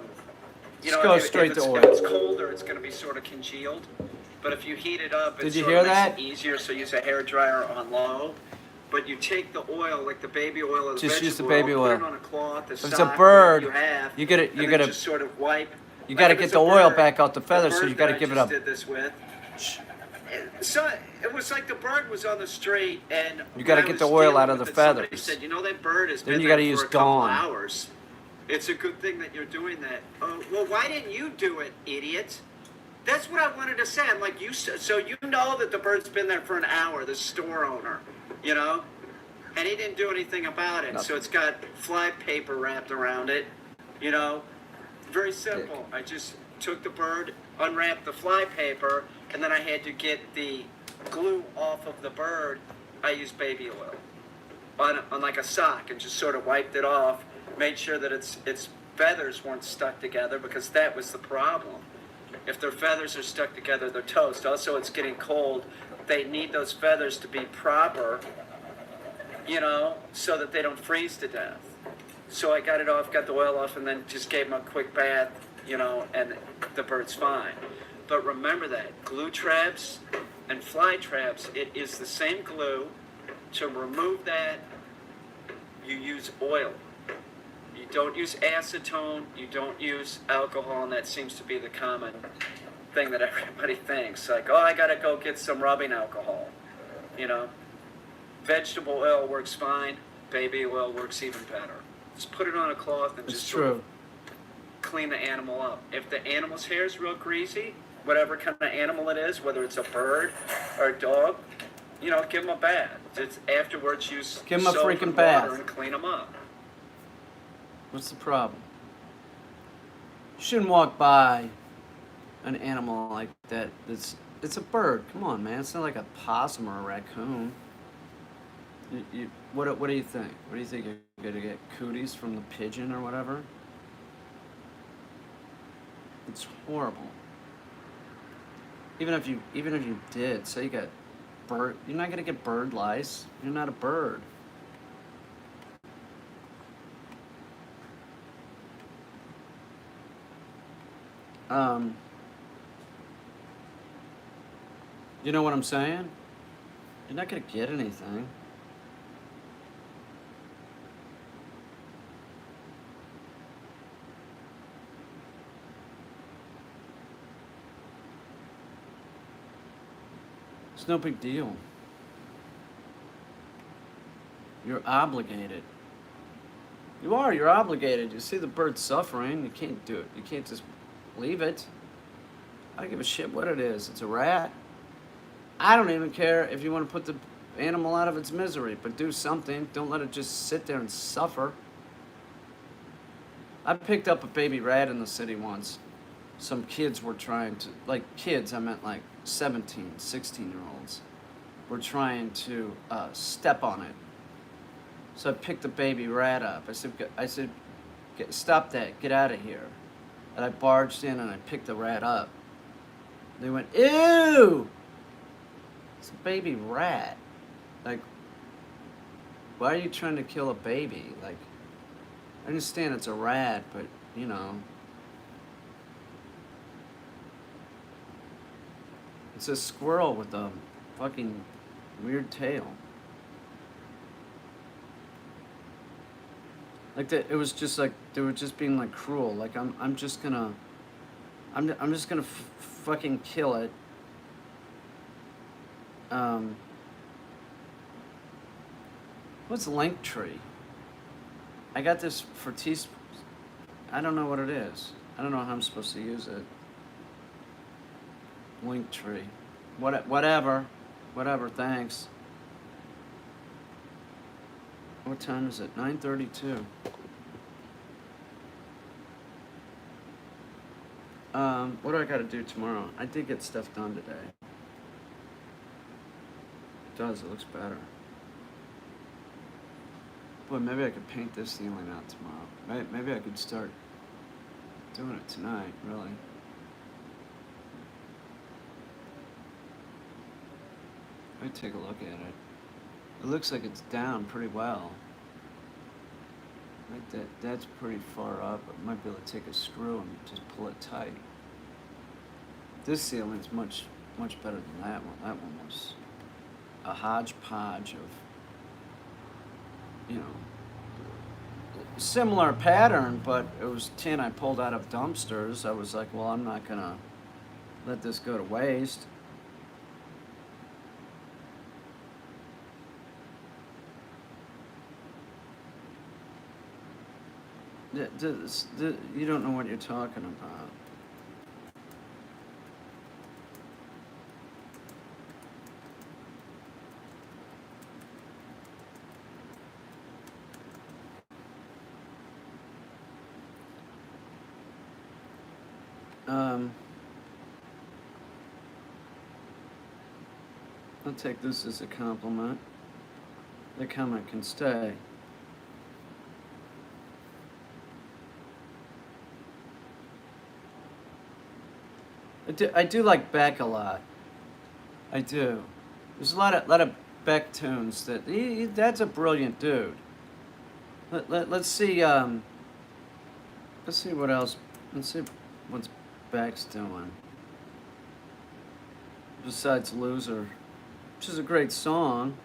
Just know, go if straight to oil. If it's colder, it's going to be sort of congealed. But if you heat it up, it Did you sort hear of makes that? it easier. So use a hairdryer on low. but you take the oil, like the baby oil or the Just vegetable use the baby oil, oil. put it on a cloth, a If it's sock, a bird, whatever you have, you get it. and You then got just to. sort of wipe. You Like got to if get it's the a oil bird, back out the feathers, so bird you got to that I give it just a. did this with. So it was like the bird was on the street, and You got to when I get the was oil dealing out of the with it, somebody feathers. said, that bird has Then been you there gotta for use a couple Dawn. hours. It's a good thing that you're doing that. Well, why didn't you do it, idiot? That's what I wanted to say. I'm like, so you know that the bird's been there for an hour, the store owner, and he didn't do anything about it. Nothing. So it's got fly paper wrapped around it, Very simple. I just took the bird, unwrapped the fly paper, and then I had to get the glue off of the bird. I used baby oil on like a sock and just sort of wiped it off, made sure that its feathers weren't stuck together, because that was the problem. If their feathers are stuck together, they're toast. Also, it's getting cold. They need those feathers to be proper, so that they don't freeze to death. So I got it off, got the oil off, and then just gave them a quick bath, and the bird's fine. But remember that glue traps and fly traps, it is the same glue. To remove that, you use oil. You don't use acetone, you don't use alcohol, and that seems to be the common thing that everybody thinks. Like, oh, I gotta go get some rubbing alcohol. Vegetable oil works fine, baby oil works even better. Just put it on a cloth and It's just sort of true. clean the animal up. If the animal's hair is real greasy, whatever kind of animal it is, whether it's a bird or a dog, give them a bath. Just afterwards, use Give 'em a soap freaking and bath. water and clean them up. What's the problem? You shouldn't walk by an animal like that. It's a bird. Come on, man. It's not like a possum or a raccoon. What do you think? What do you think? You're gonna get cooties from the pigeon or whatever? It's horrible. Even if you did, say you got bird, you're not gonna get bird lice. You're not a bird. You know what I'm saying? You're not gonna get anything. It's no big deal. You're obligated. You're obligated. You see the bird suffering, you can't do it. You can't just leave it. I don't give a shit what it is. It's a rat. I don't even care if you want to put the animal out of its misery, but do something. Don't let it just sit there and suffer. I picked up a baby rat in the city once. Some kids were trying to, like kids, I meant like 17, 16-year-olds, were trying to step on it. So I picked the baby rat up. I said, stop that, get out of here. And I barged in and I picked the rat up. They went, ew! It's a baby rat. Like, why are you trying to kill a baby? Like, I understand it's a rat, but, it's a squirrel with a fucking weird tail. Like it was just like they were just being like cruel. Like I'm just gonna fucking kill it. What's Linktree? I got this for teaspoons. I don't know what it is. I don't know how I'm supposed to use it. Linktree. Whatever. Thanks. What time is it? 9:32. What do I gotta do tomorrow? I did get stuff done today. It does, it looks better. Boy, maybe I could paint this ceiling out tomorrow. Maybe I could start doing it tonight, really. Let me take a look at it. It looks like it's down pretty well. Right, that's pretty far up. I might be able to take a screw and just pull it tight. This ceiling's much better than that one. That one was a hodgepodge of you know, similar pattern, but it was tin I pulled out of dumpsters. I was like, well, I'm not gonna let this go to waste. You don't know what you're talking about. I'll take this as a compliment. The comment can stay. I do like Beck a lot. I do. There's a lot of Beck tunes that that's a brilliant dude. Let's see. Let's see what else. Let's see what's Beck's doing. Besides "Loser," which is a great song.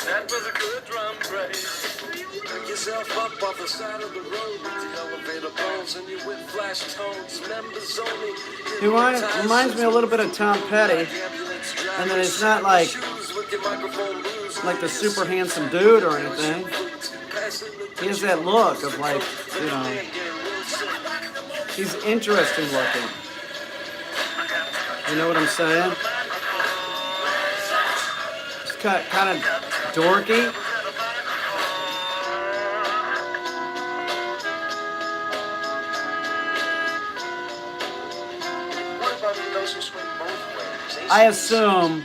That was a good drum break. Pick yourself up off the side of the road with the elevator bones and you with flash tones. Members only. He reminds me a little bit of Tom Petty, and then it's not like the super handsome dude or anything. He has that look of like, you know, he's interesting looking. You know what I'm saying? It's kind of dorky. I assume.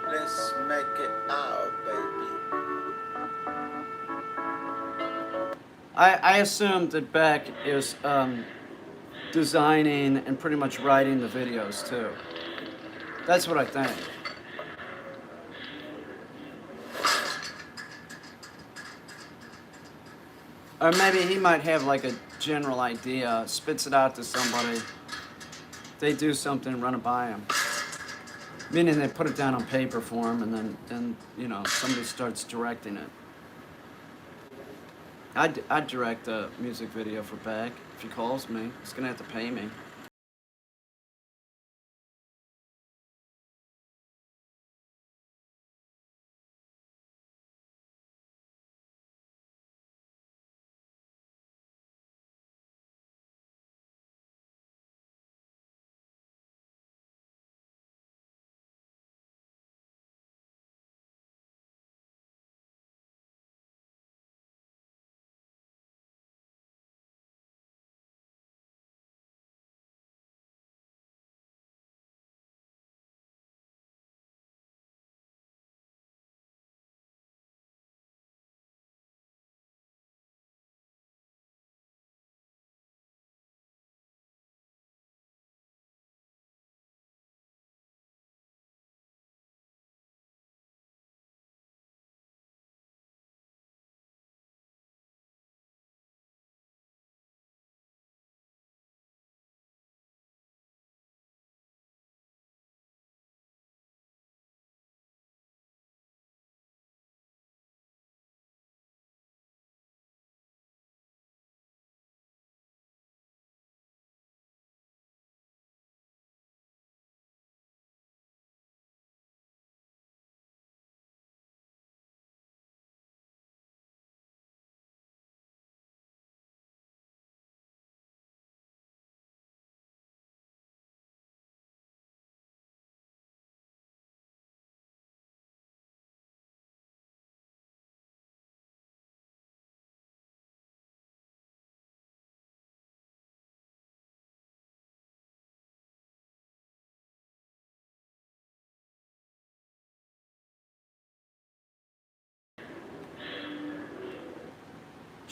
Let's make it out, baby. I assume that Beck is designing and pretty much writing the videos too. That's what I think. Or maybe he might have like a general idea, spits it out to somebody. They do something, run it by him. Meaning they put it down on paper for him, and then you know, somebody starts directing it. I'd direct a music video for Beck if he calls me. He's gonna have to pay me.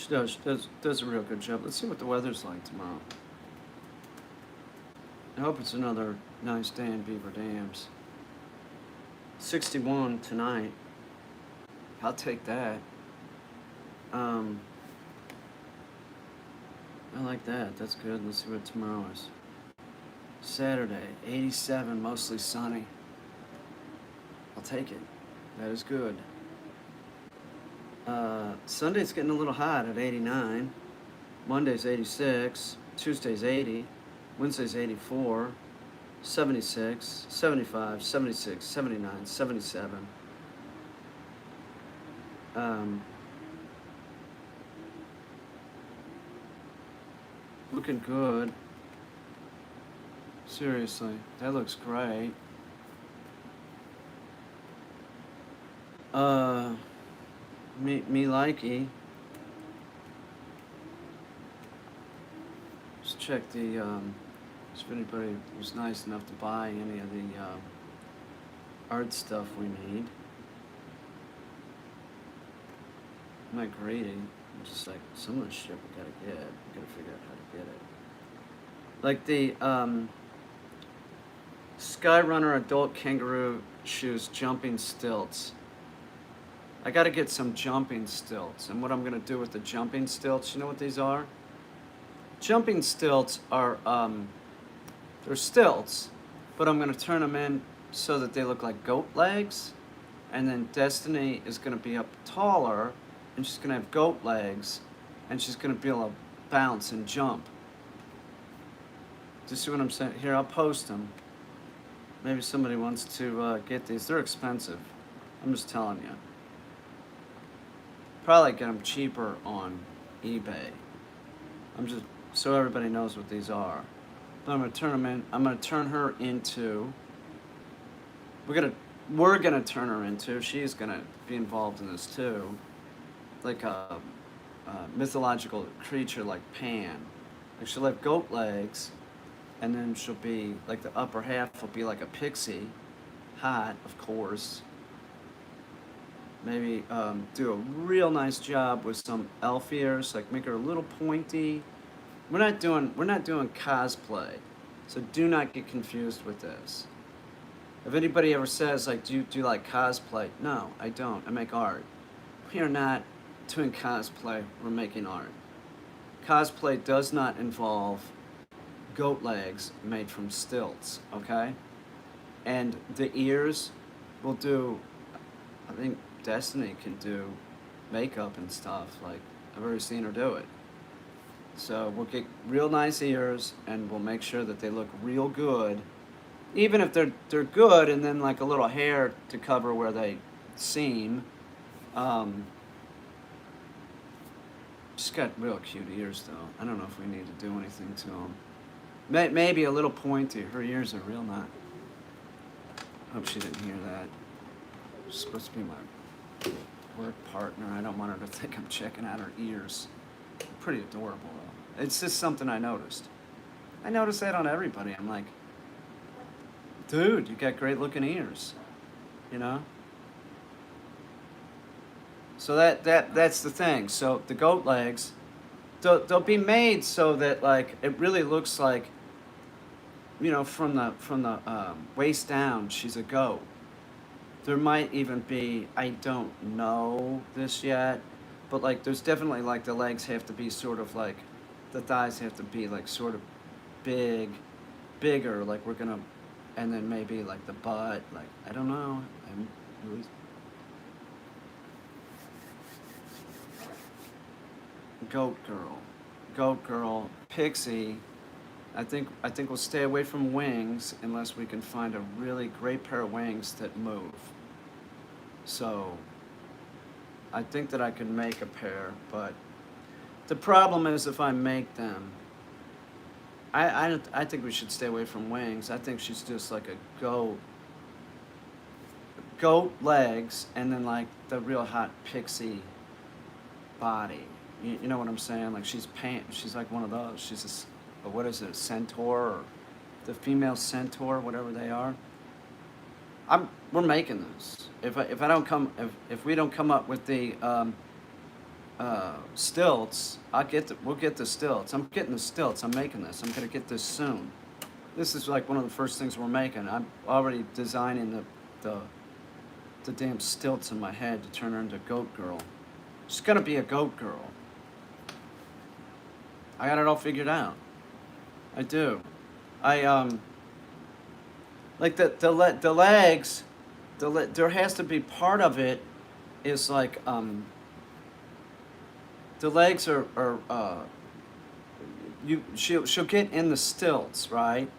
She does a real good job. Let's see what the weather's like tomorrow. I hope it's another nice day in Beaver Dams. 61 tonight. I'll take that. I like that. That's good. Let's see what tomorrow is. Saturday, 87, mostly sunny. I'll take it. That is good. Sunday's getting a little hot at 89. Monday's 86. Tuesday's 80. Wednesday's 84. 76. 75. 76. 79. 77. Looking good. Seriously, that looks great. Me likey. Just check the, if anybody was nice enough to buy any of the art stuff we need. I'm not greedy. I'm just like, some of this shit we gotta get. We gotta figure out how to get it. Like the Skyrunner adult kangaroo shoes jumping stilts. I gotta get some jumping stilts. And what I'm gonna do with the jumping stilts, you know what these are? Jumping stilts are, they're stilts, but I'm gonna turn them in so that they look like goat legs. And then Destiny is gonna be up taller, and she's gonna have goat legs, and she's gonna be able to bounce and jump. Do you see what I'm saying? Here, I'll post them. Maybe somebody wants to get these. They're expensive. I'm just telling you. Probably get them cheaper on eBay. I'm just so everybody knows what these are. But I'm gonna turn them in. I'm gonna turn her into. We're gonna turn her into. She's gonna be involved in this too. Like a mythological creature like Pan. Like she'll have goat legs, and then she'll be like the upper half will be like a pixie, hot of course. Maybe do a real nice job with some elf ears, like make her a little pointy. We're not doing cosplay, so do not get confused with this. If anybody ever says like, do you like cosplay? No, I don't. I make art. We are not doing cosplay. We're making art. Cosplay does not involve goat legs made from stilts, okay? And the ears will do, I think Destiny can do makeup and stuff. Like, I've already seen her do it. So we'll get real nice ears, and we'll make sure that they look real good. Even if they're good, and then like a little hair to cover where they seam. She's got real cute ears, though. I don't know if we need to do anything to them. Maybe a little pointy. Her ears are real not. Hope she didn't hear that. She's supposed to be my work partner. I don't want her to think I'm checking out her ears. Pretty adorable, though. It's just something I noticed. I notice that on everybody. I'm like, dude, you got great looking ears. You know? So that's the thing. So the goat legs, they'll be made so that like it really looks like, you know, from the waist down, she's a goat. There might even be, I don't know this yet, but like there's definitely like the legs have to be sort of like, the thighs have to be like sort of bigger, like we're gonna, and then maybe like the butt, like I don't know. I'm really. Goat girl, pixie. I think we'll stay away from wings unless we can find a really great pair of wings that move. So I think that I can make a pair, but the problem is if I make them, I think we should stay away from wings. I think she's just like a goat legs, and then like the real hot pixie body. You know what I'm saying? Like she's like one of those. She's what is it, a centaur, or the female centaur, whatever they are. We're making this. If we don't come up with the stilts. We'll get the stilts. I'm getting the stilts. I'm making this. I'm gonna get this soon. This is like one of the first things we're making. I'm already designing the damn stilts in my head to turn her into Goat Girl. She's gonna be a Goat Girl. I got it all figured out. I do. Like the legs, there has to be part of it is like the legs are she'll get in the stilts, right?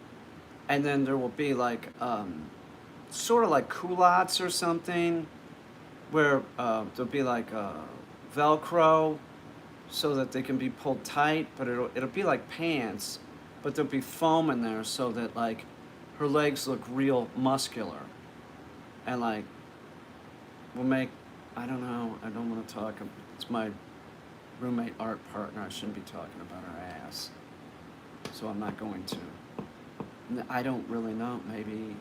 And then there will be like sort of like culottes or something where there'll be like Velcro so that they can be pulled tight, but it'll be like pants, but there'll be foam in there so that like her legs look real muscular, and like we'll make, I don't know, I don't want to talk. It's my roommate art partner. I shouldn't be talking about her ass, so I'm not going to. I don't really know. Maybe,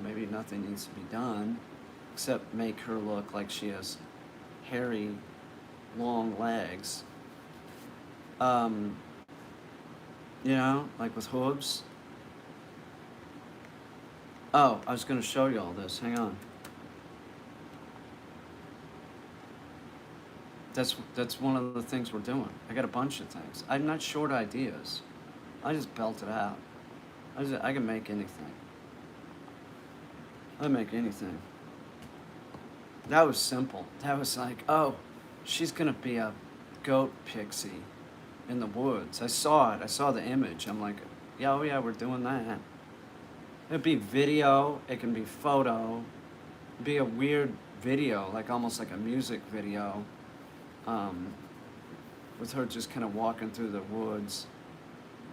maybe nothing needs to be done except make her look like she has hairy, long legs. Like with hooves. Oh, I was going to show you all this. Hang on. That's one of the things we're doing. I got a bunch of things. I'm not short ideas. I just belt it out. I can make anything. I make anything. That was simple. That was like, oh, she's gonna be a goat pixie in the woods. I saw it. I saw the image. I'm like, yeah, oh yeah, we're doing that. It'd be video. It can be photo. It'd be a weird video, like almost like a music video, with her just kind of walking through the woods.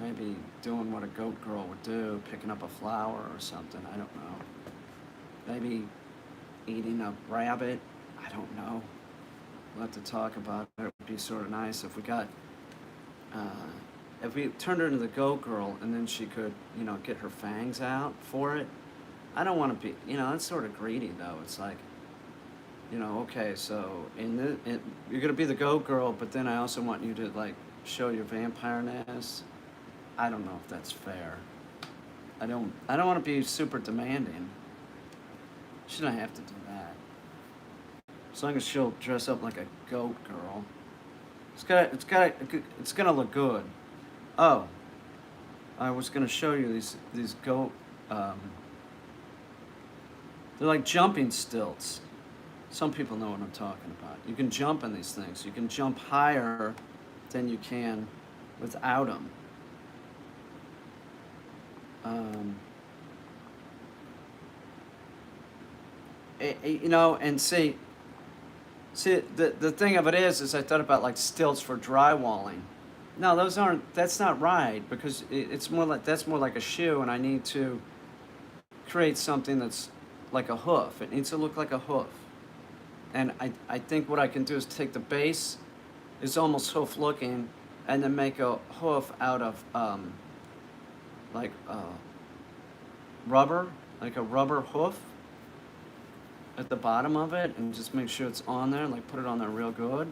Maybe doing what a goat girl would do, picking up a flower or something, I don't know. Maybe eating a rabbit, I don't know. We'll have to talk about it. It would be sort of nice if we got, if we turned her into the goat girl and then she could, get her fangs out for it. I don't want to be, that's sort of greedy though. It's like, okay, so you're going to be the goat girl, but then I also want you to like show your vampire-ness. I don't know if that's fair. I don't want to be super demanding. She don't have to do that. As long as she'll dress up like a goat girl. It's gonna look good. Oh, I was gonna show you these goat. They're like jumping stilts. Some people know what I'm talking about. You can jump in these things. You can jump higher than you can without them. And see, the thing of it is I thought about like stilts for drywalling. No, that's not right, because that's more like a shoe, and I need to create something that's like a hoof. It needs to look like a hoof. And I think what I can do is take the base, is almost hoof looking, and then make a hoof out of rubber, like a rubber hoof at the bottom of it, and just make sure it's on there, like put it on there real good.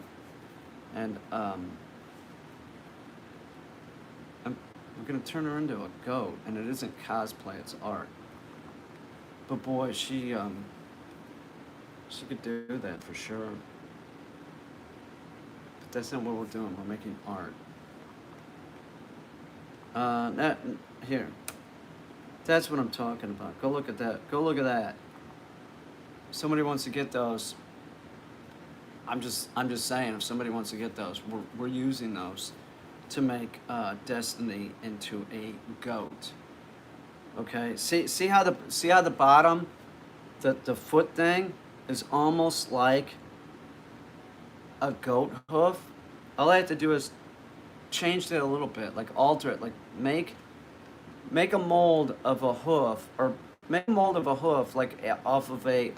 And I'm gonna turn her into a goat, and it isn't cosplay, it's art. But boy, she could do that for sure. But that's not what we're doing, we're making art. Here. That's what I'm talking about. Go look at that. Go look at that. If somebody wants to get those, I'm just saying, if somebody wants to get those, we're using those to make Destiny into a goat. Okay? See how the bottom, the foot thing is almost like a goat hoof? All I have to do is change it a little bit, like alter it, like make a mold of a hoof, or make a mold of a hoof like off of a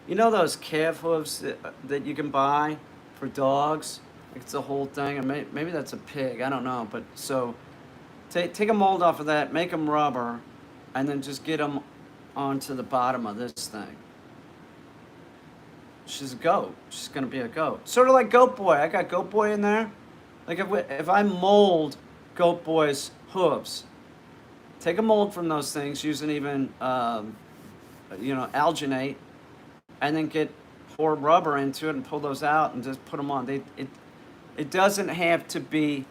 those calf hoofs that you can buy for dogs. It's a whole thing, and maybe that's a pig, I don't know. But so take a mold off of that, make them rubber, and then just get them onto the bottom of this thing. She's a goat. She's gonna be a goat. Sort of like Goat Boy. I got Goat Boy in there. Like if I mold Goat Boy's hooves, take a mold from those things using even alginate, and then pour rubber into it and pull those out and just put them on. It doesn't have to be.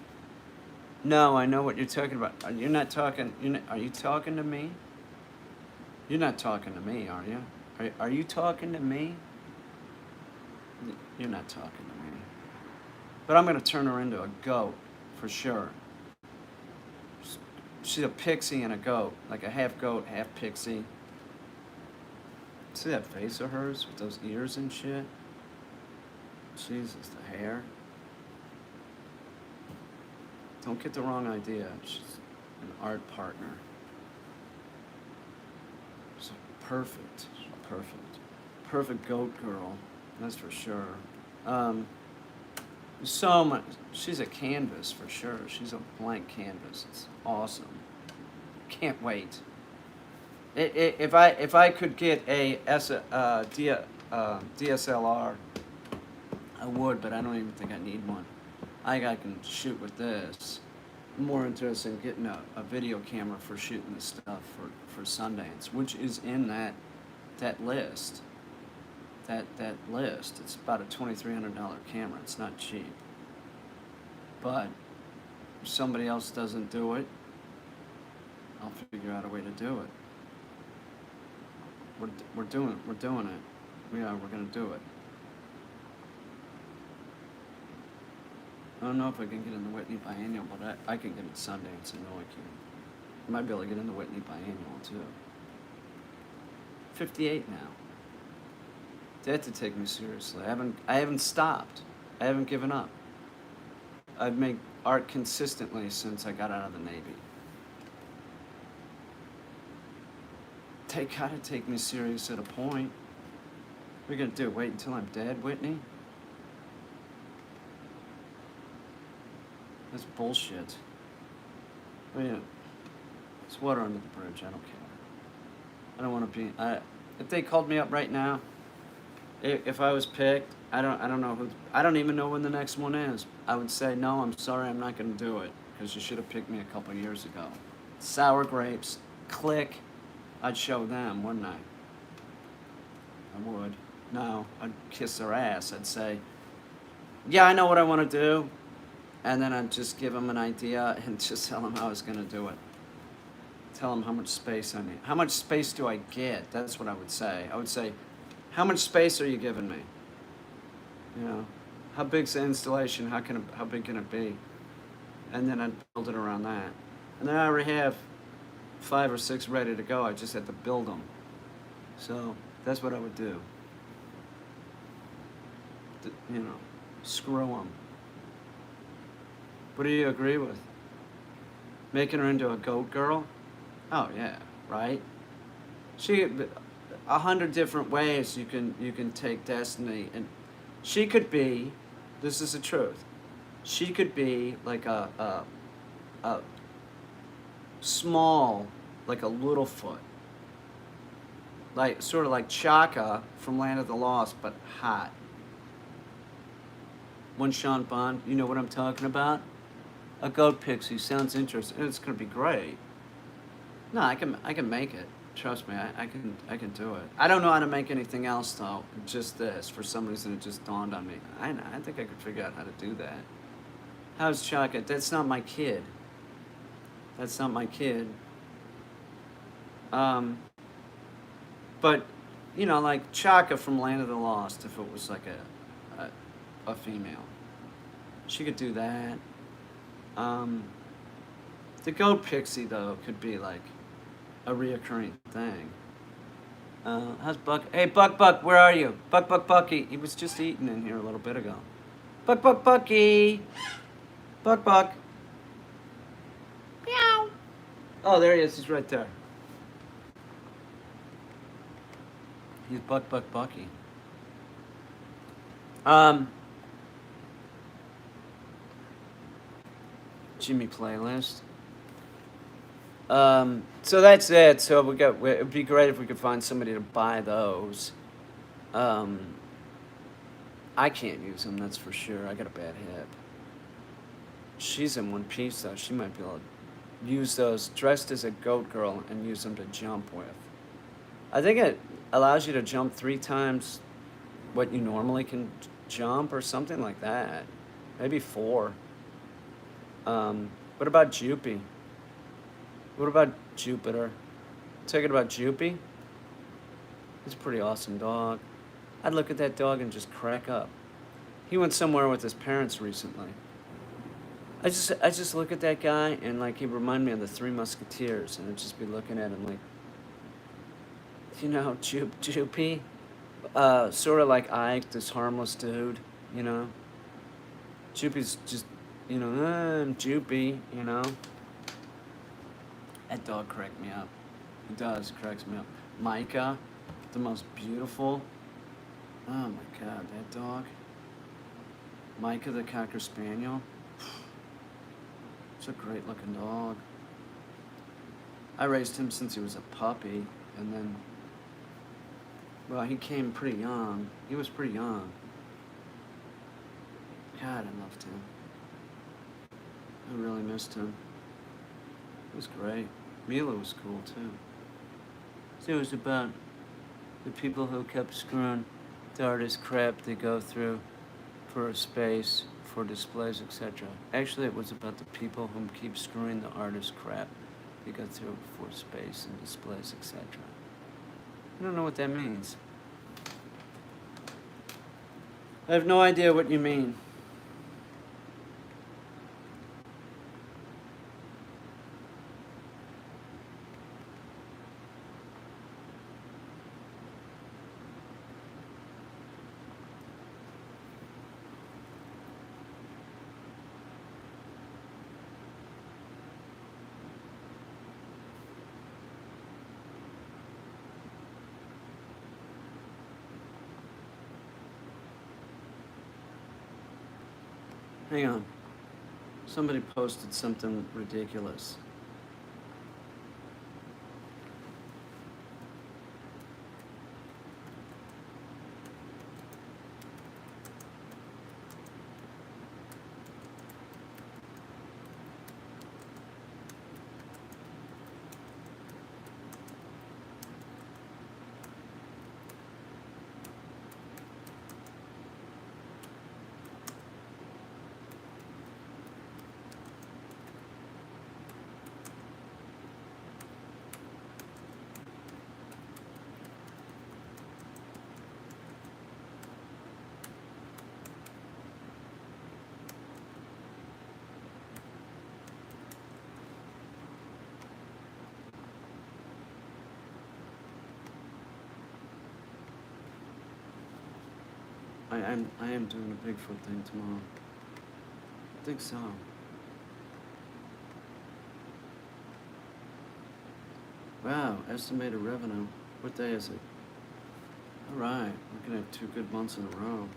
No, I know what you're talking about. You're not talking. Are you talking to me? You're not talking to me, are you? Are you talking to me? You're not talking to me. But I'm going to turn her into a goat, for sure. She's a pixie and a goat. Like a half goat, half pixie. See that face of hers with those ears and shit? Jesus, the hair. Don't get the wrong idea. She's an art partner. So perfect. Perfect goat girl. That's for sure. So much. She's a canvas for sure. She's a blank canvas. It's awesome. Can't wait. If I could get a DSLR, I would, but I don't even think I need one. I can shoot with this. I'm more interested in getting a video camera for shooting this stuff for Sundance, which is in that list. That list. It's about a $2,300 camera. It's not cheap. But if somebody else doesn't do it, I'll figure out a way to do it. We're doing it. We're gonna do it. I don't know if I can get in the Whitney Biennial, but I can get in Sundance. I know I can. I might be able to get in the Whitney Biennial too. 58 now. They had to take me seriously. I haven't stopped. I haven't given up. I've made art consistently since I got out of the Navy. They gotta take me serious at a point. What are you gonna do? Wait until I'm dead, Whitney? That's bullshit. I mean, it's water under the bridge. I don't care. I don't want to be. If they called me up right now, if I was picked, I don't know who. I don't even know when the next one is. I would say no. I'm sorry. I'm not going to do it because you should have picked me a couple years ago. Sour grapes. Click. I'd show them, wouldn't I? I would. No, I'd kiss their ass. I'd say, yeah, I know what I want to do. And then I'd just give them an idea and just tell them how I was going to do it. Tell them how much space I need. How much space do I get? That's what I would say. I would say, how much space are you giving me? You know, how big's the installation? How big can it be? And then I'd build it around that. And then I already have 5 or 6 ready to go. I just had to build them. So that's what I would do. You know, screw them. What do you agree with? Making her into a goat girl? Oh yeah, right? 100 different ways you can take Destiny, and she could be, this is the truth, she could be like a small, like a Littlefoot. Like, sort of like Chaka from Land of the Lost, but hot. One Sean Bond, you know what I'm talking about? A goat pixie sounds interesting. It's gonna be great. No, I can make it. Trust me, I can do it. I don't know how to make anything else though. Just this. For some reason, it just dawned on me. I think I could figure out how to do that. How's Chaka? That's not my kid. That's not my kid. But you know, like Chaka from Land of the Lost, if it was like a female, she could do that. The goat pixie though could be like a reoccurring thing. How's Buck? Hey, Buck, where are you? Bucky. He was just eating in here a little bit ago. Bucky. Buck. Meow. Oh, there he is. He's right there. He's Bucky. Jimmy playlist. So that's it. So it'd be great if we could find somebody to buy those. I can't use them, that's for sure. I got a bad hip. She's in one piece though. She might be able to use those dressed as a goat girl and use them to jump with. I think it allows you to jump 3 times what you normally can jump or something like that. Maybe 4. What about Jupy? What about Jupiter? Thinking about Jupy? He's a pretty awesome dog. I'd look at that dog and just crack up. He went somewhere with his parents recently. I just look at that guy and like he remind me of the Three Musketeers, and I'd just be looking at him like, you know, Jupy, sort of like Ike, this harmless dude, you know. Jupy's just, you know, I'm Jupy, you know. That dog cracked me up. He does, cracks me up. Micah, the most beautiful. Oh my God, that dog. Micah the Cocker Spaniel. It's a great looking dog. I raised him since he was a puppy, and then, well, he came pretty young. He was pretty young. God, I loved him. I really missed him. It was great. Mila was cool too. So it was about the people who kept screwing the artist crap they go through for space, for displays, etc. Actually, it was about the people who keep screwing the artist crap they go through for space and displays, etc. I don't know what that means. I have no idea what you mean. Hang on. Somebody posted something ridiculous. I am doing a Bigfoot thing tomorrow. I think so. Wow, estimated revenue. What day is it? All right, we're gonna have 2 good months in a row.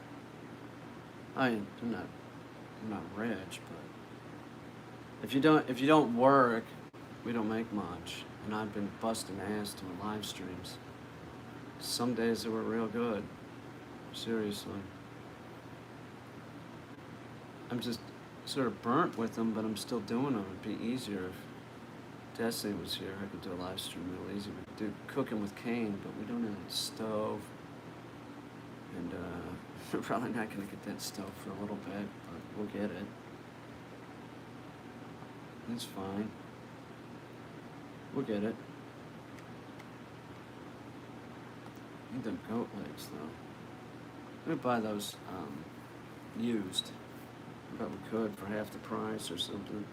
I'm not rich, but if you don't work, we don't make much. And I've been busting ass doing live streams. Some days they were real good. Seriously. I'm just sort of burnt with them, but I'm still doing them. It'd be easier if Destiny was here. I could do a live stream real easy. We could do cooking with Kane, but we don't have a stove. And we're probably not going to get that stove for a little bit, but we'll get it. It's fine. We'll get it. Need them goat legs, though. I'm gonna buy those used. I bet we could for half the price or something.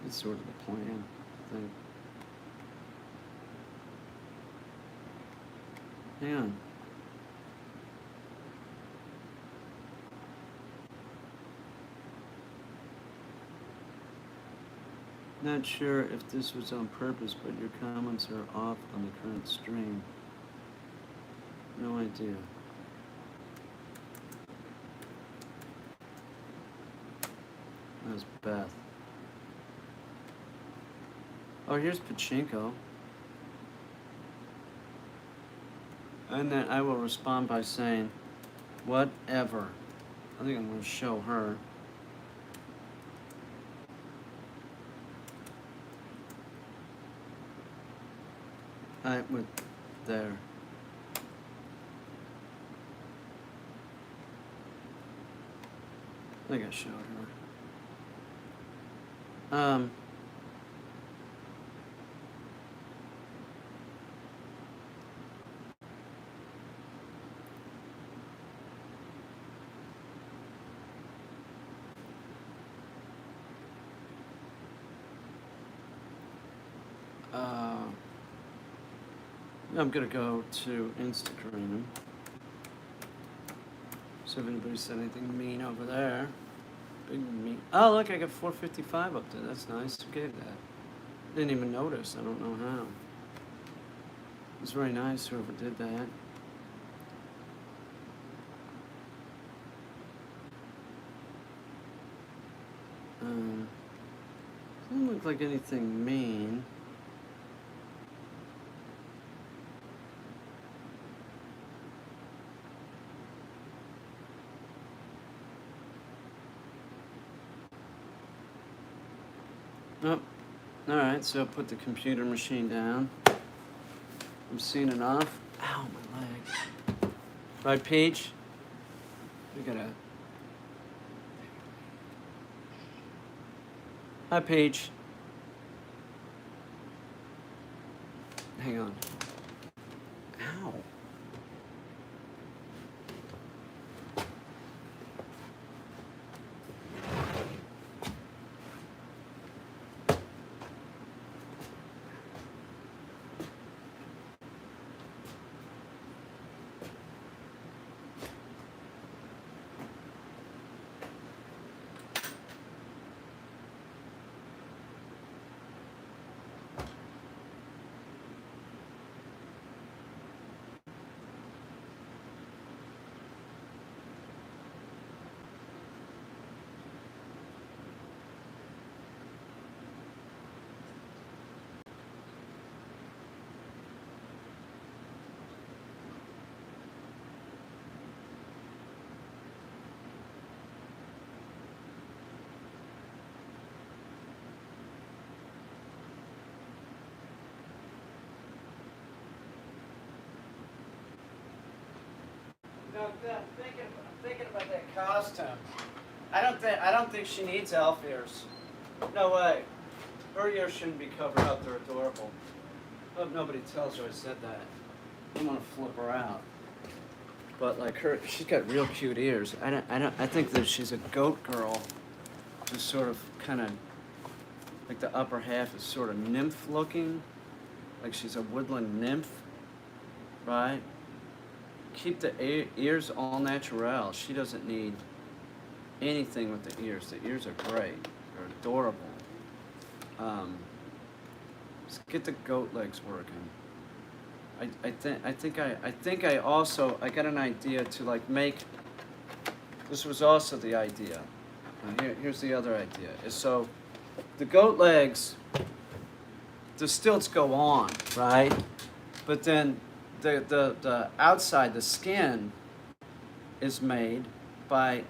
It's sort of the plan, I think. Hang on. Not sure if this was on purpose, but your comments are off on the current stream. No idea. That's Beth. Oh, here's Pachinko. And then I will respond by saying, whatever. I think I'm going to show her. I went there. I think I showed her. I'm gonna go to Instagram. So if anybody said anything mean over there, big mean. Oh, look, I got 455 up there. That's nice. Who gave that? Didn't even notice. I don't know how. It was very nice, whoever did that. Doesn't look like anything mean. Oh, alright, so put the computer machine down. I'm seeing enough. Ow, my leg. Right, Peach? We gotta. Hi, Peach. Hang on. Ow. No, I'm thinking about that costume. I don't think she needs elf ears. No way. Her ears shouldn't be covered up. They're adorable. Hope nobody tells her I said that. I'm gonna flip her out. But like her, she's got real cute ears. I think that she's a goat girl. Just sort of, kind of, like the upper half is sort of nymph looking. Like she's a woodland nymph, right? Keep the ears all natural. She doesn't need anything with the ears. The ears are great. They're adorable. Just get the goat legs working. I think I also got an idea to like make. This was also the idea. Here's the other idea. Is so, the goat legs. The stilts go on, right? But then the outside, the skin, is made by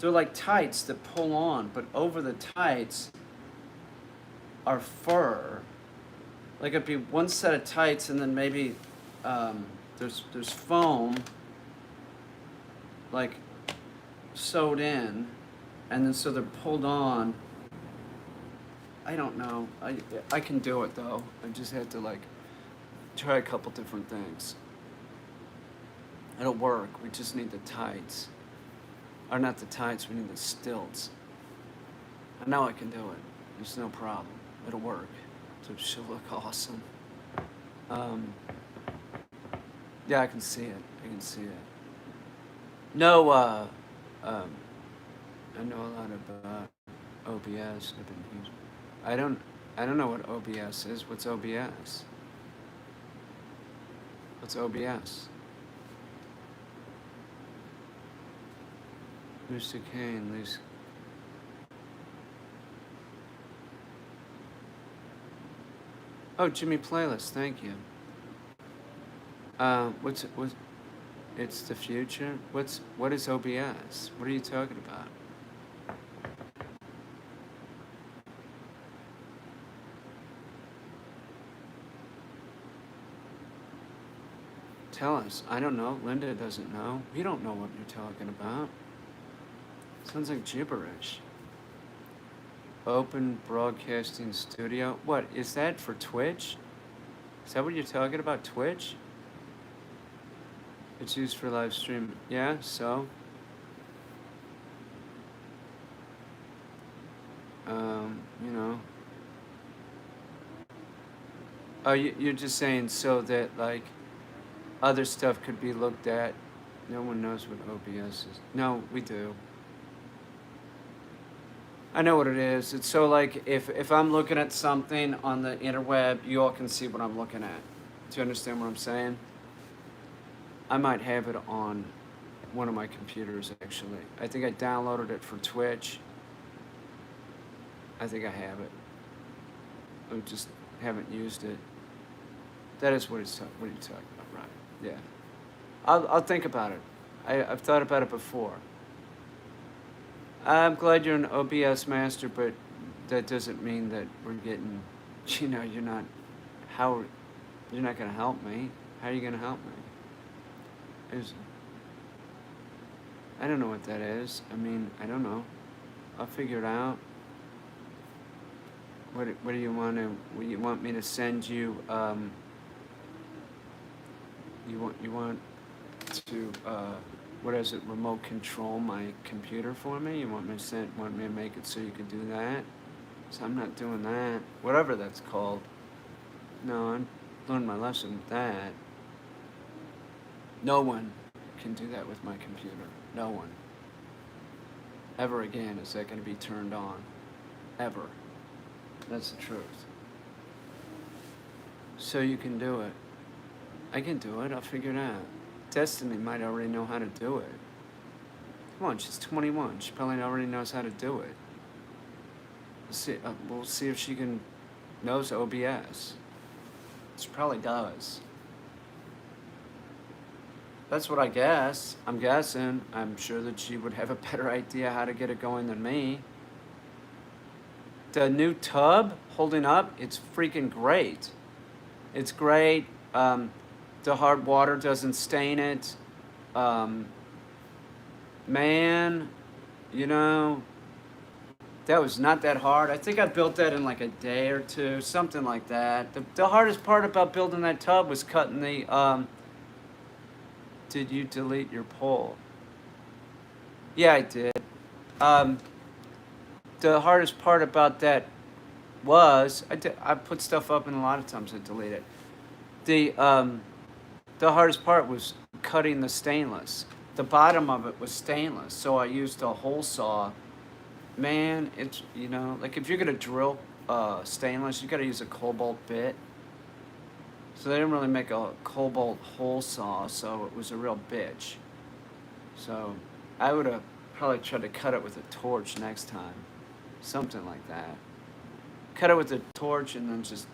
they're like tights that pull on, but over the tights are fur. Like it'd be one set of tights, and then maybe there's foam like sewed in, and then so they're pulled on. I don't know. I can do it though. I just had to like try a couple different things. It'll work. We just need the tights. Or not the tights, we need the stilts. I know I can do it. There's no problem. It'll work. So she'll look awesome. Yeah, I can see it. I can see it. No, I know a lot about OBS. I've been using. I don't know what OBS is. What's OBS? What's OBS? Mr. Kane, Lisa. Oh, Jimmy Playlist, thank you. What's it's the future? What is OBS? What are you talking about? Tell us. I don't know. Linda doesn't know. We don't know what you're talking about. Sounds like gibberish. Open Broadcasting Studio. What, is that for Twitch? Is that what you're talking about, Twitch? It's used for live stream. Yeah, so? You know. Oh, you're just saying so that, like, other stuff could be looked at. No one knows what OBS is. No, we do. I know what it is. It's so like if I'm looking at something on the interweb, you all can see what I'm looking at. Do you understand what I'm saying? I might have it on one of my computers actually. I think I downloaded it for Twitch. I think I have it. I just haven't used it. That is what what are you talking about, right? Yeah. I'll think about it. I've thought about it before. I'm glad you're an OBS master, but that doesn't mean that we're getting, you're not you're not going to help me. How are you going to help me? I don't know what that is. I mean, I don't know. I'll figure it out. What do you want to, you want me to send you, you want to, what is it, remote control my computer for me? You want me to make it so you can do that? So I'm not doing that. Whatever that's called. No, I'm learning my lesson with that. No one can do that with my computer. No one. Ever again is that going to be turned on. Ever. That's the truth. So you can do it. I can do it. I'll figure it out. Destiny might already know how to do it. Come on, she's 21. She probably already knows how to do it. We'll see if she knows OBS. She probably does. That's what I guess. I'm guessing. I'm sure that she would have a better idea how to get it going than me. The new tub holding up, it's freaking great. It's great. The hard water doesn't stain it. Man, you know, that was not that hard. I think I built that in like a day or two, something like that. The hardest part about building that tub was cutting the, did you delete your poll? Yeah, I did. The hardest part about that was, I put stuff up and a lot of times I delete it. The hardest part was cutting the stainless. The bottom of it was stainless, so I used a hole saw. Man, it's, you know, like if you're gonna drill stainless, you gotta use a cobalt bit. So they didn't really make a cobalt hole saw, so it was a real bitch. So I would have probably tried to cut it with a torch next time. Something like that. Cut it with a torch and then just,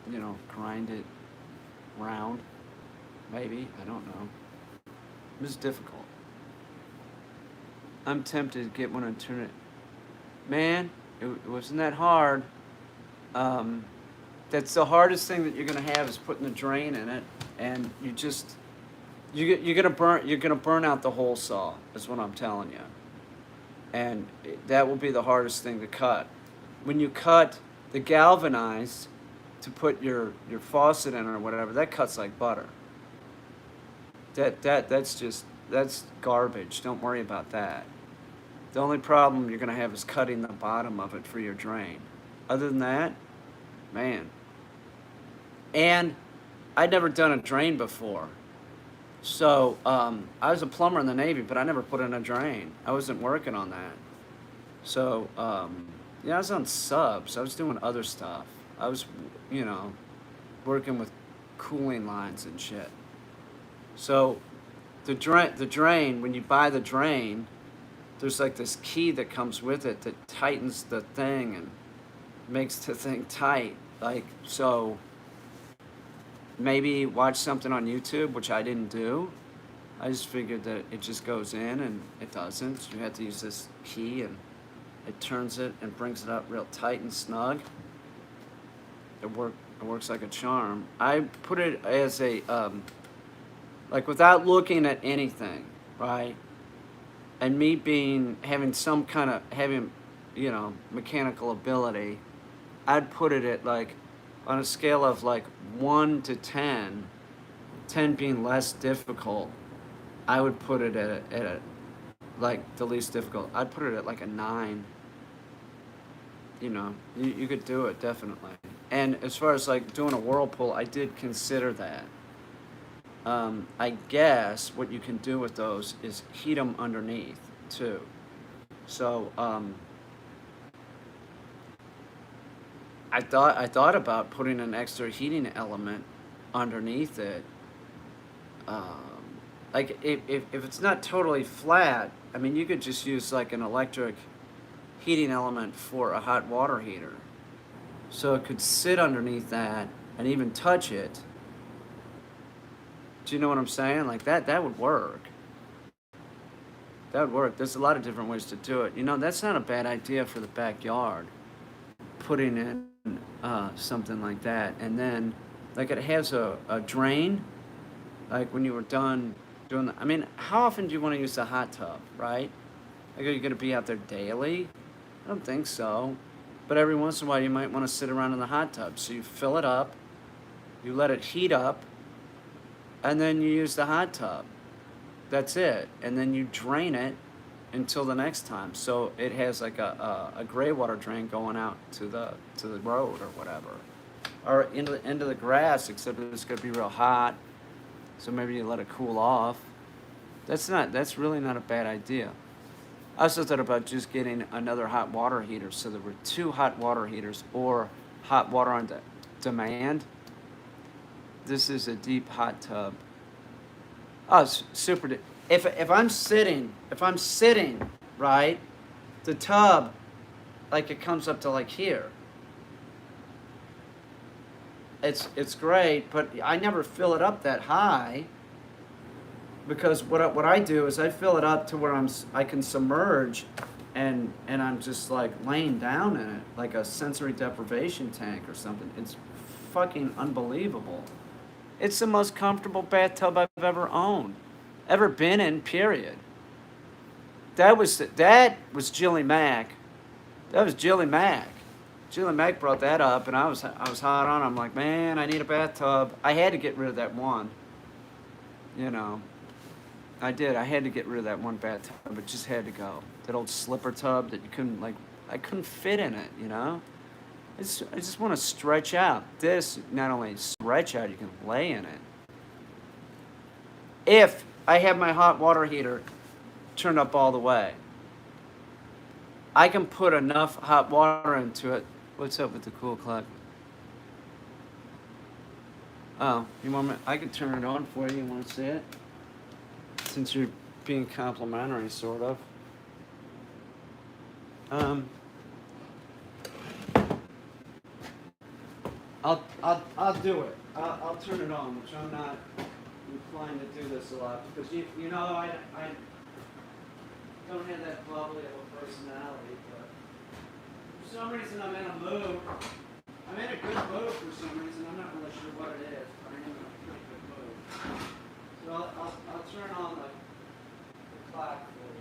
you know, grind it round. Maybe, I don't know. It was difficult. I'm tempted to get one and turn it. Man, it wasn't that hard. That's the hardest thing that you're gonna have is putting the drain in it, and you're gonna burn out the hole saw. Is what I'm telling you. And that will be the hardest thing to cut. When you cut the galvanized to put your faucet in or whatever, that cuts like butter. That's garbage. Don't worry about that. The only problem you're gonna have is cutting the bottom of it for your drain. Other than that, man. And I'd never done a drain before. So I was a plumber in the Navy, but I never put in a drain. I wasn't working on that. So yeah, I was on subs. I was doing other stuff. I was, you know, working with cooling lines and shit. So the drain, when you buy the drain, there's like this key that comes with it that tightens the thing and makes the thing tight. Like, so maybe watch something on YouTube, which I didn't do. I just figured that it just goes in and it doesn't. You have to use this key and it turns it and brings it up real tight and snug. It works like a charm. I put it as a like without looking at anything, right? And me having some kind of mechanical ability, I'd put it at like on a scale of like 1 to 10, 10 being less difficult. I would put it at a like the least difficult. I'd put it at like a 9. You could do it definitely. And as far as like doing a whirlpool, I did consider that. I guess what you can do with those is heat them underneath too. So I thought about putting an extra heating element underneath it. Like if it's not totally flat, I mean you could just use like an electric heating element for a hot water heater. So it could sit underneath that and even touch it. Do you know what I'm saying? Like that would work. That would work. There's a lot of different ways to do it. That's not a bad idea for the backyard. Putting in something like that. And then, like it has a drain. Like when you were done doing I mean, how often do you want to use the hot tub, right? Like are you going to be out there daily? I don't think so. But every once in a while you might want to sit around in the hot tub. So you fill it up, you let it heat up, and then you use the hot tub. That's it. And then you drain it until the next time. So it has like a gray water drain going out to the road or whatever. Or into the grass, except it's gonna be real hot. So maybe you let it cool off. That's really not a bad idea. I also thought about just getting another hot water heater, so there were 2 hot water heaters or hot water on demand. This is a deep hot tub. Oh, it's super. If I'm sitting, right, the tub, like it comes up to like here. It's great, but I never fill it up that high. Because what I do is I fill it up to where I can submerge, and I'm just like laying down in it like a sensory deprivation tank or something. It's fucking unbelievable. It's the most comfortable bathtub I've ever been in. Period. That was Jilly Mack. That was Jilly Mack. Jilly Mack brought that up, and I was hot on. I'm like, man, I need a bathtub. I had to get rid of that one. I did. I had to get rid of that one bathtub. It just had to go. That old slipper tub that you couldn't I couldn't fit in it. I just want to stretch out. This not only stretch out, you can lay in it. If I have my hot water heater turned up all the way, I can put enough hot water into it. What's up with the cool clock? Oh, you want me? I can turn it on for you. You want to see it? Since you're being complimentary, sort of. I'll do it. I'll turn it on, which I'm not inclined to do this a lot because I don't have that bubbly of a personality, but for some reason I'm in a mood. I'm in a good mood for some reason. I'm not really sure what it is, but I'm in a pretty good mood. So I'll turn on the clock for you.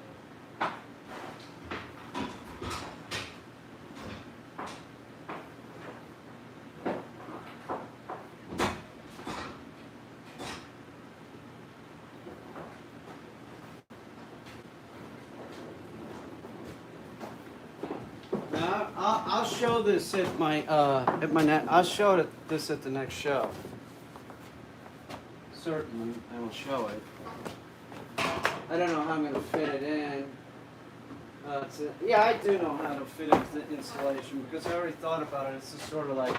Now I'll show this at my I'll show this at the next show. Certainly, I will show it. I don't know how I'm going to fit it in. Yeah, I do know how to fit into the installation because I already thought about it. It's just sort of like,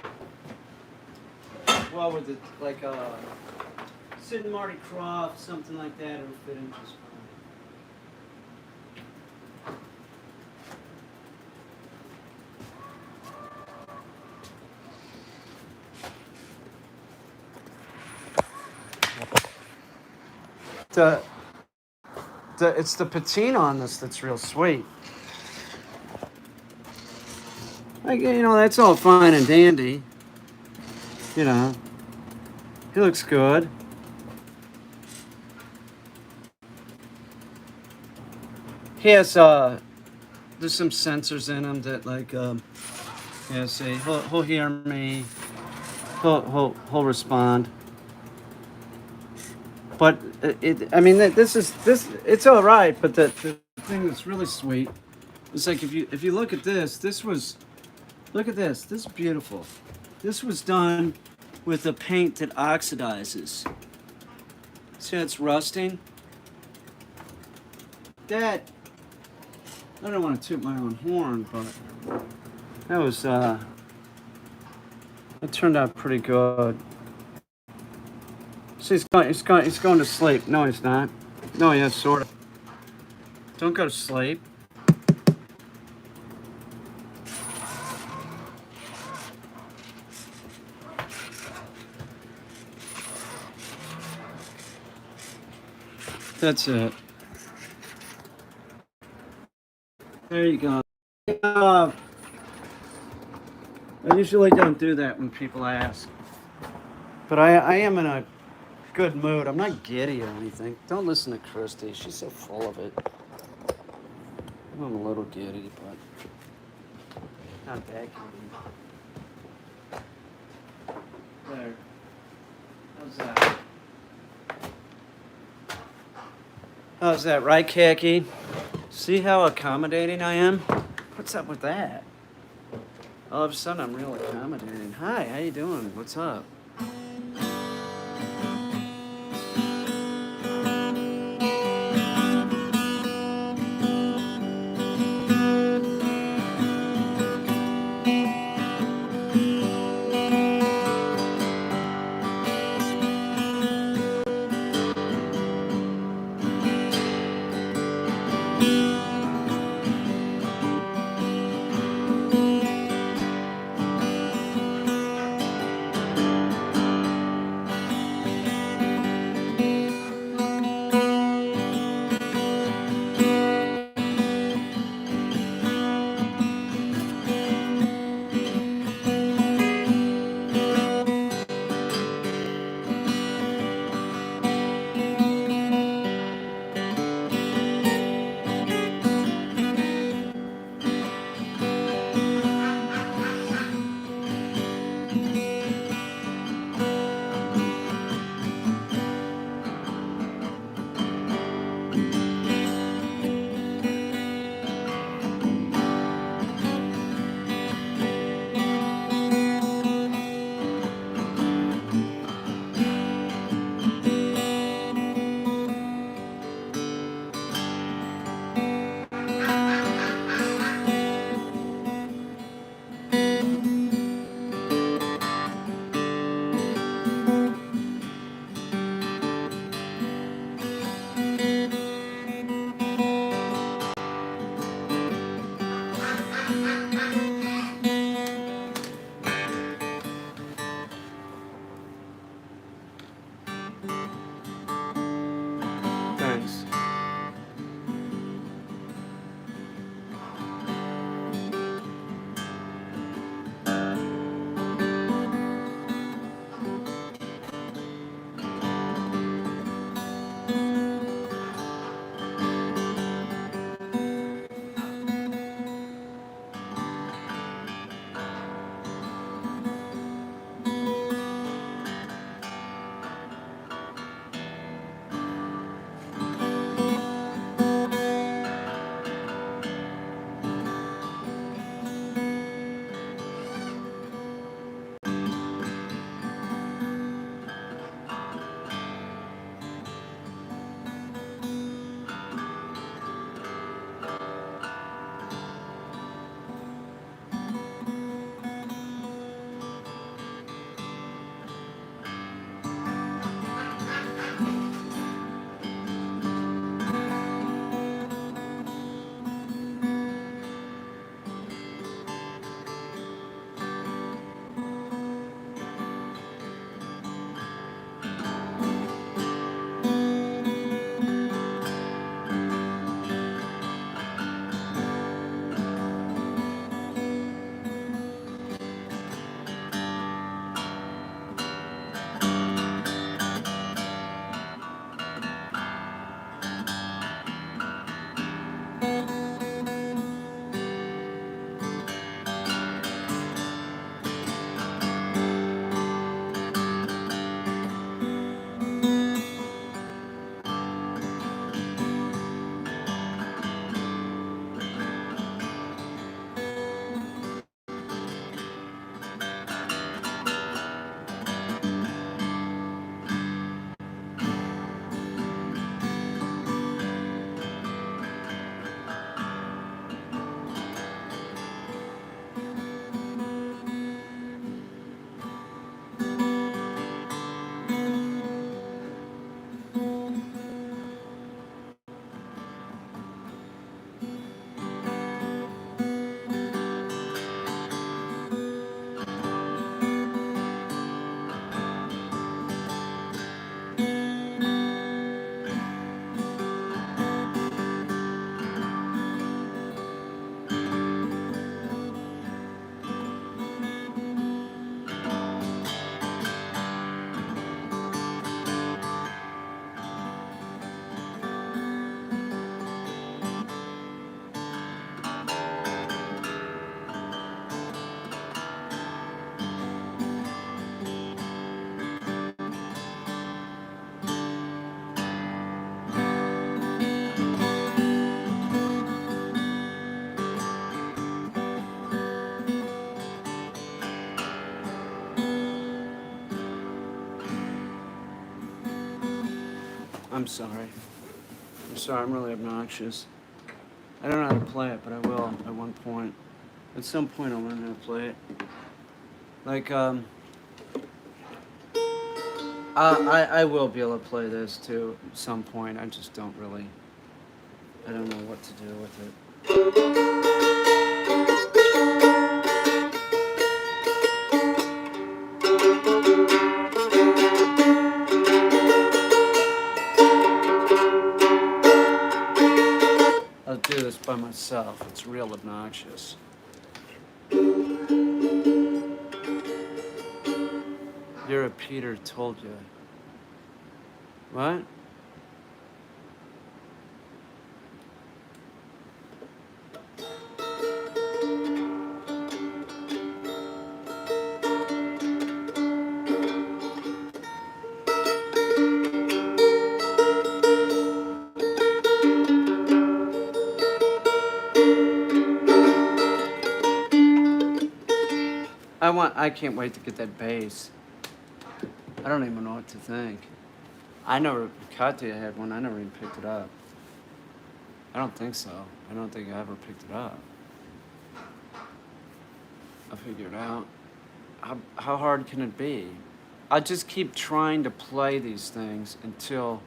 well, with it, like Sid and Marty Krofft, something like that, it would fit in just fine. the it's the patina on this that's real sweet. Like, you know, that's all fine and dandy. You know, he looks good. He has there's some sensors in him that like yeah, see, he'll hear me. He'll respond. But I mean, this it's all right. But the thing that's really sweet is like if you look at this, look at this. This is beautiful. This was done with a paint that oxidizes. See how it's rusting? That, I don't want to toot my own horn, but that was it turned out pretty good. See, he's going to sleep. No, he's not. No, he is, sort of. Don't go to sleep. That's it. There you go. I usually don't do that when people ask. But I am in a good mood. I'm not giddy or anything. Don't listen to Christy. She's so full of it. I'm a little giddy, but not that giddy. There. How's that? How's that, right, Khaki? See how accommodating I am? What's up with that? All of a sudden, I'm real accommodating. Hi, how you doing? What's up? I'm sorry. I'm sorry, I'm really obnoxious. I don't know how to play it, but I will at one point. At some point, I'll learn how to play it. Like, I will be able to play this too at some point. I just don't really. I don't know what to do with it. I'll do this by myself. It's real obnoxious. You're a Peter told you. What? I can't wait to get that bass. I don't even know what to think. Katya had one, I never even picked it up. I don't think so. I don't think I ever picked it up. I'll figure it out. How hard can it be? I'll just keep trying to play these things until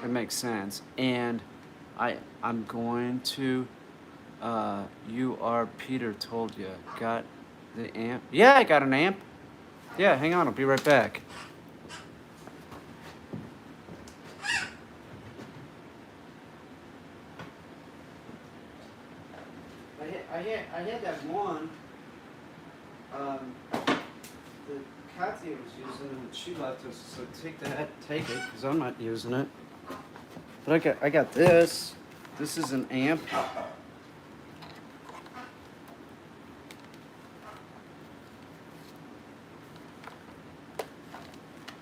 it makes sense. And I'm going to, you are Peter told you. Got the amp? Yeah, I got an amp. Yeah, hang on, I'll be right back. I had that one. The Katya was using and she left us, so take it, because I'm not using it. But I got this. This is an amp.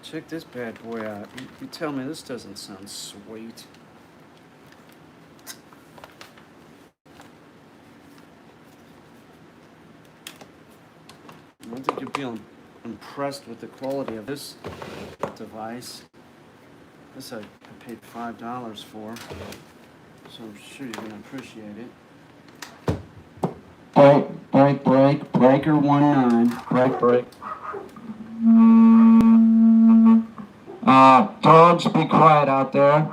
Check this bad boy out. You tell me this doesn't sound sweet. I don't think you'll be impressed with the quality of this device. This I paid $5 for, so I'm sure you're going to appreciate it. Breaker 19. Break. Dogs, be quiet out there.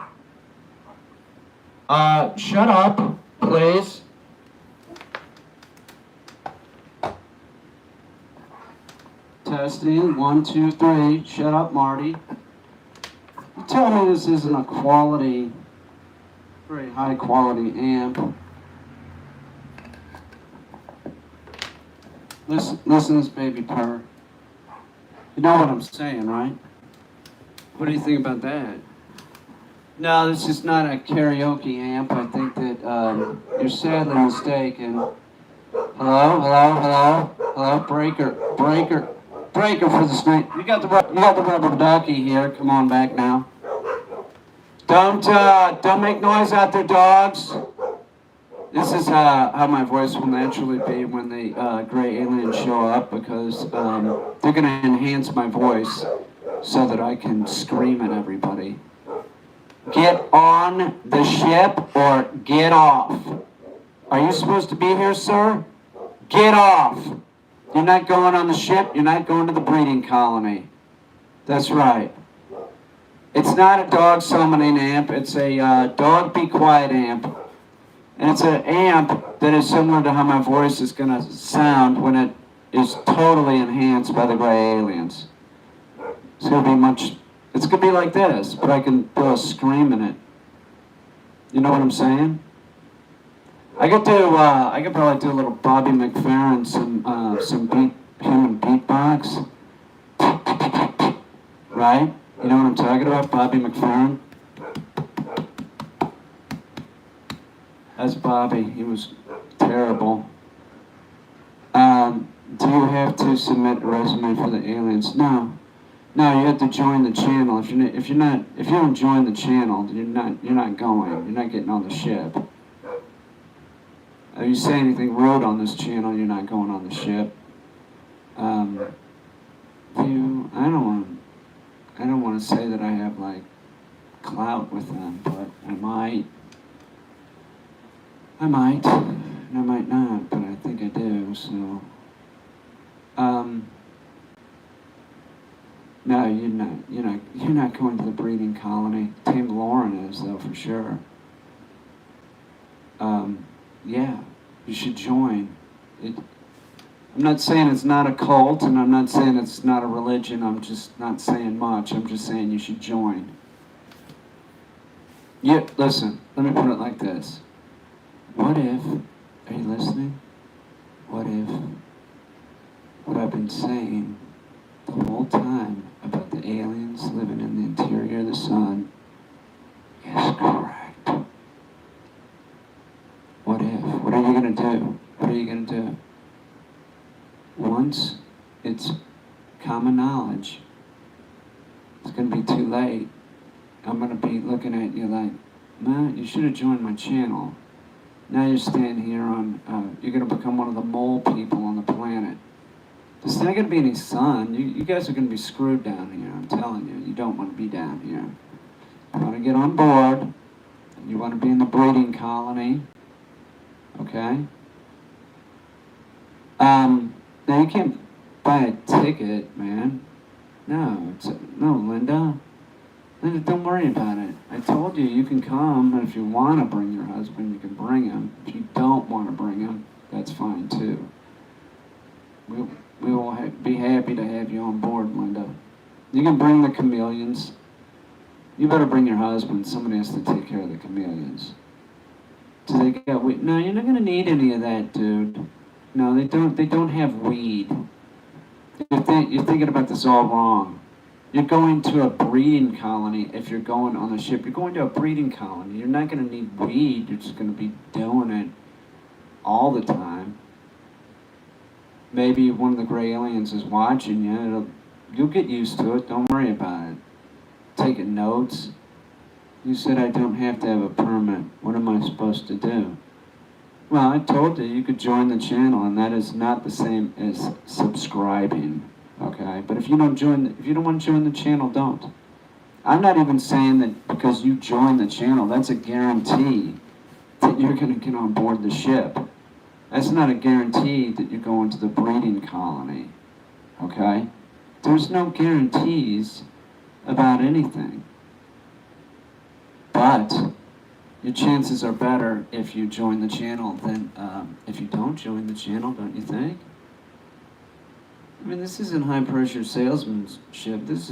Shut up, please. Testing, 1, 2, 3. Shut up, Marty. You tell me this isn't a quality, very high quality amp. Listen to this baby purr. You know what I'm saying, right? What do you think about that? No, this is not a karaoke amp. I think that you're sadly mistaken. Hello, breaker for the street. You got the rubber ducky here. Come on back now. Don't make noise out there, dogs. This is how my voice will naturally be when the gray aliens show up, because they're going to enhance my voice so that I can scream at everybody. Get on the ship or get off. Are you supposed to be here, sir? Get off. You're not going on the ship. You're not going to the breeding colony. That's right. It's not a dog summoning amp. It's a dog be quiet amp. And it's an amp that is similar to how my voice is going to sound when it is totally enhanced by the gray aliens. It's going to be like this, but I can do a scream in it. You know what I'm saying? I could probably do a little Bobby McFerrin, some human beatbox. Right? You know what I'm talking about, Bobby McFerrin? That's Bobby. He was terrible. Do you have to submit a resume for the aliens? No, you have to join the channel. If you don't join the channel, you're not going. You're not getting on the ship. If you say anything rude on this channel, you're not going on the ship. I don't want to say that I have like clout with them, but I might, and I might not, but I think I do, so. No, you're not going to the breeding colony. Tim Lauren is, though, for sure. Yeah, you should join. I'm not saying it's not a cult, and I'm not saying it's not a religion. I'm just not saying much. I'm just saying you should join. Yeah, listen, let me put it like this. What if, are you listening? What if what I've been saying the whole time about the aliens living in the interior of the sun is correct? What if? What are you going to do? What are you going to do? Once it's common knowledge, it's going to be too late. I'm going to be looking at you like, man, you should have joined my channel. Now you're standing here on, you're going to become one of the mole people on the planet. There's not going to be any sun. You guys are going to be screwed down here, I'm telling you. You don't want to be down here. You want to get on board. You want to be in the breeding colony. Okay? Now you can't buy a ticket, man. No, Linda. Linda, don't worry about it. I told you you can come, and if you want to bring your husband, you can bring him. If you don't want to bring him, that's fine too. We will be happy to have you on board, Linda. You can bring the chameleons. You better bring your husband. Somebody has to take care of the chameleons. Do they got weed? No, you're not gonna need any of that, dude. No, they don't. They don't have weed. You're thinking about this all wrong. You're going to a breeding colony. If you're going on the ship, you're going to a breeding colony. You're not gonna need weed. You're just gonna be doing it all the time. Maybe one of the gray aliens is watching you. You'll get used to it. Don't worry about it. Taking notes. You said I don't have to have a permit. What am I supposed to do? Well, I told you could join the channel, and that is not the same as subscribing. Okay? But if you don't want to join the channel, don't. I'm not even saying that because you join the channel, that's a guarantee that you're going to get on board the ship. That's not a guarantee that you're going to the breeding colony. Okay? There's no guarantees about anything. But your chances are better if you join the channel than if you don't join the channel, don't you think? I mean, this isn't high-pressure salesmanship. This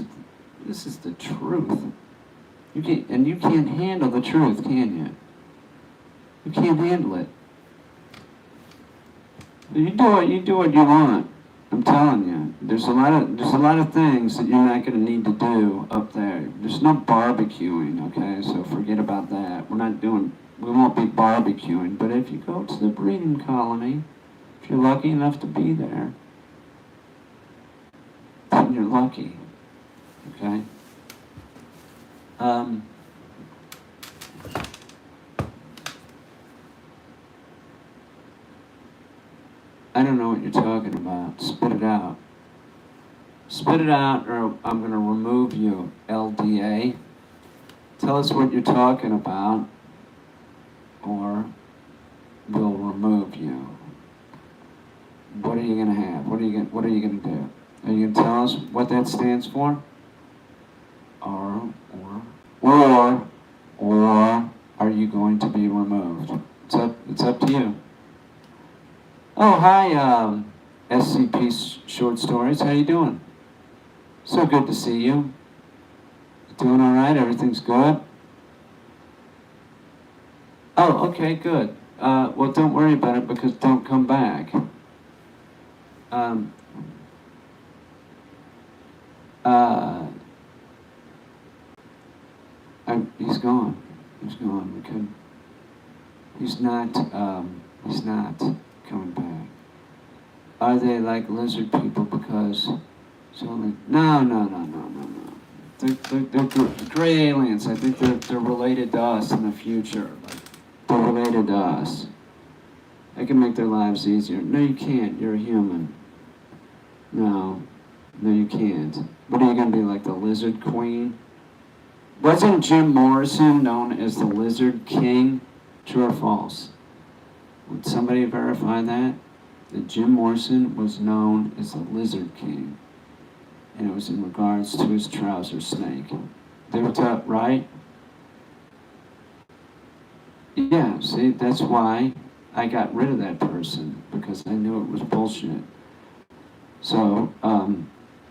is the truth. You can't handle the truth, can you? You can't handle it. You do what you want. I'm telling you. There's a lot of things that you're not going to need to do up there. There's no barbecuing, okay? So forget about that. We won't be barbecuing. But if you go to the breeding colony, if you're lucky enough to be there, then you're lucky, okay? I don't know what you're talking about. Spit it out. Spit it out, or I'm going to remove you, LDA. Tell us what you're talking about, or we'll remove you. What are you going to have? What are you going to do? Are you going to tell us what that stands for? Or are you going to be removed? It's up to you. Oh, hi, SCP Short Stories. How you doing? So good to see you. Doing all right? Everything's good? Oh, okay, good. Well, don't worry about it because don't come back. He's gone. He's gone. He's not coming back. Are they like lizard people because it's only... No. They're gray aliens. I think they're related to us in the future. Like, they're related to us. I can make their lives easier. No, you can't. You're a human. No, you can't. What are you going to be, like the lizard queen? Wasn't Jim Morrison known as the Lizard King? True or false? Would somebody verify that? That Jim Morrison was known as the Lizard King. And it was in regards to his trouser snake. They were taught, right? Yeah, see, that's why I got rid of that person, because I knew it was bullshit. So,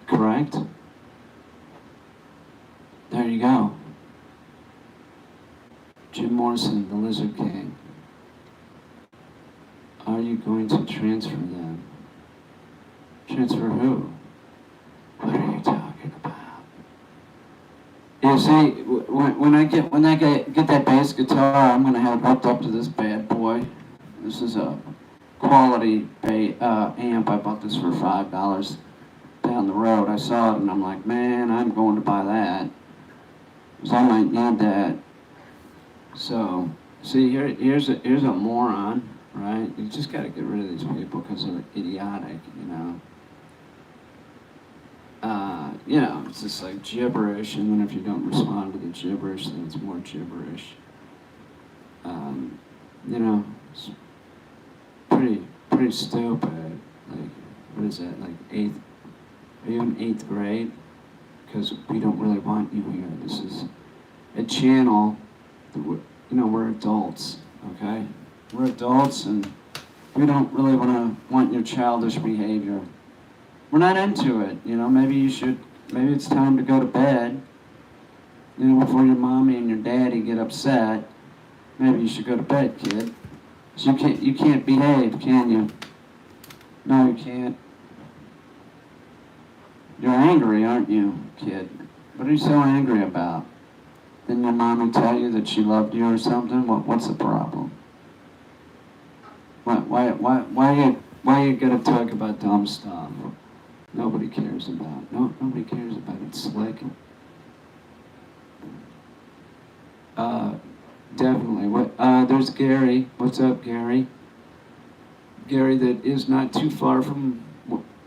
correct? There you go. Jim Morrison, the Lizard King. Are you going to transfer them? Transfer who? What are you talking about? You see, when I get that bass guitar, I'm gonna have it hooked up to this bad boy. This is a quality amp. I bought this for $5 down the road. I saw it and I'm like, man, I'm going to buy that. Because I might need that. So, see, here's a moron, right? You just got to get rid of these people because they're idiotic, you know. It's just like gibberish, and then if you don't respond to the gibberish, then it's more gibberish. It's pretty stupid. Like, what is that? Like are you in 8th grade? Because we don't really want you here. This is a channel. We're adults, okay? We're adults, and we don't really want your childish behavior. We're not into it, maybe it's time to go to bed, before your mommy and your daddy get upset. Maybe you should go to bed, kid. So you can't behave, can you? No, you can't. You're angry, aren't you, kid? What are you so angry about? Didn't your mommy tell you that she loved you or something? What's the problem? Why you gotta talk about dumb stuff? Nobody cares about. Nobody cares about it. Slick. Definitely. There's Gary. What's up, Gary? Gary, that is not too far from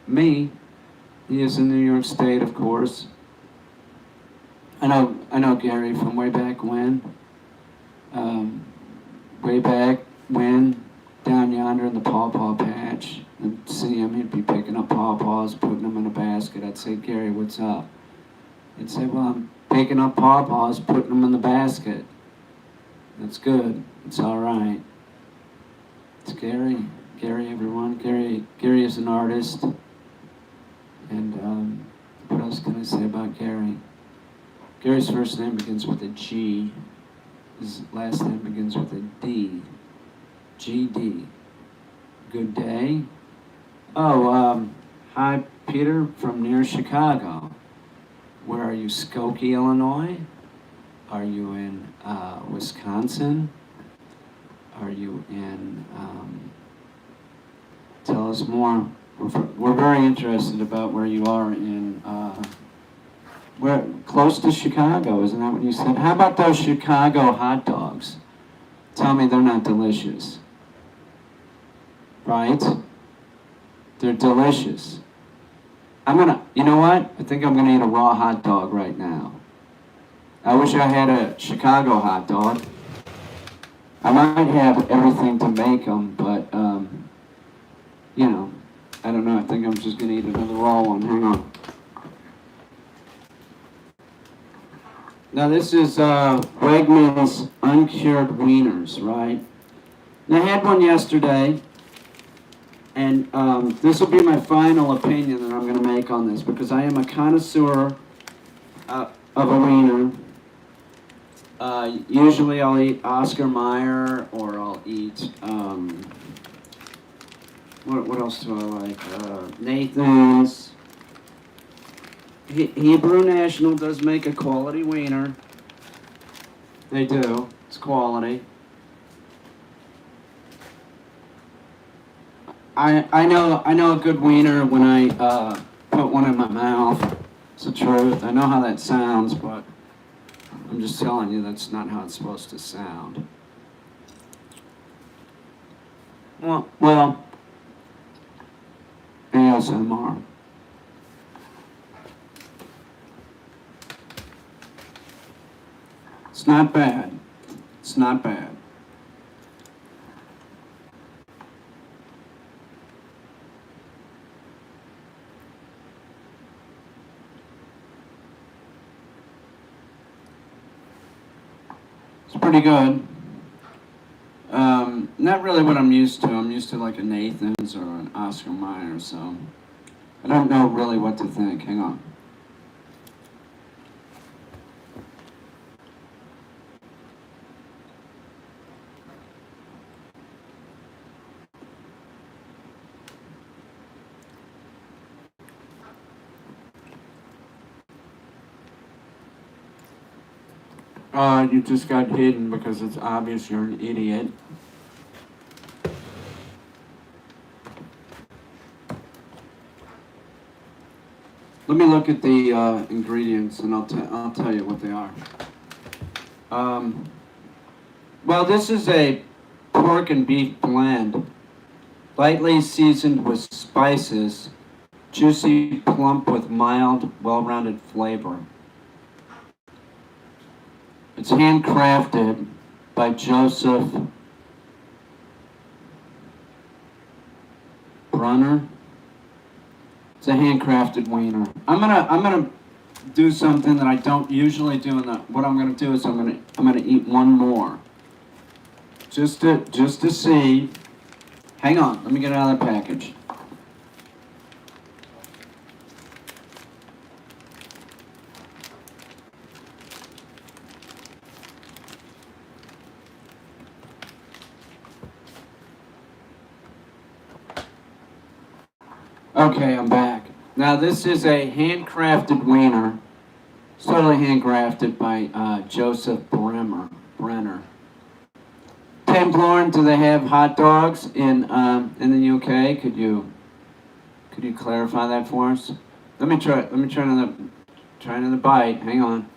me. He is in New York State, of course. I know Gary from way back when. Down yonder in the pawpaw patch. I'd see him, he'd be picking up pawpaws, putting them in a basket. I'd say, Gary, what's up? He'd say, well, I'm picking up pawpaws, putting them in the basket. That's good. It's all right. It's Gary. Gary, everyone. Gary is an artist. And what else can I say about Gary? Gary's first name begins with a G. His last name begins with a D. GD. Good day. Oh, hi, Peter from near Chicago. Where are you, Skokie, Illinois? Are you in Wisconsin? Are you in, tell us more. We're very interested about where you are in, where close to Chicago, isn't that what you said? How about those Chicago hot dogs? Tell me they're not delicious. Right? They're delicious. You know what? I think I'm gonna eat a raw hot dog right now. I wish I had a Chicago hot dog. I might have everything to make them, but, I don't know. I think I'm just gonna eat another raw one. Hang on. Now this is Wegmans uncured wieners, right? Now I had one yesterday, and this will be my final opinion that I'm going to make on this, because I am a connoisseur of a wiener. Usually I'll eat Oscar Mayer, or I'll eat, what else do I like? Nathan's. Hebrew National does make a quality wiener. They do. It's quality. I know a good wiener when I put one in my mouth. It's the truth. I know how that sounds, but I'm just telling you that's not how it's supposed to sound. Well, ASMR. It's not bad. It's not bad. It's pretty good. Not really what I'm used to. I'm used to like a Nathan's or an Oscar Mayer, so I don't know really what to think. Hang on. You just got hidden because it's obvious you're an idiot. Let me look at the ingredients and I'll tell you what they are. Well, this is a pork and beef blend, lightly seasoned with spices, juicy, plump with mild, well-rounded flavor. It's handcrafted by Joseph Brunner. It's a handcrafted wiener. I'm gonna do something that I don't usually do. What I'm gonna do is I'm gonna eat one more, just to see. Hang on, let me get it out of the package. Okay, I'm back. Now this is a handcrafted wiener. It's totally handcrafted by Joseph Brenner. Tim Lauren, do they have hot dogs in the UK? Could you clarify that for us? Let me try another bite. Hang on.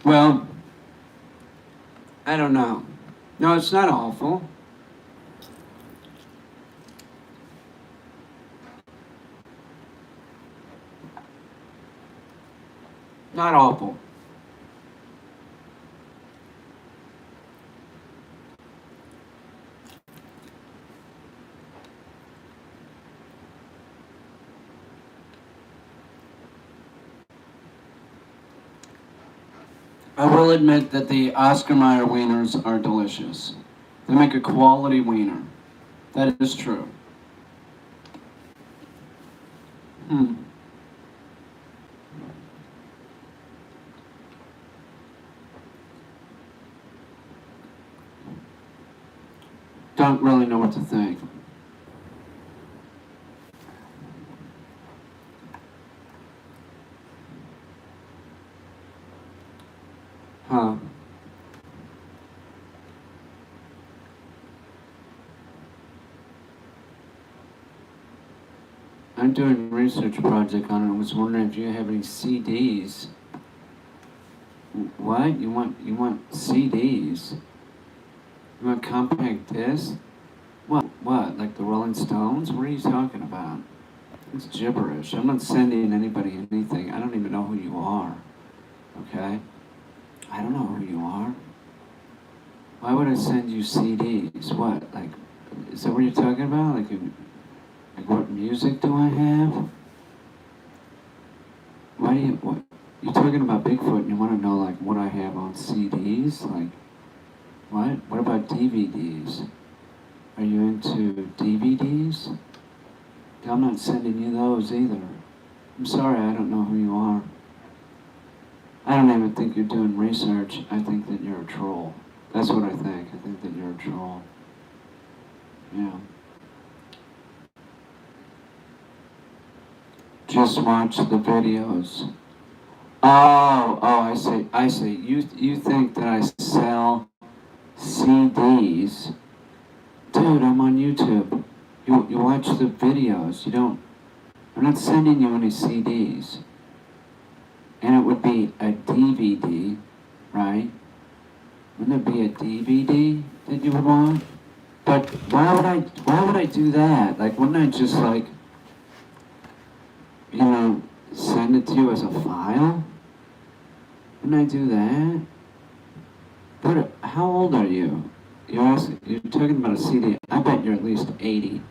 Well, I don't know. No, it's not awful. Not awful. I will admit that the Oscar Mayer wieners are delicious. They make a quality wiener. That is true. Don't really know what to think. Huh. I'm doing a research project on it. I was wondering if you have any CDs. What? You want CDs? You want compact discs? What? Like the Rolling Stones? What are you talking about? It's gibberish. I'm not sending anybody anything. I don't even know who you are. Okay? I don't know who you are. Why would I send you CDs? What? Like, is that what you're talking about? Like what music do I have? What? You're talking about Bigfoot and you want to know, like, what I have on CDs? Like, what? What about DVDs? Are you into DVDs? I'm not sending you those either. I'm sorry, I don't know who you are. I don't even think you're doing research. I think that you're a troll. That's what I think. I think that you're a troll. Yeah. Just watch the videos. Oh, I see. You think that I sell CDs? Dude, I'm on YouTube. You watch the videos. I'm not sending you any CDs. And it would be a DVD, right? Wouldn't it be a DVD that you would want? But why would I do that? Like, wouldn't I just like, send it to you as a file? Wouldn't I do that? But how old are you? You're talking about a CD. I bet you're at least 80.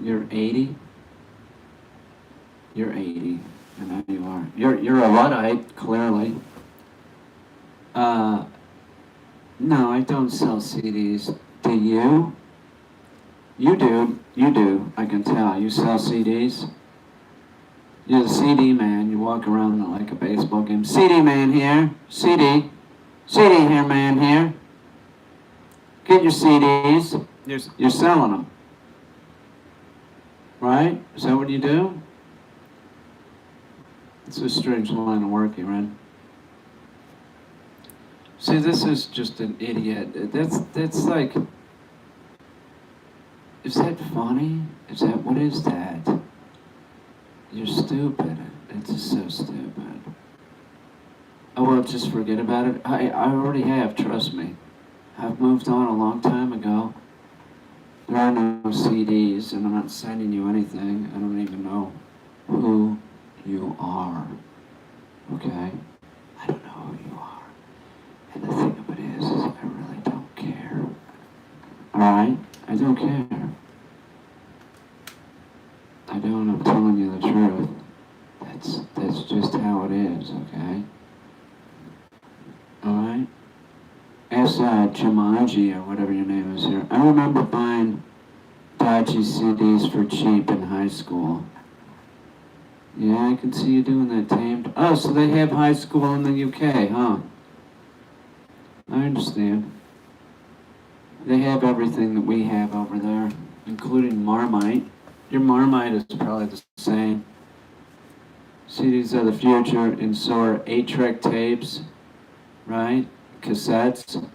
You're 80? You're 80. I know you are. You're a Luddite, clearly. No, I don't sell CDs. Do you? You do. I can tell. You sell CDs? You're the CD man. You walk around like a baseball game. CD man here. CD. CD here, man here. Get your CDs. You're selling them. Right? Is that what you do? It's a strange line of work you're in. See, this is just an idiot. That's like, is that funny? What is that? You're stupid. It's just so stupid. Oh, well, just forget about it. I already have, trust me. I've moved on a long time ago. There are no CDs, and I'm not sending you anything. I don't even know who you are. Okay? I don't know who you are. And the thing of it is I really don't care. Alright? I don't care. I don't, I'm telling you the truth. That's just how it is, okay? Alright? Ask Jumanji or whatever your name is here. I remember buying dodgy CDs for cheap in high school. Yeah, I can see you doing that, Tamed. Oh, so they have high school in the UK, huh? I understand. They have everything that we have over there, including Marmite. Your Marmite is probably the same. CDs are the future, and so are 8-track tapes, right? Cassettes.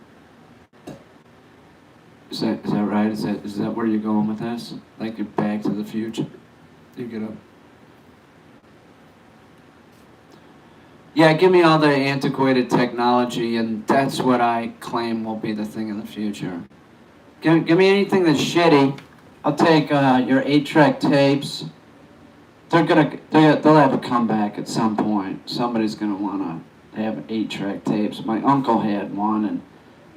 Is that right? Is that where you're going with this? Like you're Back to the Future? You get up. Yeah, give me all the antiquated technology, and that's what I claim will be the thing in the future. Give me anything that's shitty. I'll take your 8-track tapes. They'll have a comeback at some point. Somebody's gonna wanna have 8-track tapes. My uncle had one, and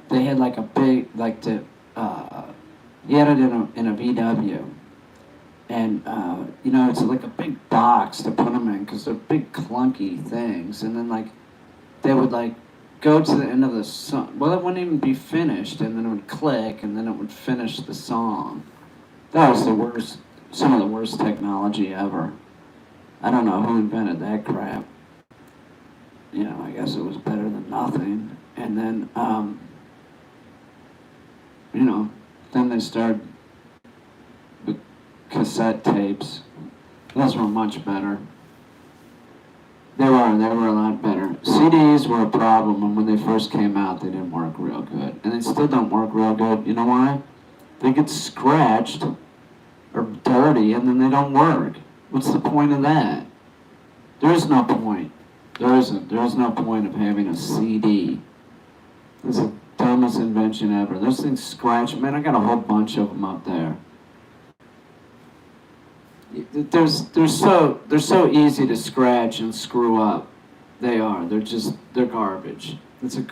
they had like a big, he had it in a VW. And, it's like a big box to put them in because they're big clunky things. And then, they would, go to the end of the song. Well, it wouldn't even be finished, and then it would click, and then it would finish the song. That was some of the worst technology ever. I don't know who invented that crap. I guess it was better than nothing. And then, then they started with cassette tapes. Those were much better. They were a lot better. CDs were a problem, and when they first came out, they didn't work real good. And they still don't work real good. You know why? They get scratched or dirty, and then they don't work. What's the point of that? There is no point. There isn't. There is no point of having a CD. It's the dumbest invention ever. Those things scratch. Man, I got a whole bunch of them up there. They're so easy to scratch and screw up. They are. They're garbage. It's a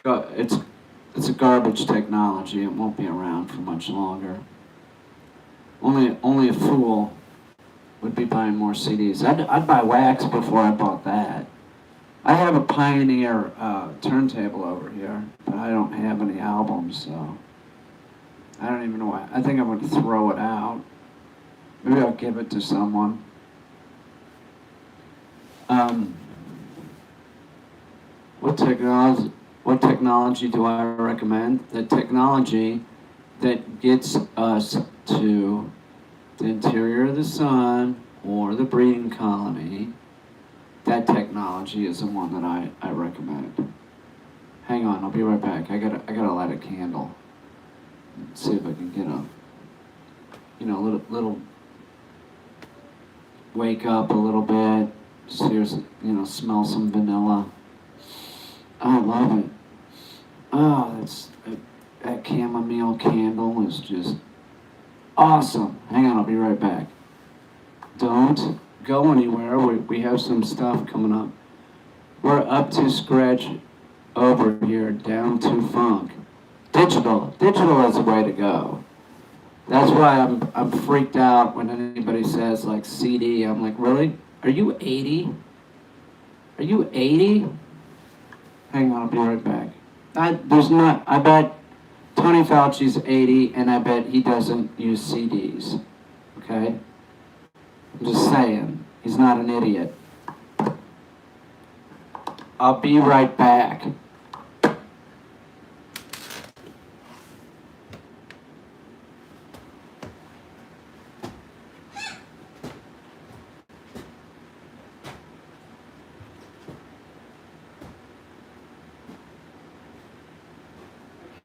garbage technology. It won't be around for much longer. Only a fool would be buying more CDs. I'd buy wax before I bought that. I have a Pioneer turntable over here, but I don't have any albums, so I don't even know why. I think I'm going to throw it out. Maybe I'll give it to someone. What technology do I recommend? The technology that gets us to the interior of the sun or the breeding colony. That technology is the one that I recommend. Hang on, I'll be right back. I gotta light a candle. Let's see if I can get a little wake up a little bit. Just hear, smell some vanilla. I love it. Oh, that chamomile candle is just awesome. Hang on, I'll be right back. Don't go anywhere. We have some stuff coming up. We're up to scratch over here, down to funk. Digital. Digital is the way to go. That's why I'm freaked out when anybody says like CD. I'm like, really? Are you 80? Are you 80? Hang on, I'll be right back. I bet Tony Fauci's 80 and I bet he doesn't use CDs. Okay? I'm just saying. He's not an idiot. I'll be right back.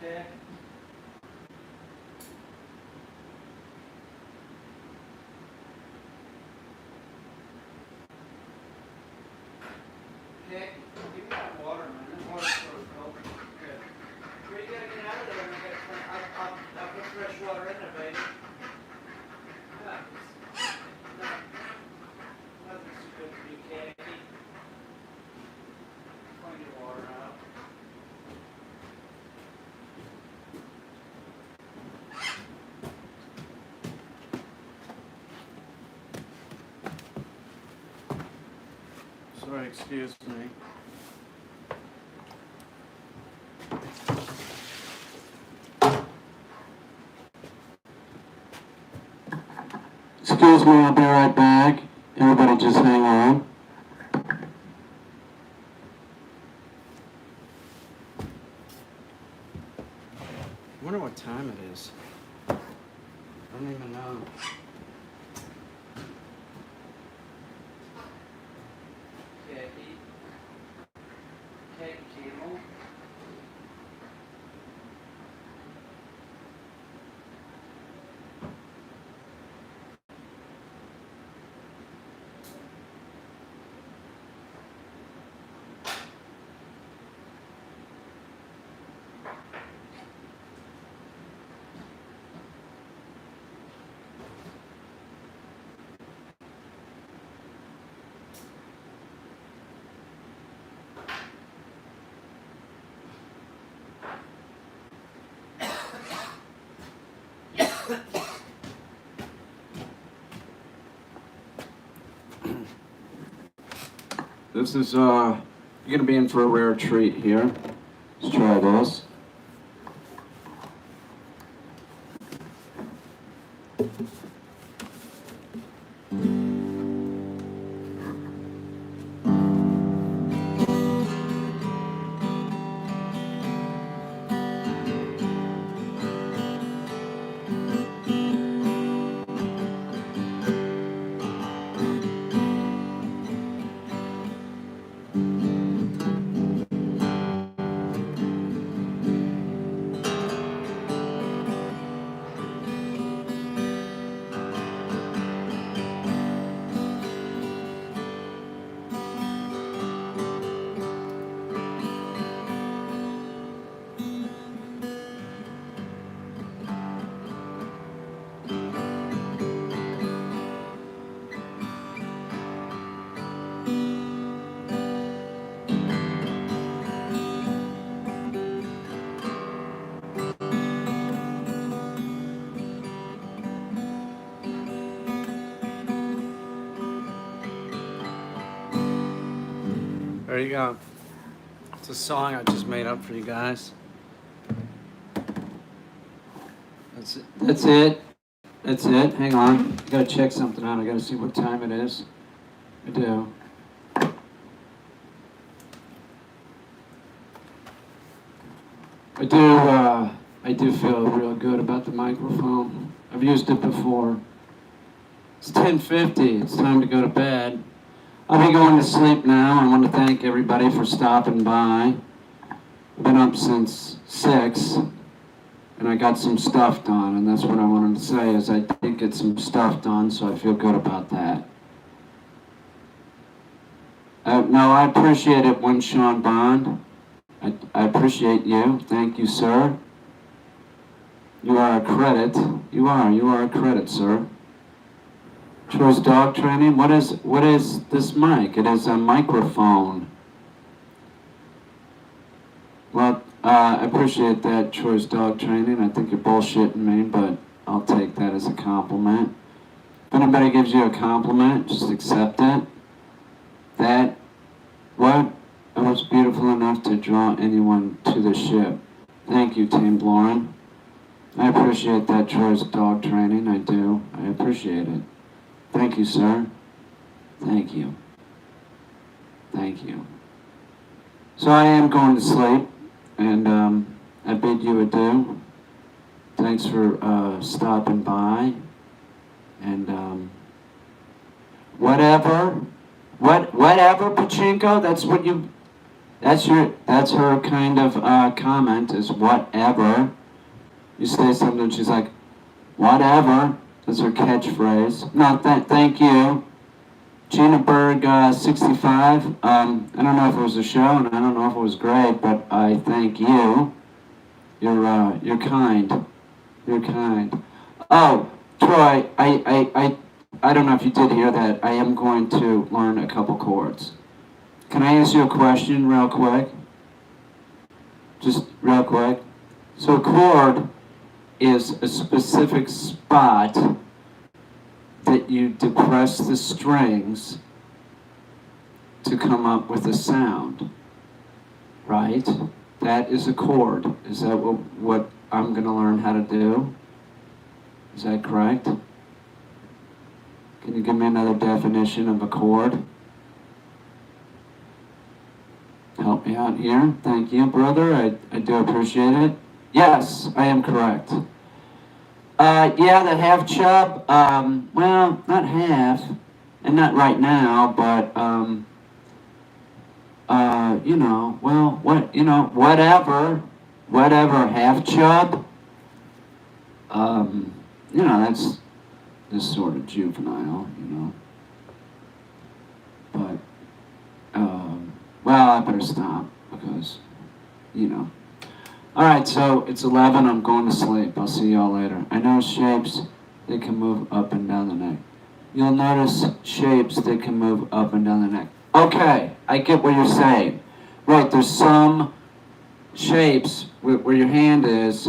Okay. Okay, give me that water, man. That water's sort of cold. Good. Where you gotta get out of there and I'll put fresh water in there, baby. Yeah, nothing's too good for you, Kathy. Find your water out. Sorry, excuse me. Excuse me, I'll be right back. Everybody just hang on. I wonder what time it is. I don't even know. Khaki. Khaki camel. This is, you're gonna be in for a rare treat here. Let's try this. There you go. It's a song I just made up for you guys. That's it. That's it. That's it. Hang on. I gotta check something out. I gotta see what time it is. I do. I do feel real good about the microphone. I've used it before. It's 10:50. It's time to go to bed. I'll be going to sleep now. I want to thank everybody for stopping by. I've been up since 6, and I got some stuff done, and that's what I wanted to say is I did get some stuff done, so I feel good about that. No, I appreciate it when Sean Bond. I appreciate you. Thank you, sir. You are a credit. You are a credit, sir. Troy's dog training. What is this mic? It is a microphone. Well, I appreciate that, Troy's dog training. I think you're bullshitting me, but I'll take that as a compliment. If anybody gives you a compliment, just accept it. That was beautiful enough to draw anyone to the ship. Thank you, Team Lauren. I appreciate that, Troy's dog training. I do. I appreciate it. Thank you, sir. Thank you. Thank you. So I am going to sleep, and I bid you adieu. Thanks for stopping by, and whatever, Pachinko. That's her kind of comment is whatever. You say something, she's like, whatever. That's her catchphrase. No, thank you. Gina Berg, 65. I don't know if it was a show, and I don't know if it was great, but I thank you. You're kind. You're kind. Oh, Troy, I don't know if you did hear that. I am going to learn a couple chords. Can I ask you a question real quick? Just real quick. So a chord is a specific spot that you depress the strings to come up with a sound, right? That is a chord. Is that what I'm going to learn how to do? Is that correct? Can you give me another definition of a chord? Help me out here. Thank you, brother. I do appreciate it. Yes, I am correct. Yeah, the half chub, well, not half, and not right now, but, whatever, half chub, that's just sort of juvenile, but, well, I better stop, because, Alright, so it's 11, I'm going to sleep. I'll see y'all later. I know shapes, they can move up and down the neck. You'll notice shapes that can move up and down the neck. Okay, I get what you're saying. Right, there's some shapes where your hand is.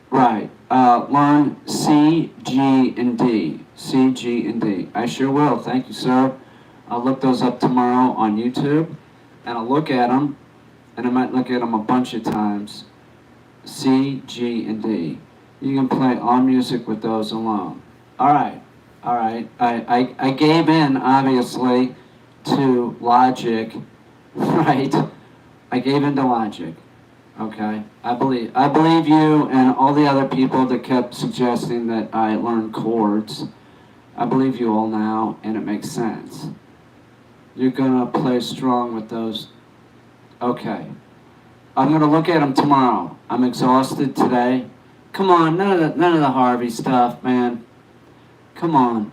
Right, learn C, G, and D. C, G, and D. I sure will, thank you, sir. I'll look those up tomorrow on YouTube, and I'll look at them, and I might look at them a bunch of times. C, G, and D. You can play all music with those alone. Alright. I gave in, obviously, to logic, right? I gave in to logic, okay? I believe you and all the other people that kept suggesting that I learn chords. I believe you all now, and it makes sense. You're gonna play strong with those. Okay. I'm going to look at them tomorrow. I'm exhausted today. Come on, none of the Harvey stuff, man. Come on.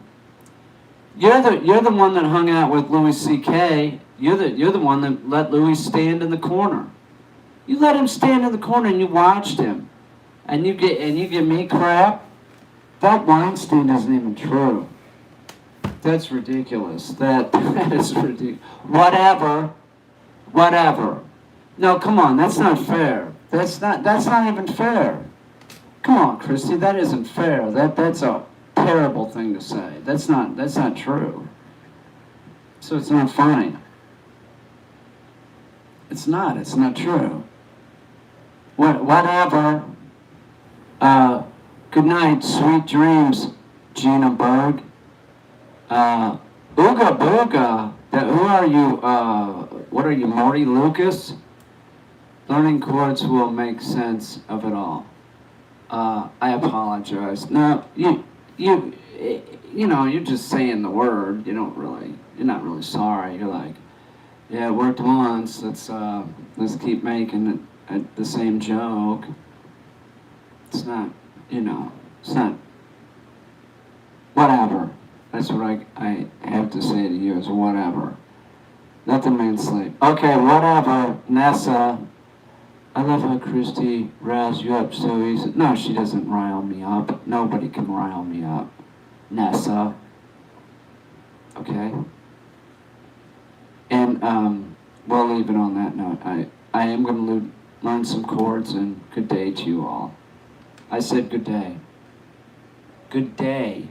You're the one that hung out with Louis C.K. You're the one that let Louis stand in the corner. You let him stand in the corner and you watched him. And you give me crap? That Weinstein isn't even true. That's ridiculous. That is ridiculous. Whatever. No, come on, that's not fair. That's not even fair. Come on, Christy, that isn't fair. That's a terrible thing to say. That's not true. So it's not funny. It's not true. Whatever. Good night, sweet dreams, Gina Berg. Ooga booga. Who are you? What are you, Morty Lucas? Learning chords will make sense of it all. I apologize. No, you're just saying the word. You're not really sorry. You're like, yeah, it worked once. Let's keep making it the same joke. It's not, it's not. Whatever. That's what I have to say to you is whatever. Let the man sleep. Okay, whatever, Nessa. I love how Christy riles you up so easy. No, she doesn't rile me up. Nobody can rile me up. Nessa. Okay? And, we'll leave it on that note. I am going to learn some chords, and good day to you all. I said good day. Good day.